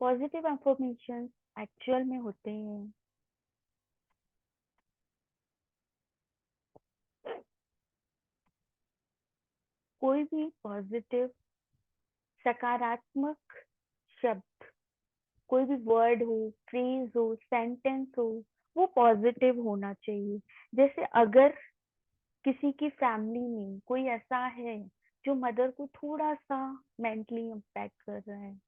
पॉजिटिव अफर्मेशन एक्चुअल में होते हैं कोई भी पॉजिटिव सकारात्मक शब्द, कोई भी वर्ड हो, फ्रेज हो, सेंटेंस हो, वो पॉजिटिव होना चाहिए। जैसे अगर किसी की फैमिली में कोई ऐसा है जो मदर को थोड़ा सा मेंटली इम्पैक्ट कर रहा है,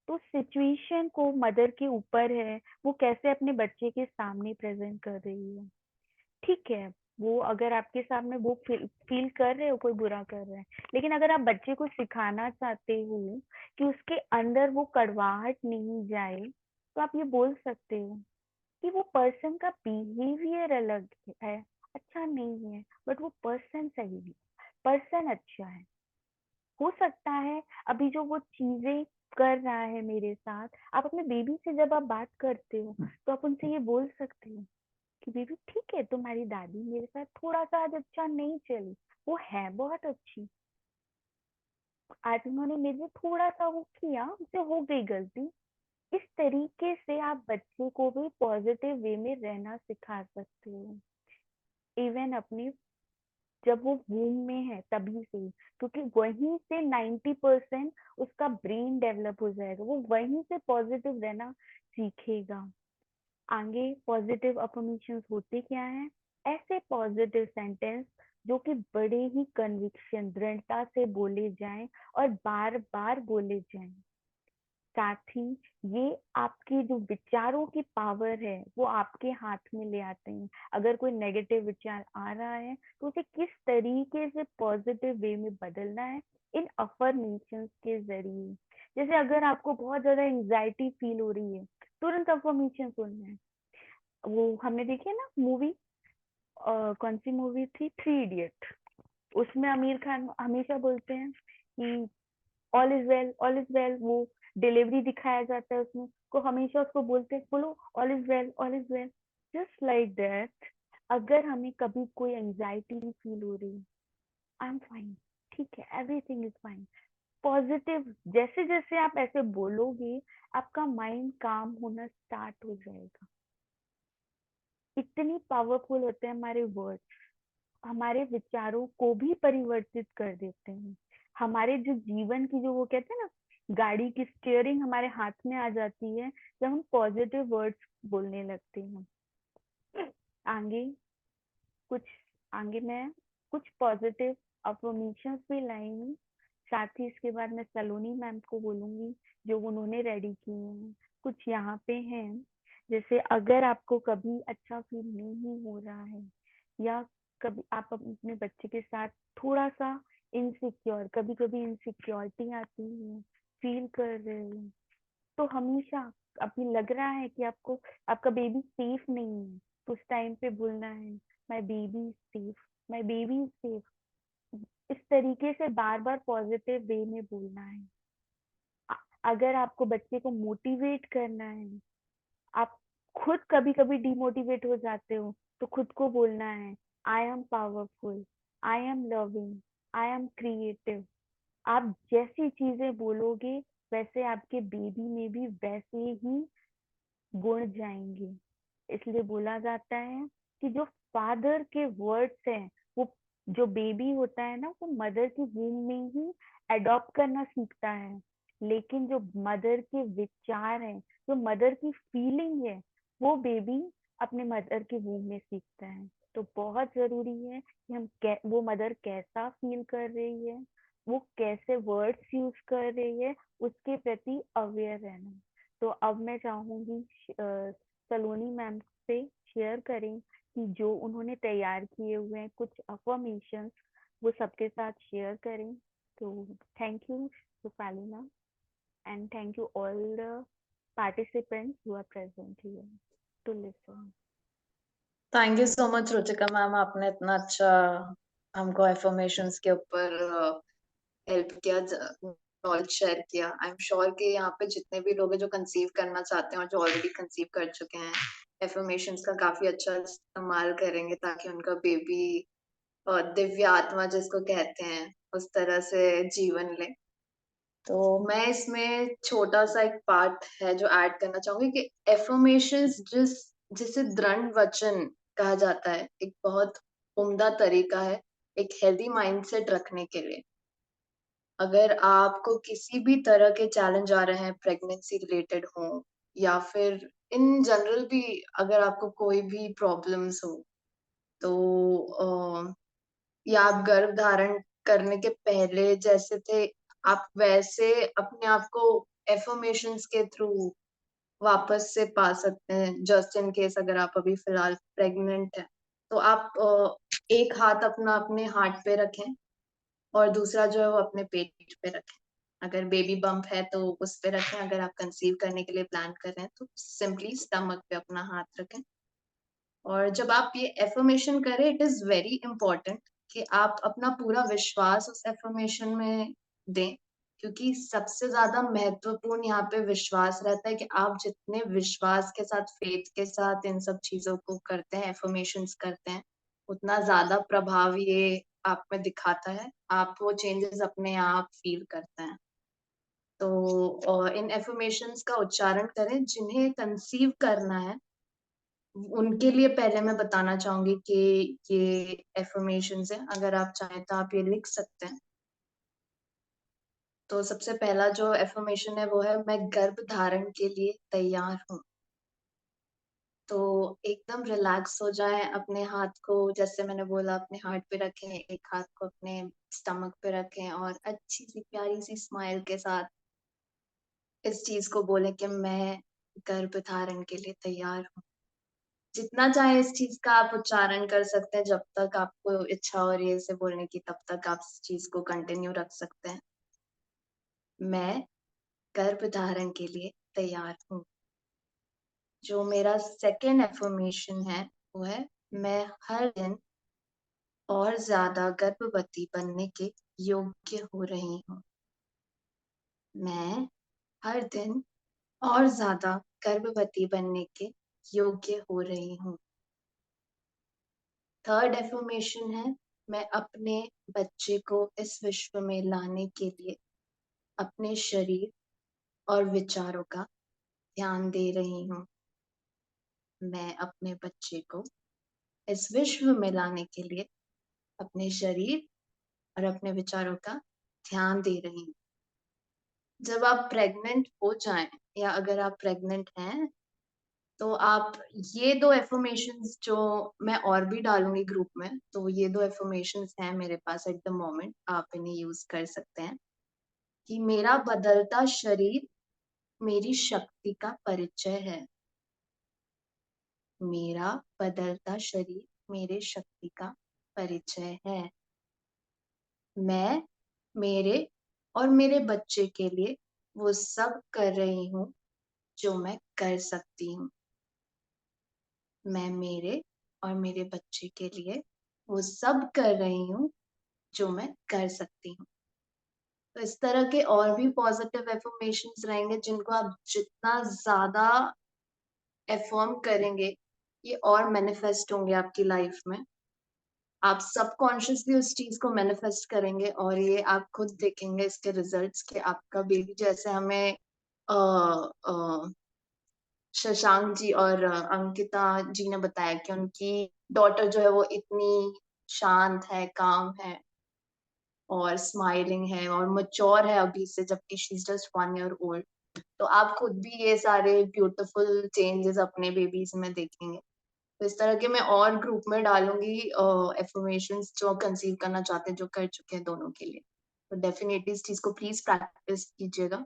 तो सिचुएशन को मदर के ऊपर है वो कैसे अपने बच्चे के सामने प्रेजेंट कर रही है। ठीक है, वो अगर आपके सामने वो फील कर रहे हो कोई बुरा कर रहा है, लेकिन अगर आप बच्चे को सिखाना चाहते हो कि उसके अंदर वो कड़वाहट नहीं जाए, तो आप ये बोल सकते हो कि वो पर्सन का बिहेवियर अलग है, अच्छा नहीं है, बट वो पर्सन सही है, पर्सन अच्छा है। हो सकता है अभी जो वो चीजें कर रहा है मेरे साथ, आप अपने बेबी से जब आप बात करते हो तो आप उनसे ये बोल सकते हो कि बेबी ठीक है, तुम्हारी दादी मेरे साथ थोड़ा सा आज अच्छा नहीं चली, वो है बहुत अच्छी, आज उन्होंने मेरे से थोड़ा सा वो किया, उससे हो गई गलती। इस तरीके से आप बच्चे को भी पॉजिटिव वे में रहना सिखा सकते हो, इवन अपने जब वो वूम में है तभी से, क्योंकि वहीं से 90% उसका ब्रेन डेवलप हो जाएगा, वो वहीं से पॉजिटिव रहना सीखेगा। आगे पॉजिटिव अफर्मेशंस होते क्या है? ऐसे पॉजिटिव सेंटेंस जो कि बड़े ही कन्विक्शन, दृढ़ता से बोले जाएं और बार बार बोले जाएं। साथ ही ये आपके जो विचारों की पावर है वो आपके हाथ में ले आते हैं। अगर कोई नेगेटिव विचार आ रहा है तो उसे किस तरीके से पॉजिटिव वे में बदलना है, इन अफर्मेशंस के जरिए। जैसे अगर आपको बहुत ज्यादा एंजाइटी फील हो रही है, तुरंत अफर्मेशन सुनना है। वो हमने देखी है ना मूवी, कौन सी मूवी थी, 3 इडियट। उसमें आमिर खान हमेशा बोलते हैं कि all is well, all is well. वो डिलीवरी दिखाया जाता है उसमें, को हमेशा उसको बोलते हैं बोलो all is well, all is well. Just like that, अगर हमें कभी कोई एंजाइटी फील हो रही, आई एम फाइन, ठीक है, एवरीथिंग इज फाइन, पॉजिटिव जैसे जैसे आप ऐसे बोलोगे आपका माइंड काम होना स्टार्ट हो जाएगा। इतनी पावरफुल होते हैं हमारे वर्ड्स, हमारे विचारों को भी परिवर्तित कर देते हैं। हमारे जो जीवन की, जो वो कहते हैं ना, गाड़ी की स्टीयरिंग हमारे हाथ में आ जाती है जब हम पॉजिटिव वर्ड्स बोलने लगते हैं। आगे कुछ आगे मैं कुछ पॉजिटिव अफर्मेशंस भी लाई हूँ, साथ ही इसके बाद मैं सलोनी मैम को बोलूंगी जो उन्होंने रेडी की हैं। कुछ यहाँ पे हैं, जैसे अगर आपको कभी अच्छा फील नहीं हो रहा है, या कभी आप अपने बच्चे के साथ थोड़ा सा इनसिक्योर, कभी कभी इनसिक्योरिटी आती है, फील कर रहे हो, तो हमेशा अभी लग रहा है कि आपको आपका बेबी सेफ नहीं है, तो उस टाइम पे बोलना है my baby safe, my baby safe. इस तरीके से बार बार पॉजिटिव वे में बोलना है। अगर आपको बच्चे को मोटिवेट करना है, आप खुद कभी कभी डिमोटिवेट हो जाते हो, तो खुद को बोलना है I am powerful, I am loving, I am creative. आप जैसी चीजें बोलोगे वैसे आपके बेबी में भी वैसे ही गुण जाएंगे। इसलिए बोला जाता है कि जो फादर के वर्ड्स हैं, वो जो बेबी होता है ना, वो मदर की वूम में ही अडॉप्ट करना सीखता है, लेकिन जो मदर के विचार हैं, जो मदर की फीलिंग है, वो बेबी अपने मदर की वूम में सीखता है। तो बहुत जरूरी है कि हम वो मदर कैसा फील कर रही है, वो कैसे वर्ड्स यूज कर रही है, उसके प्रति अवेयर रहना। तो अब मैं चाहूंगी सलोनी मैम से शेयर करें कि जो उन्होंने तैयार किए हुए हैं कुछ अफर्मेशंस, वो सबके साथ शेयर करें। तो thank you Rupali ma'am, and thank you all the participants who are present here to listen. Thank you so much Ruchika ma'am, आपने इतना अच्छा हमको एफर्मेशंस के ऊपर हेल्प किया, नॉलेज शेयर किया। आई एम श्योर कि यहाँ पे जितने भी लोग हैं जो कंसीव करना चाहते हैं और जो ऑलरेडी कंसीव कर चुके हैं, एफर्मेशंस का काफी अच्छा इस्तेमाल करेंगे ताकि उनका बेबी दिव्य आत्मा जिसको कहते हैं उस तरह से जीवन ले। तो मैं इसमें छोटा सा एक पार्ट है जो ऐड करना चाहूंगी कि एफर्मेशंस जिसे दृढ़ वचन कहा जाता है, एक बहुत उम्दा तरीका है एक हेल्दी माइंडसेट रखने के लिए। अगर आपको किसी भी तरह के चैलेंज आ रहे हैं, प्रेगनेंसी रिलेटेड हो या फिर इन जनरल भी, अगर आपको कोई भी प्रॉब्लम्स हो, तो या आप गर्भ धारण करने के पहले जैसे थे, आप वैसे अपने आप को एफर्मेशंस के थ्रू वापस से पा सकते हैं। जस्ट इन केस अगर आप अभी फिलहाल प्रेग्नेंट हैं, तो आप एक हाथ अपना अपने हार्ट पे रखें और दूसरा जो है वो अपने पेट पे रखें। अगर बेबी बम्प है तो उस पे रखें, अगर आप कंसीव करने के लिए प्लान कर रहे हैं तो सिंपली स्टमक पे अपना हाथ रखें। और जब आप ये एफर्मेशन करें, इट इज वेरी इंपॉर्टेंट कि आप अपना पूरा विश्वास उस एफर्मेशन में दें, क्योंकि सबसे ज्यादा महत्वपूर्ण यहाँ पे विश्वास रहता है कि आप जितने विश्वास के साथ, फेथ के साथ इन सब चीजों को करते हैं, एफर्मेशंस करते हैं, उतना ज्यादा प्रभाव ये आप में दिखाता है, आप वो चेंजेस अपने आप फील करते हैं। तो इन एफर्मेशंस का उच्चारण करें। जिन्हें कंसीव करना है उनके लिए पहले मैं बताना चाहूंगी कि ये एफर्मेशंस है, अगर आप चाहें तो आप ये लिख सकते हैं। तो सबसे पहला जो एफर्मेशन है वो है, मैं गर्भ धारण के लिए तैयार हूँ। तो एकदम रिलैक्स हो जाएं, अपने हाथ को, जैसे मैंने बोला, अपने हार्ट पे रखें, एक हाथ को अपने स्टमक पे रखें और अच्छी सी प्यारी सी स्माइल के साथ इस चीज को बोलें कि मैं गर्भ धारण के लिए तैयार हूँ। जितना चाहे इस चीज का आप उच्चारण कर सकते हैं, जब तक आपको इच्छा हो रही है इसे बोलने की तब तक आप इस चीज को कंटिन्यू रख सकते हैं। मैं गर्भ धारण के लिए तैयार हूँ। जो मेरा सेकेंड एफर्मेशन है वो है, मैं हर दिन और ज्यादा गर्भवती बनने के योग्य हो रही हूँ। मैं हर दिन और ज्यादा गर्भवती बनने के योग्य हो रही हूँ। थर्ड एफर्मेशन है, मैं अपने बच्चे को इस विश्व में लाने के लिए अपने शरीर और विचारों का ध्यान दे रही हूँ। मैं अपने बच्चे को इस विश्व में लाने के लिए अपने शरीर और अपने विचारों का ध्यान दे रही हूँ। जब आप प्रेग्नेंट हो जाएं या अगर आप प्रेग्नेंट हैं तो आप ये दो एफर्मेशंस, जो मैं और भी डालूंगी ग्रुप में, तो ये दो एफर्मेशंस हैं मेरे पास एट द मोमेंट, आप इन्हें यूज कर सकते हैं कि मेरा बदलता शरीर मेरी शक्ति का परिचय है। मेरा बदलता शरीर मेरे शक्ति का परिचय है। मैं मेरे और मेरे बच्चे के लिए वो सब कर रही हूँ जो मैं कर सकती हूँ। मैं मेरे और मेरे बच्चे के लिए वो सब कर रही हूँ जो मैं कर सकती हूँ। तो इस तरह के और भी पॉजिटिव एफर्मेशंस रहेंगे जिनको आप जितना ज्यादा एफर्म करेंगे ये और मैनिफेस्ट होंगे आपकी लाइफ में। आप सबकॉन्शियसली उस चीज को मैनिफेस्ट करेंगे और ये आप खुद देखेंगे इसके रिजल्ट्स कि आपका बेबी, जैसे हमें शशांक जी और अंकिता जी ने बताया कि उनकी डॉटर जो है वो इतनी शांत है, काम है और स्माइलिंग है और मैच्योर है अभी से, जबकि she is just 1 year old. तो आप खुद भी ये सारे ब्यूटीफुल चेंजेस अपने बेबीज में देखेंगे। तो इस तरह के मैं और ग्रुप में डालूंगी एफर्मेशंस जो कंसीव करना चाहते हैं, जो कर चुके हैं, दोनों के लिए। तो डेफिनेटली इस चीज को प्लीज प्रैक्टिस कीजिएगा।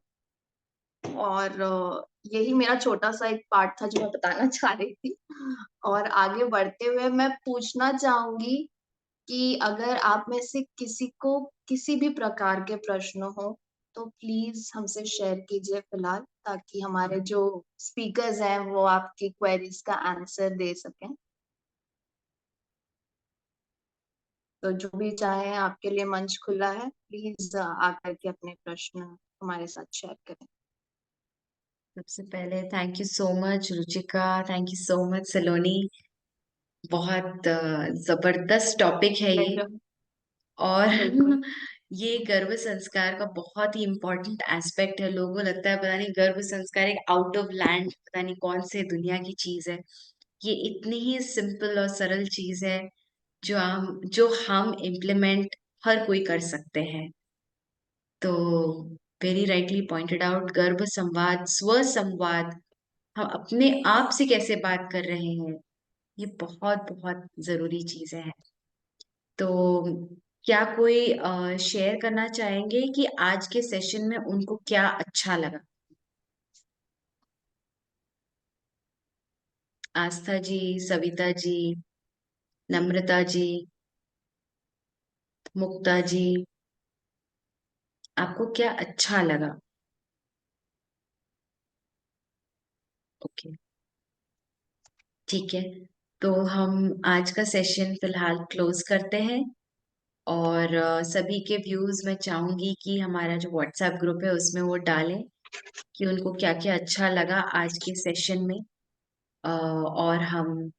और यही मेरा छोटा सा एक पार्ट था जो मैं बताना चाह रही थी। और आगे बढ़ते हुए मैं पूछना चाहूंगी कि अगर आप में से किसी को किसी भी प्रकार के प्रश्न हो तो प्लीज हमसे शेयर कीजिए फिलहाल, ताकि हमारे जो स्पीकर्स हैं वो आपकी क्वेरीज का आंसर दे सकें। तो जो भी चाहे, आपके लिए मंच खुला है, प्लीज आकर के अपने प्रश्न हमारे साथ शेयर करें। सबसे पहले thank you so much Ruchika, thank you so much Saloni. बहुत जबरदस्त टॉपिक है ये। Pleasure. और बिल्कुल। ये गर्भ संस्कार का बहुत ही इम्पोर्टेंट एस्पेक्ट है। लोगों को लगता है पता नहीं गर्भ संस्कार एक आउट ऑफ लैंड पता नहीं कौन से दुनिया की चीज है। ये इतनी ही सिंपल और सरल चीज है जो हम इम्प्लीमेंट हर कोई कर सकते हैं। तो वेरी राइटली पॉइंटेड आउट, गर्भ संवाद, स्व संवाद, हम अपने आप से कैसे बात कर रहे हैं, ये बहुत बहुत जरूरी चीजें हैं। तो क्या कोई शेयर करना चाहेंगे कि आज के सेशन में उनको क्या अच्छा लगा? आस्था जी, सविता जी, नम्रता जी, मुक्ता जी, आपको क्या अच्छा लगा? ओके, ठीक है। तो हम आज का सेशन फिलहाल क्लोज करते हैं। और सभी के व्यूज मैं चाहूंगी कि हमारा जो व्हाट्सएप ग्रुप है उसमें वो डालें कि उनको क्या क्या अच्छा लगा आज के सेशन में। और हम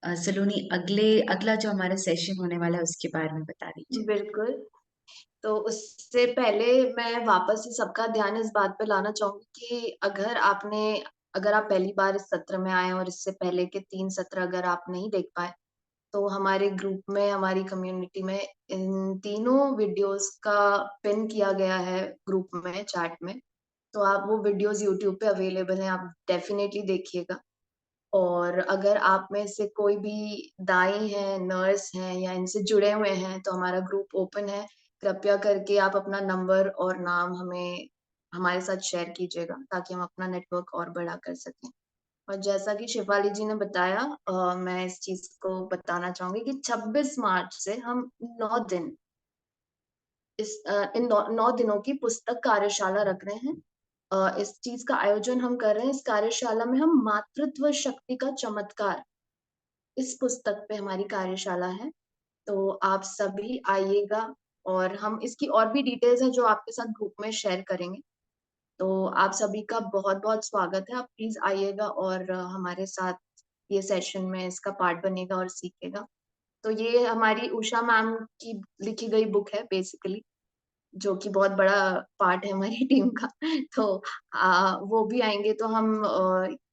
सलोनी अगला जो हमारा सेशन होने वाला है उसके बारे में बता दीजिए। बिल्कुल। तो उससे पहले मैं वापस से सबका ध्यान इस बात पे लाना चाहूंगी कि अगर आप पहली बार इस सत्र में आए और इससे पहले के 3 सत्र अगर आप नहीं देख पाए, तो हमारे ग्रुप में, हमारी कम्युनिटी में इन तीनों वीडियोस का पिन किया गया है ग्रुप में, चैट में। तो आप वो वीडियोस यूट्यूब पे अवेलेबल हैं, आप डेफिनेटली देखिएगा। और अगर आप में से कोई भी दाई हैं, नर्स हैं या इनसे जुड़े हुए हैं, तो हमारा ग्रुप ओपन है। कृपया करके आप अपना नंबर और नाम हमारे साथ शेयर कीजिएगा ताकि हम अपना नेटवर्क और बड़ा कर सकें। और जैसा कि शिफाली जी ने बताया, मैं इस चीज को बताना चाहूंगी कि 26 मार्च से हम 9 दिन इन 9 दिनों की पुस्तक कार्यशाला रख रहे हैं। इस चीज का आयोजन हम कर रहे हैं। इस कार्यशाला में हम मातृत्व शक्ति का चमत्कार, इस पुस्तक पे हमारी कार्यशाला है। तो आप सभी आइएगा और हम इसकी और भी डिटेल्स है जो आपके साथ ग्रुप में शेयर करेंगे। तो आप सभी का बहुत बहुत स्वागत है। आप प्लीज आइएगा और हमारे साथ ये सेशन में इसका पार्ट बनेगा और सीखेगा। तो ये हमारी उषा मैम की लिखी गई बुक है बेसिकली, जो कि बहुत बड़ा पार्ट है हमारी टीम का। तो वो भी आएंगे तो हम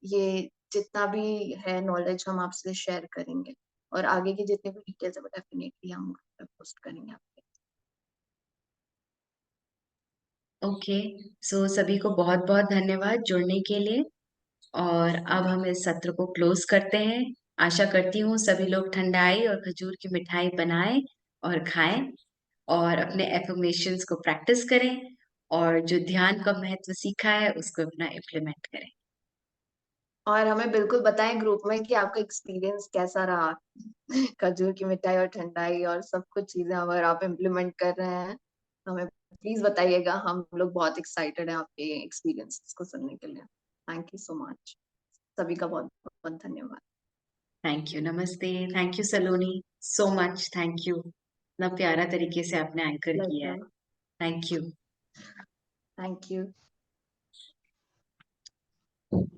ये जितना भी है नॉलेज हम आपसे शेयर करेंगे और आगे की जितनी भी डिटेल्स है वो डेफिनेटली हम पोस्ट करेंगे आपके। ओके, सो सभी को बहुत बहुत धन्यवाद जुड़ने के लिए। और अब हम इस सत्र को क्लोज करते हैं। आशा करती हूँ सभी लोग ठंडाई और खजूर की मिठाई बनाएं और खाएं और अपने एफर्मेशंस को प्रैक्टिस करें और जो ध्यान का महत्व सीखा है उसको अपना इम्प्लीमेंट करें। और हमें बिल्कुल बताएं ग्रुप में कि आपका एक्सपीरियंस कैसा रहा। खजूर की मिठाई और ठंडाई और सब कुछ चीजें अगर आप इम्प्लीमेंट कर रहे हैं तो हमें प्लीज बताइएगा। हम लोग बहुत एक्साइटेड हैं आपके एक्सपीरियंस को सुनने के लिए। Thank you so much. सभी का बहुत बहुत धन्यवाद। थैंक यू, नमस्ते। Thank you Saloni, so much. Thank you, इतना प्यारा तरीके से आपने एंकर किया है। Welcome. Thank you. Thank you.